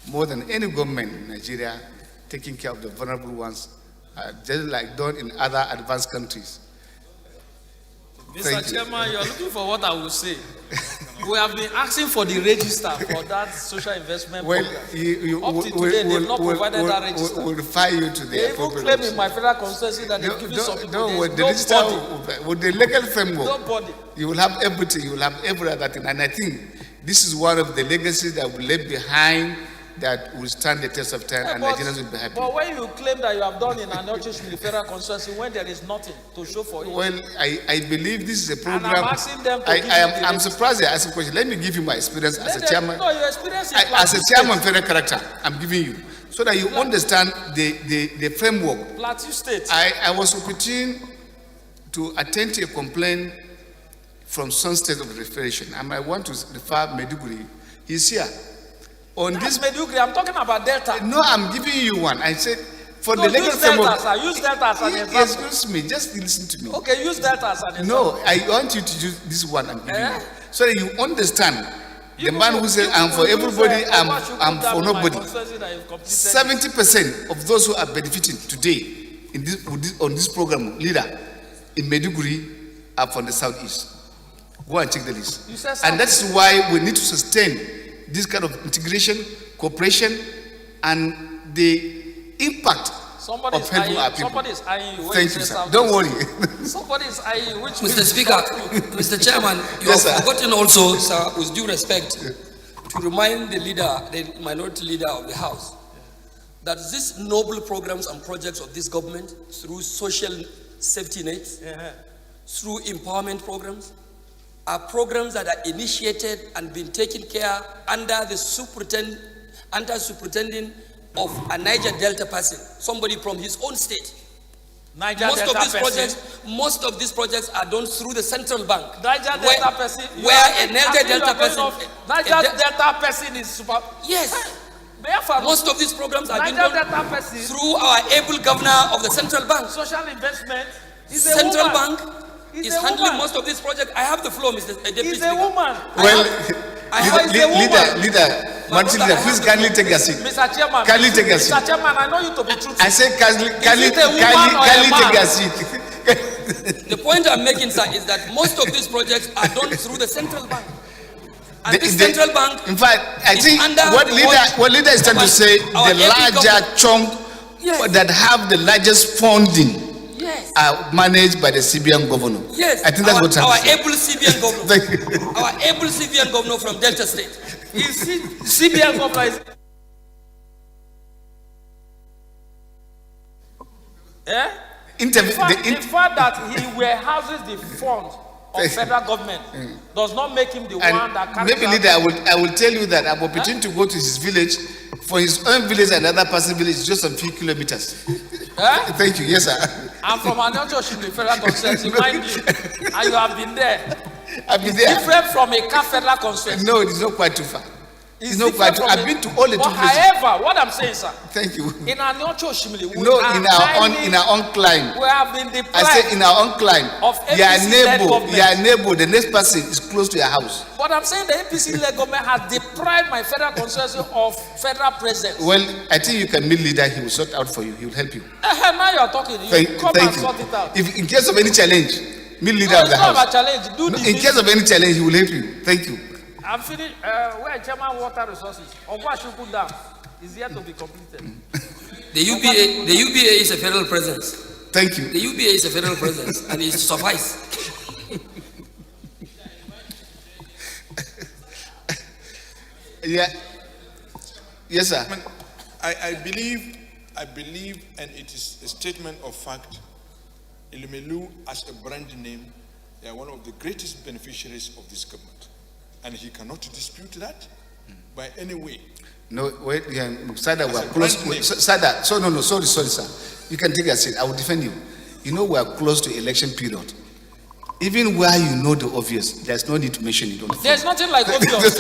more than any government in Nigeria, taking care of the vulnerable ones, just like done in other advanced countries. Mr. Chairman, you are looking for what I will say. We have been asking for the register for that social investment program. Up to today, they have not provided that register. We'll refer you to the They even claim in my federal constituency that they've given some people. With the register, with the legal framework, nobody. You will have everything, you will have every other thing. And I think this is one of the legacies that will leave behind that will stand the test of time, and Nigerians will be happy. But when you claim that you have done in an outreach with the federal constituency when there is nothing to show for it. Well, I believe this is a program. And I'm asking them to I'm surprised they ask a question. Let me give you my experience as a chairman. No, your experience is as a chairman federal character, I'm giving you, so that you understand the framework. Plateau State. I was opportune to attend to a complaint from some state of referration, and I want to refer Meduguri. He's here. On That's Meduguri. I'm talking about Delta. No, I'm giving you one. I said for no, the legal framework. Use Delta as an example. Excuse me, just listen to me. Okay, use Delta as an example. No, I want you to use this one I'm giving you, so that you understand. The man who said, "I'm for everybody, I'm for nobody." 70% of those who are benefiting today in on this program, leader, in Maiduguri are from the southeast. Go and check the list. You said And that's why we need to sustain this kind of integration, cooperation, and the impact Somebody of is helping our eyeing, people. somebody is eyeing you. when Thank say you, sir. Southeast. Don't worry. Somebody is eyeing you. Which Mr. Speaker, Mr. Chairman, you Yes, have sir. forgotten also, sir, with due respect, to remind the leader, the minority leader of the House, that these noble programs and projects of this government through social safety nets, through empowerment programs, are programs that are initiated and been taken care under the superintendent of a Niger Delta person, somebody from his own state. Niger Most Delta of these person. most of these projects are done through the central bank. Niger Delta person. Where a Niger Delta person. Niger Delta person is super. Yes. Therefore, Most of these programs are being Niger done Delta person. through our able governor of the central bank. Social investment is a Central woman. bank Is is a handling woman. most of these projects. I have the floor, Mr. Deputy He's a Speaker. woman. Well, leader, My Martin brother, leader, please kindly take a seat. Mr. Chairman. Kindly take a seat. Mr. Chairman, I know you to be truthful. I say kindly it a woman or a take man? a seat. The point I'm making, sir, is that most of these projects are done through the central bank. And this central bank, in fact, I is think under what the leader is trying to say, our the every larger government- chunk Yes. that have the largest funding Yes. are managed by the CBN governor. Yes, I think that's what our I'm saying. able CBN governor, Thank you. our able CBN governor from Delta State. CBN governor is. Eh? Interv- the, fact, the the fact that he warehouses the fund of federal government does not make him the one that And carries maybe out- leader, I will tell you that I'm opportunity to go to his village. For his own village and another person's village, just a few kilometers. Eh? Thank you. Yes, sir. I'm from Anyocho Shimli Federal Constituency, mind you, and you have been there. I've been It's there. different from a CAF Federal Constituency. No, it's not quite too far. It's It's not quite different too. from I've it. been to all the But two places. however, what I'm saying, sir, Thank you. in Anyocho Shimli, we No, are in our own climb. we have been deprived I say in our own climb. of Your APC-led government. neighbor, the next person is close to your house. But I'm saying the APC-led government has deprived my federal constituency of federal presence. Well, I think you can meet leader. He will sort out for you. He will help you. Now you're talking. You come and sort it out. If in case of any challenge, meet leader No, of the it's not house. about challenge. Do No, the in case of any challenge, he will help you. Thank you. I'm finished. Where Chairman Water Resources, Ogwashuku Dam, is yet to be completed. The UBA is a federal presence. Thank you. The UBA is a federal presence, and it suffice. Yeah. Yes, sir. I believe, and it is a statement of fact, Elumelu as a brand name, they are one of the greatest beneficiaries of this government. And he cannot dispute that by any way. No, wait, yeah, Sada, we are a close. brand name. Sada, so no, sorry, sir. You can take a seat. I will defend you. You know, we are close to election period. Even where you know the obvious, there's no need to mention it on the phone. There's nothing like obvious.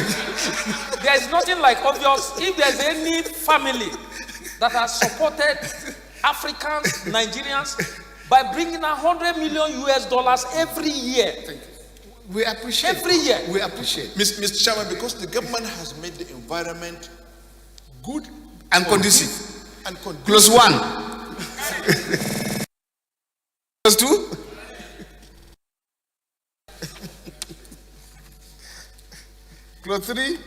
There's nothing like obvious. If there's any family that has supported Africans, Nigerians, by bringing $100 million every year. Thank you. We appreciate every year. We appreciate. Mr. Chairman, because the government has made the environment good and conducive. And conducive. Close one. Close two. Close three.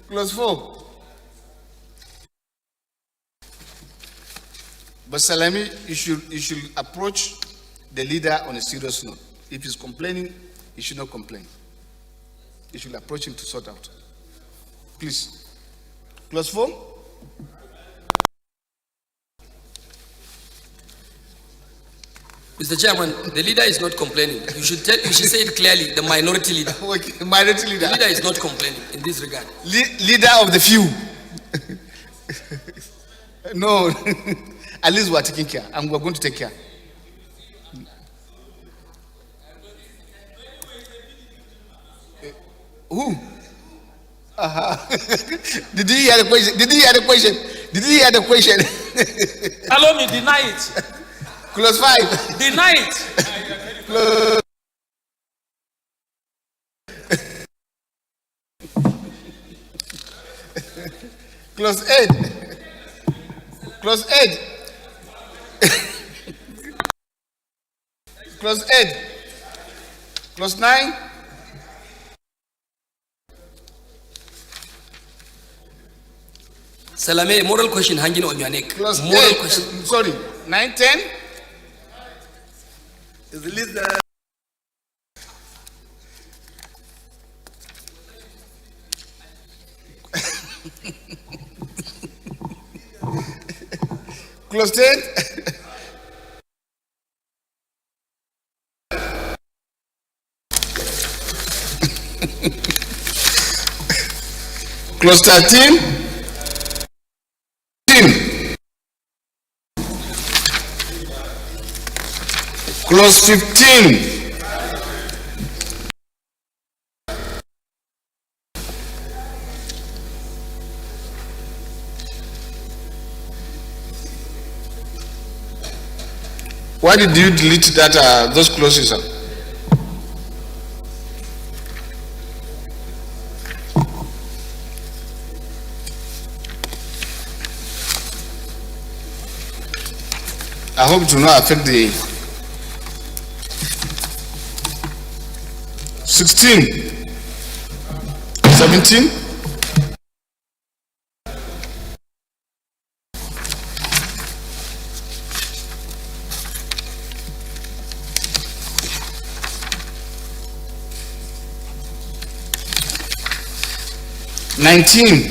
Close four. But Salami, you should approach the leader on a serious note. If he's complaining, he should not complain. You should approach him to sort out. Please. Close four. Mr. Chairman, the leader is not complaining. You should say it clearly, the minority leader. Okay, minority leader. The leader is not complaining in this regard. Leader of the few. No, at least we are taking care, and we are going to take care. Who? Did you hear the question? Did you hear the question? Allow me, deny it. Close five. Deny it. Close. Close eight. Close eight. Clause 8. Clause 9. Salame, a moral question hanging on your neck. Clause Moral 8. question. Sorry, 9, 10. Is the list there? Clause 10. Clause 13. Clause 15. Why did you delete that, those clauses? Sir? I hope to not affect the 16, 17. $19,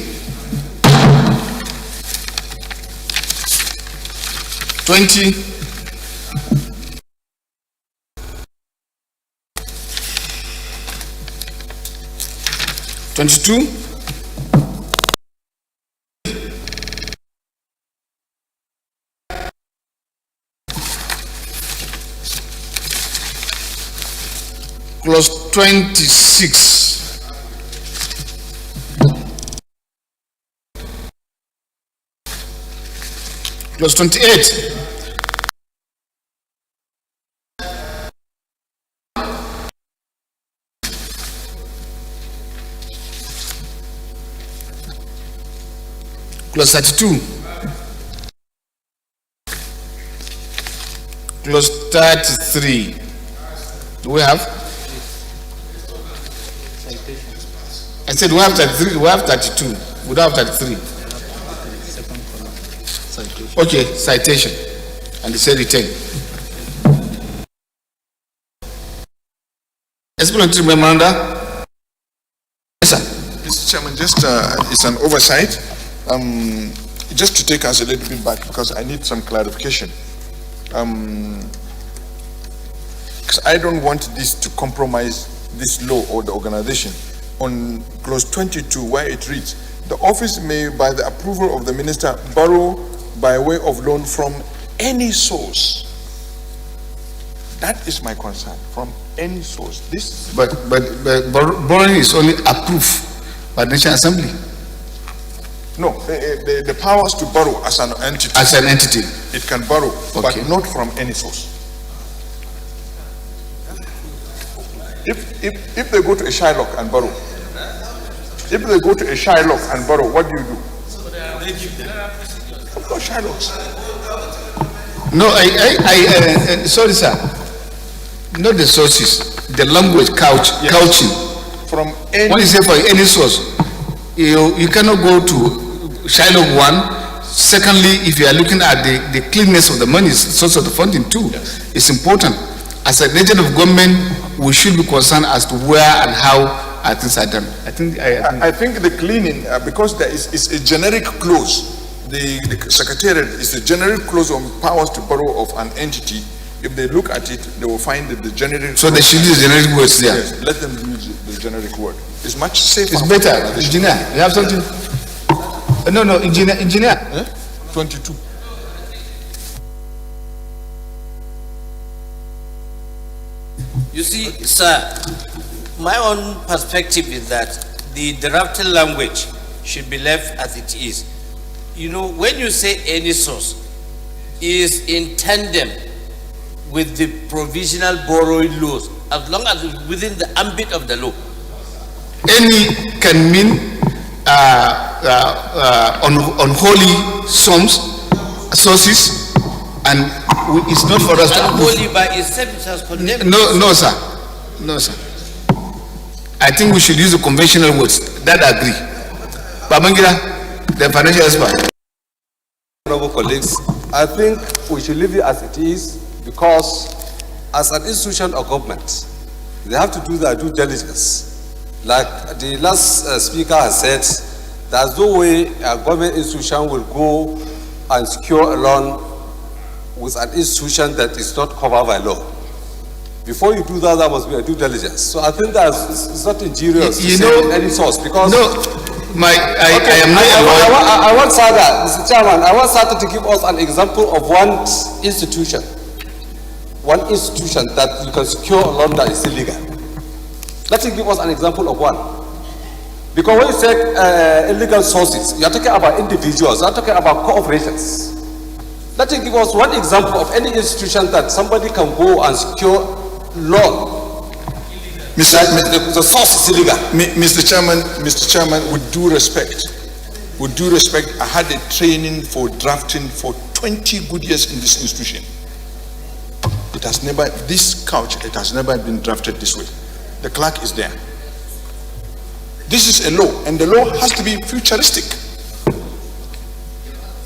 20, 22, 26. Clause 28. Clause 32. Clause 33. Do we have? I said we have 33, we have 32. We don't have 33. Okay, citation. And they say retain. Explanatory memoranda. Yes, sir. Mr. Chairman, just it's an oversight. Just to take us a little bit back because I need some clarification. Because I don't want this to compromise this law or the organization. On clause 22, where it reads, the office may, by the approval of the minister, borrow by way of loan from any source. That is my concern. From any source. This. But borrowing is only approved by the National Assembly. No, the powers to borrow as an entity. As an entity. It can borrow, Okay. but not from any source. If they go to a Shylock and borrow, what do you do? Of course, Shylocks. No, sorry, sir. Not the sources, the language couching. From any. When you say for any source, you cannot go to Shylock 1. Secondly, if you are looking at the cleanness of the money, source of the funding too, yes. It's important. As an agent of government, we should be concerned as to where and how things are done. I think the cleaning, because there is a generic clause. The secretariat is a generic clause on powers to borrow of an entity. If they look at it, they will find that the generic. So they should use the generic words there. Yes, let them use the generic word. It's much safer. It's better. Engineer, you have something? No, engineer. 22. You see, sir, my own perspective is that the drafted language should be left as it is. You know, when you say any source, is in tandem with the provisional borrowing laws, as long as it's within the ambit of the law. Any can mean unholy sources, and It's not for us to approve. Unholy by itself, it has condemned. No, sir. No, sir. I think we should use the conventional words that agree. Babangida, the financial expert. Honorable colleagues, I think we should leave it as it is because as an institution of government, they have to do their due diligence. Like the last speaker has said, there's no way a government institution will go and secure a loan with an institution that is not covered by law. Before you do that, there must be a due diligence. So I think that it's not injurious to say in any source because... I want Sada, Mr. Chairman, I want Sada to give us an example of one institution that you can secure a loan that is illegal. Let him give us an example of one. Because when you say illegal sources, you are talking about individuals, you are talking about corporations. Let him give us one example of any institution that somebody can go and secure loan. The source is illegal. Mr. Chairman, with due respect, I had a training for drafting for 20 good years in this institution. It has never been drafted this way. The clerk is there. This is a law, and the law has to be futuristic.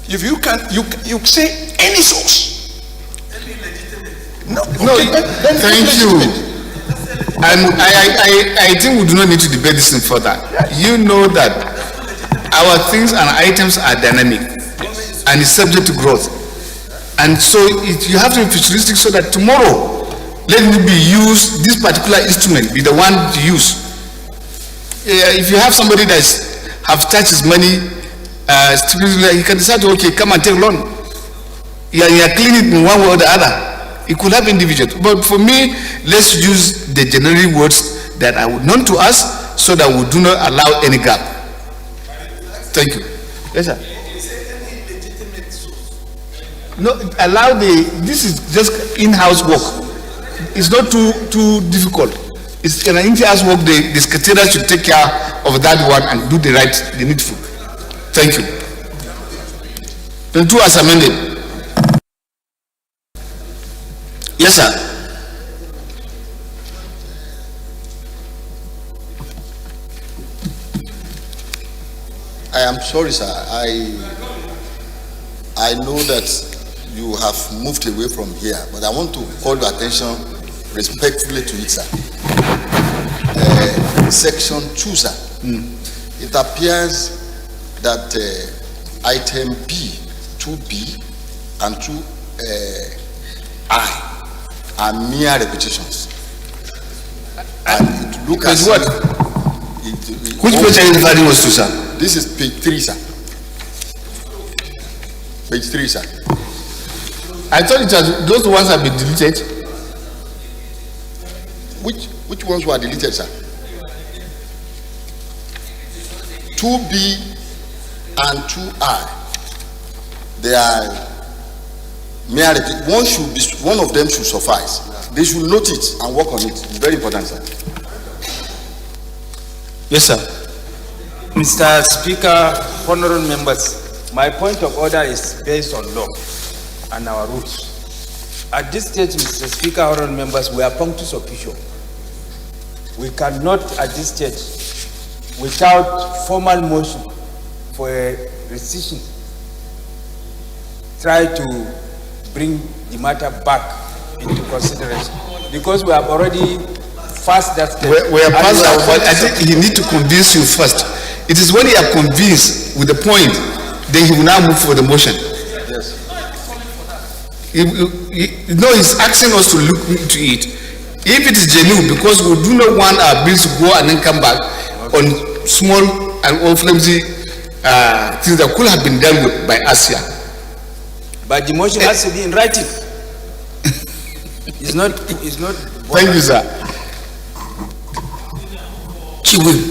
If you can, you say any source. Thank you. And I think we do not need to debate this further. You know that our things and items are dynamic and is subject to growth. And so you have to be futuristic so that tomorrow, let it be used, this particular instrument be the one to use. If you have somebody that have touched his money, he can decide to, okay, come and take loan. You are cleaning it in one way or the other. It could have individuals. But for me, let's use the generic words that are known to us so that we do not allow any gap. Thank you. Yes, sir. No, this is just in-house work. It's not too difficult. It's an in-house work. The secretariat should take care of that one and do the needful. Thank you. The two as amended. Yes, sir. I am sorry, sir. I know that you have moved away from here, but I want to call your attention respectfully to it, sir. Section 2, sir. It appears that item B, 2B, and 2I are mere repetitions. And it look as what? Which page are you referring to, sir? This is page 3, sir. Page 3, sir. I thought those ones have been deleted. Which ones were deleted, sir? 2B and 2I. They are mere repetitions. One of them should suffice. They should note it and work on it. It's very important, sir. Yes, sir. Mr. Speaker, honorable members, my point of order is based on law and our rules. At this stage, Mr. Speaker, honorable members, we are punctus officio. We cannot, at this stage, without formal motion for a rescission, try to bring the matter back into consideration because we have already passed that step. We are past that, but I think he need to convince you first. It is when he are convinced with the point, then he will now move for the motion. Yes. He's asking us to look into it. If it is genuine, because we do not want our bills to go and then come back on small and all flimsy things that could have been dealt with by ASEA. But the motion has to be in writing. It's not. Thank you, sir.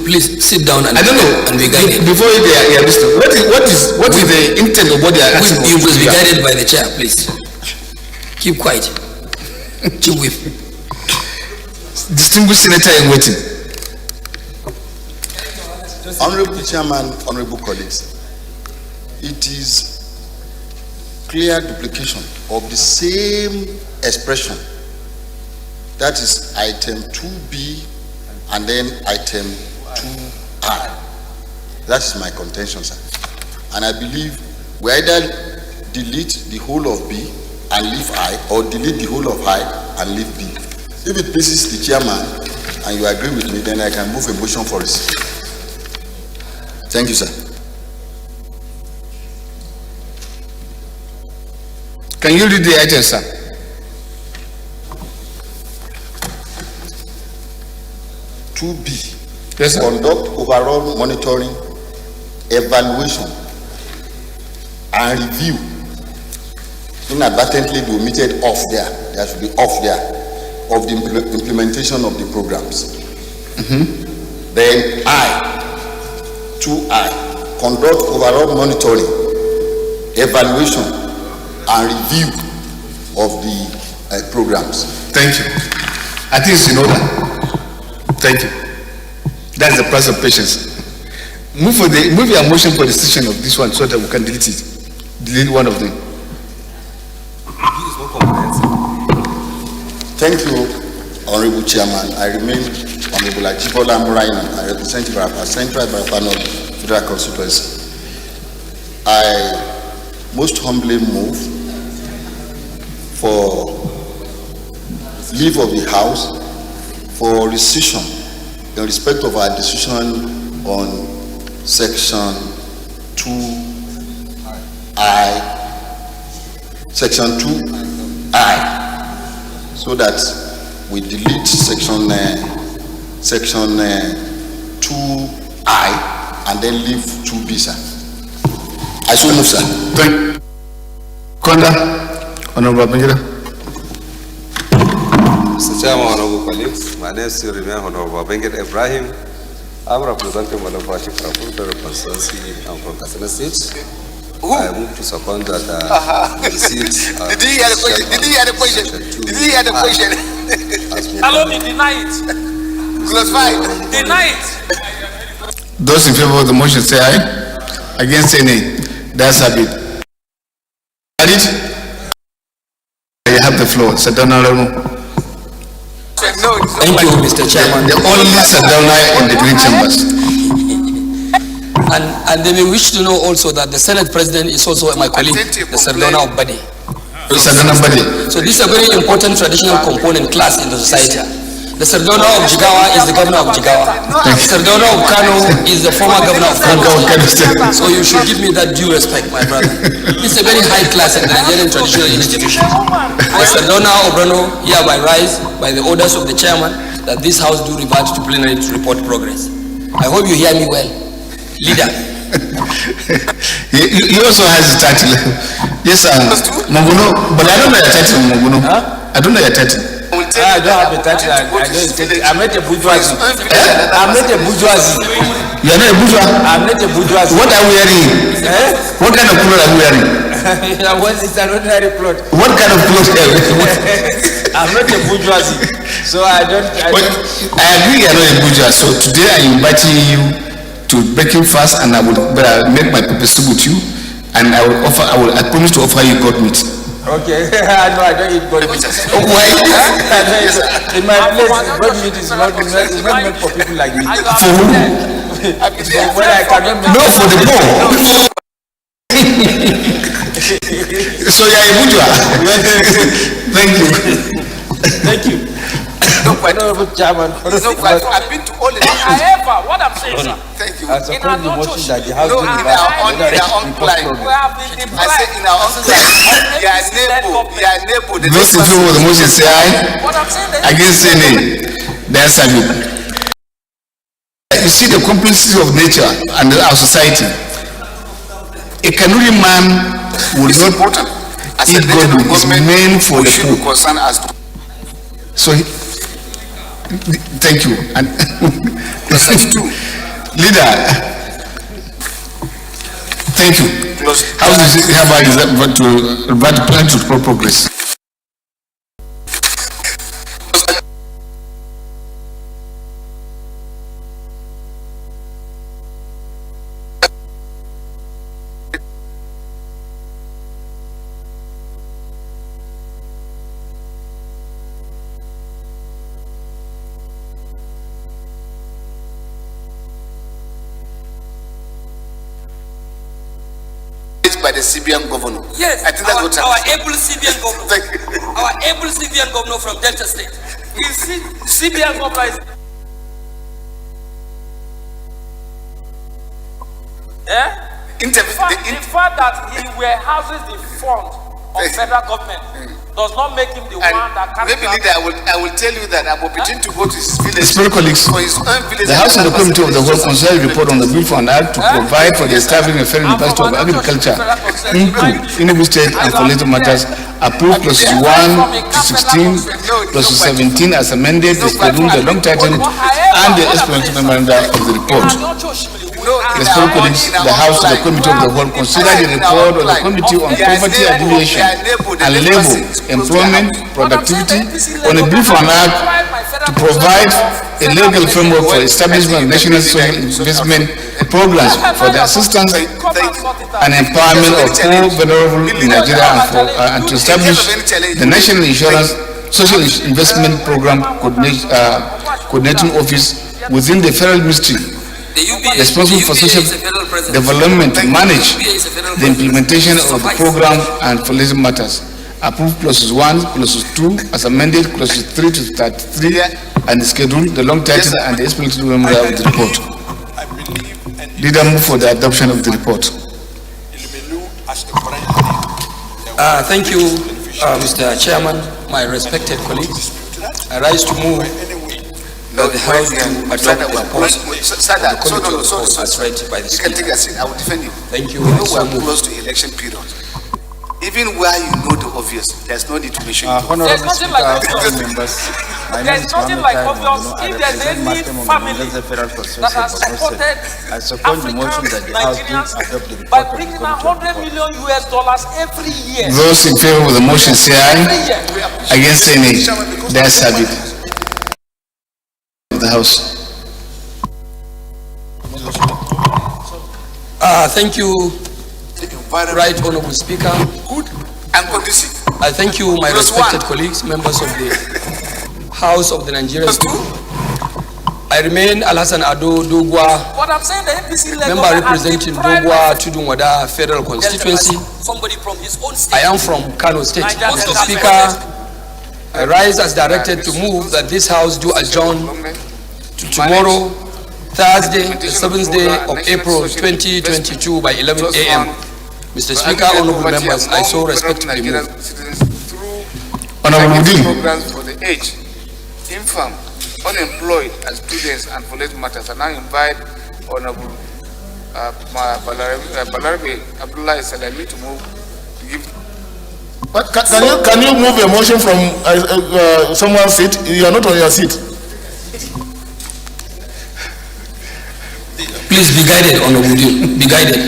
Please sit down and I don't know. And be guided. Before they are listening, what is the intent of what they are asking? You must be guided by the chair, please. Keep quiet. Chief Whip. Distinguished Senator in waiting. Honorable Chairman, honorable colleagues, it is clear duplication of the same expression. That is item 2B and then item 2I. That is my contention, sir. And I believe we either delete the whole of B and leave I, or delete the whole of I and leave B. If it pleases the chairman and you agree with me, then I can move a motion for receipt. Thank you, sir. Can you read the item, sir? Two B. Yes, sir. Conduct overall monitoring, evaluation, and review. Inadvertently be omitted off there. There should be off there of the implementation of the programs. Then I, 2I, conduct overall monitoring, evaluation, and review of the programs. Thank you. I think it's in order. Thank you. That's the price of patience. Move your motion for decision of this one so that we can delete it. Delete one of them. Thank you, Honorable Chairman. I remain Honorable Ajibola Muraina. I represent Ibarapa Central, Ibarapa North Federal Constituency. I most humbly move for leave of the House for rescission in respect of our decision on section 2I, section 2I, so that we delete section 2I and then leave 2B, sir. I so move, sir. Thank you. Konda, Honorable Benjira. Mr. Chairman, honorable colleagues, my name is Honorable Benjira Ibrahim. I'm representing Malabashi Federal Constituency. I'm from Katsina State. I moved to second that the seats. Did you hear the question? Did you hear the question? Did you hear the question? Allow me, deny it. Close fine. Deny it. Those in favor of the motion say aye. Against say nay. That's a bit. You have the floor. Sadona Ramo. Thank you, Mr. Chairman. The only Sadona in the green chambers. And they may wish to know also that the Senate President is also my colleague, the Sardona of Badi. So this is a very important traditional component class in the society. The Sardona of Jigawa is the governor of Jigawa. The Sardona of Kano is the former governor of Kano. So you should give me that due respect, my brother. It's a very high class and Nigerian traditional institution. The Sardona of Rano hereby rise by the orders of the chairman that this house do revert to plenary to report progress. I hope you hear me well. Leader. He also has a title. Yes, Moguno, but I don't know your title, Moguno. I don't know your title. I don't have a title. I'm not a bourgeoisie. I'm not a bourgeoisie. You are not a bourgeois? I'm not a bourgeoisie. What are we wearing? What kind of clothes are we wearing? It's an ordinary cloth. What kind of clothes are we wearing? I'm not a bourgeoisie. So I agree you are not a bourgeois. So today I am inviting you to breaking fast, and I will make my pepper soup with you, and I promise to offer you goat meat. Okay, no, I don't eat goat meat. Why? In my place, goat meat is not meant for people like me. For who? When I cannot make. No, for the poor. So you are a bourgeois. Thank you. Thank you. Honorable Chairman, I've been to all the However, what I'm saying, sir. Thank you. I support the motion that the House No, do in our own client. I say in our own client. Your neighbor. Those in favor of the motion say aye. What I'm saying, Against say nay. There's a look. You see the complexity of nature and our society. A Kanuri man will not eat God with his men for the poor. So thank you. And leader, thank you. How does it have to plan to progress? by the CBN governor. Yes, I think that's what our happened. able CBN governor. Thank you. Our able CBN governor from Delta State. CBN governor is. The fact that he warehouses the fund of federal government does not make him the one that can. Maybe leader, I will tell you that I'm opportune to go to his village. Esteemed colleagues, for his own village. the House and the Committee of the Whole considered a report on the bill for an act to provide for the establishment of Federal University of Agriculture into Enugu State and for related matters, approved clauses 1 to 16, clauses 17 as amended, the schedule, the long title, and the explanatory memoranda of the report. Esteemed colleagues, the House and the Committee of the Whole considered a report of the Committee on Poverty Alleviation and Labour, Employment, Productivity on a bill for an act to provide a legal framework for establishment of national social investment programs for the assistance and empowerment of poor vulnerable in Nigeria and to establish the National Insurance Social Investment Program Coordinating Office within the Federal Ministry responsible for social development to manage the implementation of the program and for related matters. Approved clauses 1, clauses 2 as amended, clauses 3 to 33 and the schedule, the long title and the explanatory memoranda of the report. Leader, move for the adoption of the report. Thank you, Mr. Chairman, my respected colleagues. I rise to move that the House to adopt the report of the Committee of Reports as read by the Speaker. I will defend you. Thank you. You know we are close to election period. Even where you know the obvious, there's no need to mention it. There's nothing like obvious. There's nothing like obvious. If there's any family that has supported African Nigerians by bringing $100 million every year. Those in favor of the motion say aye. Against say nay. That's have it. Of the House. Thank you, Right Honorable Speaker. Good and conducive. I thank you, my respected colleagues, members of the House of the Nigerian School. I remain Alhassan Ado Dogwa, But I'm saying the APC member representing Dogwa Tudunwada Federal Constituency. somebody from his own state. I am from Kano State. Mr. Speaker, I rise as directed to move that this House do adjourn to tomorrow, Thursday, the 7th day of April 2022 by 11 a.m. Mr. Speaker, honorable members, I so respectfully move. Honorable Dean. Programs for the aged, infirm, unemployed, and students and for related matters. I now invite Honorable Balarabe Abdullah Salami to move to give. But can you move a motion from someone's seat? You are not on your seat. Please be guided, honorable Dean. Be guided.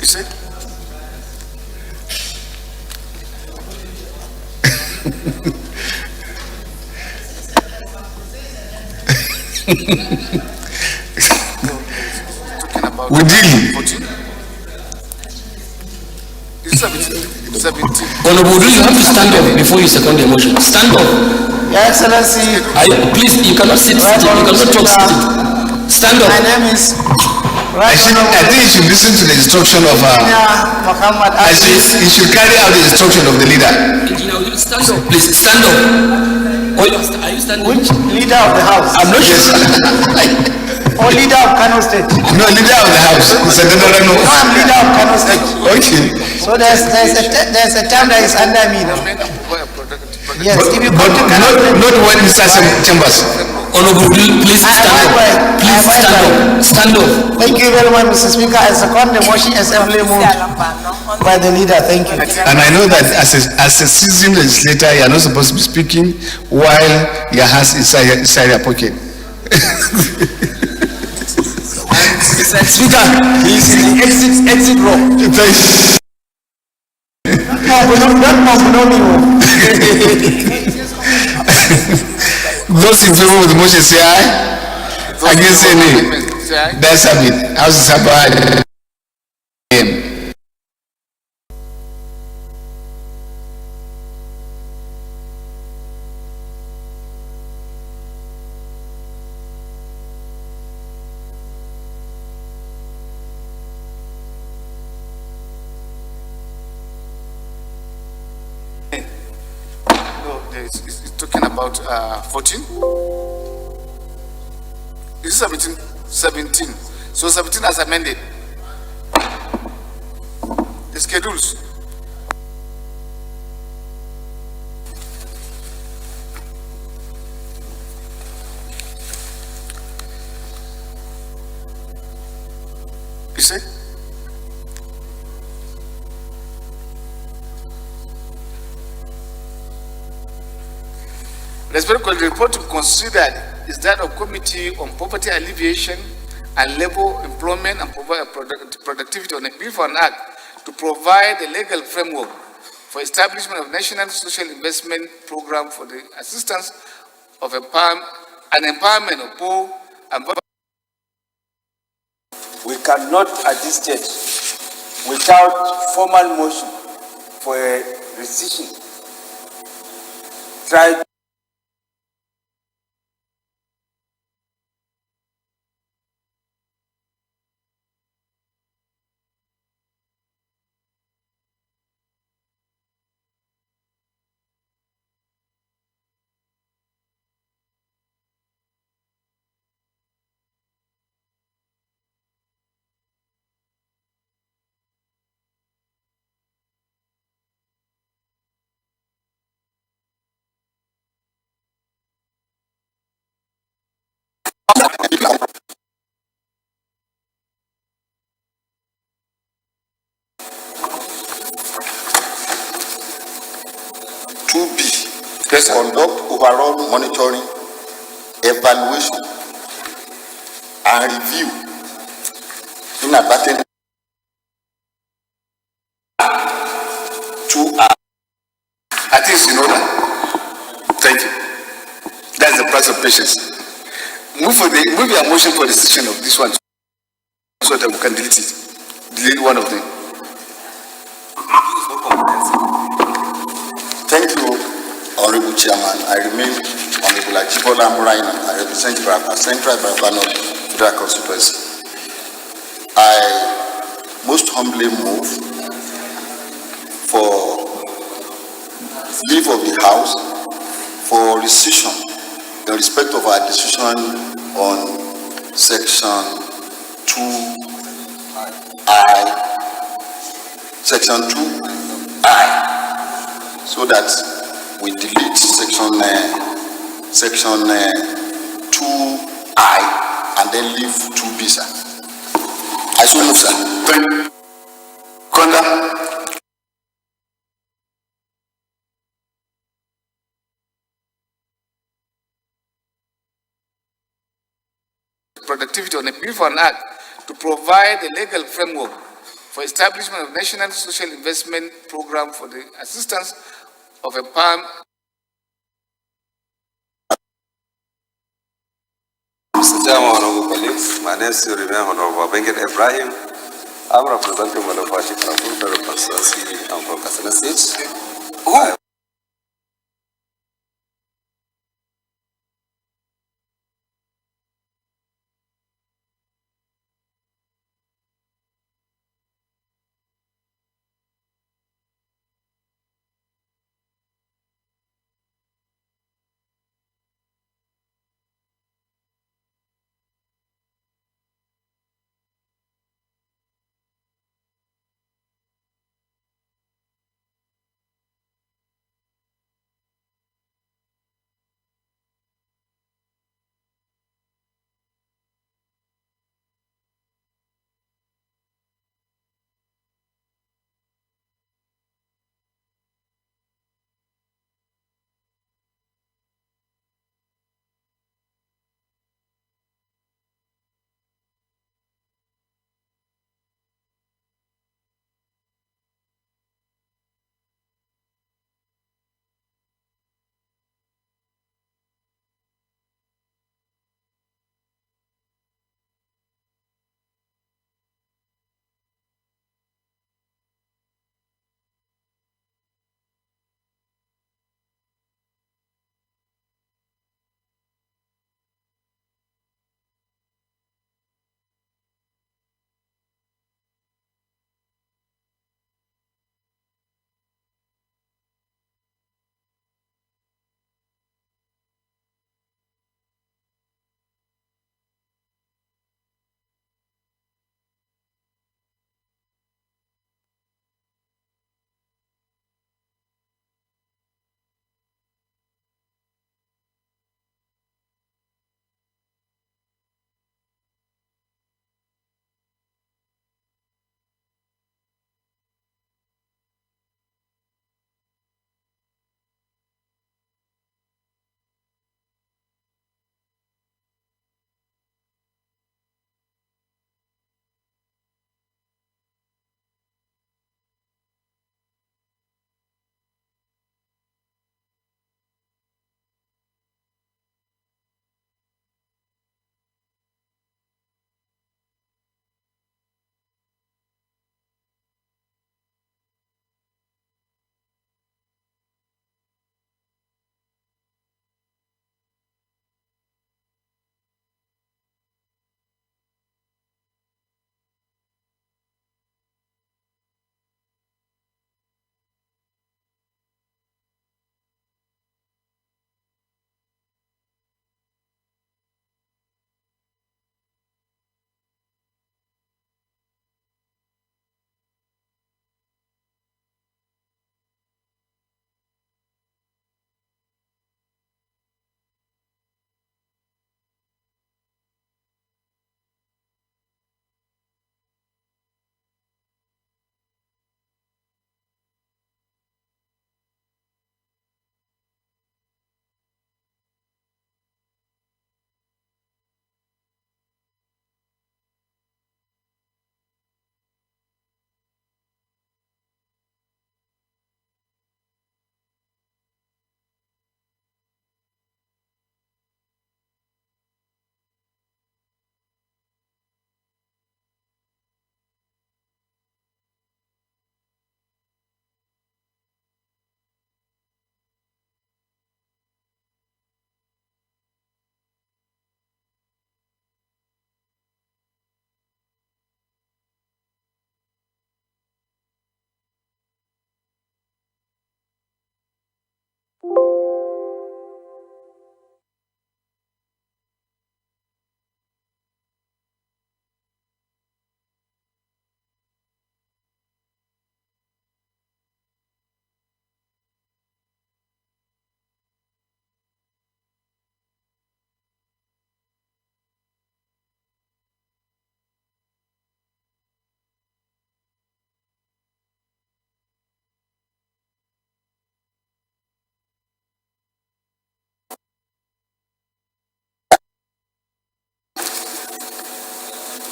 You said? We deal. Honorable, do you have to stand up before you second the motion? Stand up. Your Excellency. Please, you cannot sit sitting. You cannot talk sitting. Stand up. My name is. I think you should listen to the instruction of you should carry out the instruction of the leader. Stand up, please. Stand up. Are you standing? Which leader of the House? I'm not sure. Or leader of Kano State? No, leader of the House. No, I'm leader of Kano State. Okay. So there's a term that is under me now. Yes, if you but not when Mr. Chambers. Honorable, please stand up. Please stand up. Stand up. Thank you very much, Mr. Speaker. I second the motion assembly moved by the leader. Thank you. And I know that as a seasoned legislator, you are not supposed to be speaking while your hands inside your pocket. Mr. Speaker, he is in the exit row. Those in favor of the motion say aye. Against say nay. That's have it. House is about. it's talking about 14. Is it 17? 17. So 17 as amended. The schedules. You see? Respectfully, the report to be considered is that of Committee on Poverty Alleviation and Labor, Employment and Productivity on a bill for an act to provide a legal framework for establishment of National Social Investment Program for the assistance of an empowerment of poor and vulnerable. We cannot at this stage, without formal motion for a rescission, try conduct overall monitoring, evaluation, and review inadvertent to I think it's in order. Thank you. That's the price of patience. Move your motion for decision of this one so that we can delete it. Delete one of them. Thank you, Honorable Chairman. I remain Honorable Ajibola Muraina. I represent Barapa Central Barapa Federal Constituency. I most humbly move for leave of the House for rescission in respect of our decision on Section 2I, so that we delete Section 2I and then leave 2B, sir. I so move, sir. Thank you. Conda. Productivity on a bill for an act to provide a legal framework for establishment of National Social Investment Program for the assistance of a palm. Mr. Chairman, honorable colleagues, my name is Honorable Benget Ibrahim. I'm representing Malabashi Federal Constituency and from Katsina State.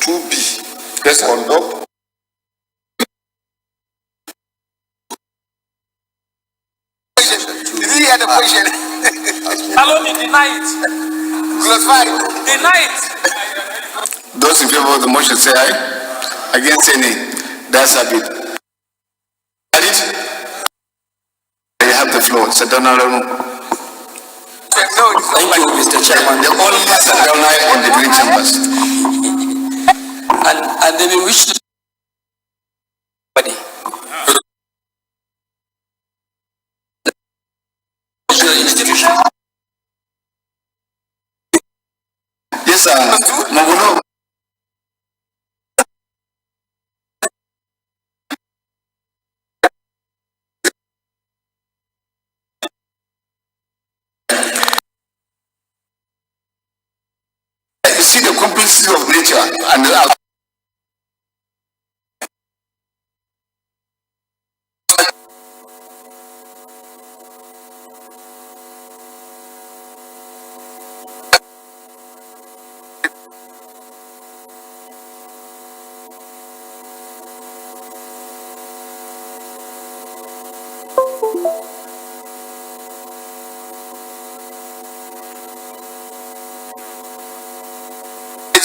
2B. Yes, conduct. Did you hear the question? Allow me, deny it. Clarify. Deny it. Those in favor of the motion say aye. Against say nay. That's a bit. You have the floor. Sadona. Thank you, Mr. Chairman. The only Sadona in the green chambers. And they will wish to institution. Yes, sir. Maguno. You see the complexity of nature and the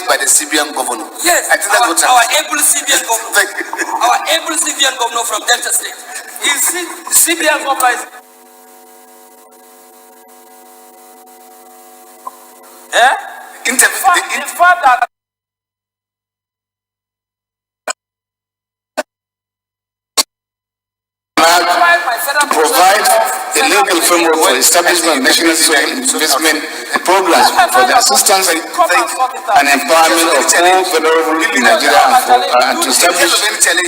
by the CBN governor. Yes, I think that's what our able CBN governor. Our able CBN governor from Delta State. You see, CBN governor is. In fact that provide a legal framework for establishment of national social investment programs for the assistance and empowerment of all vulnerable in Nigeria and to establish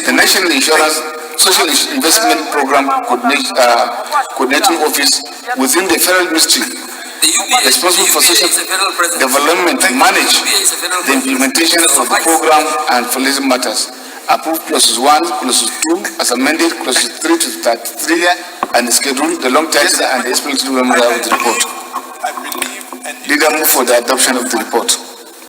the National Insurance Social Investment Program Coordinating Office within the Federal Ministry responsible for social development to manage the implementation of the program and for legal matters. Approve clauses 1, clauses 2, as amended, clauses 3 to 33, and schedule the long title and the explanatory memorandum of the report. Leader move for the adoption of the report.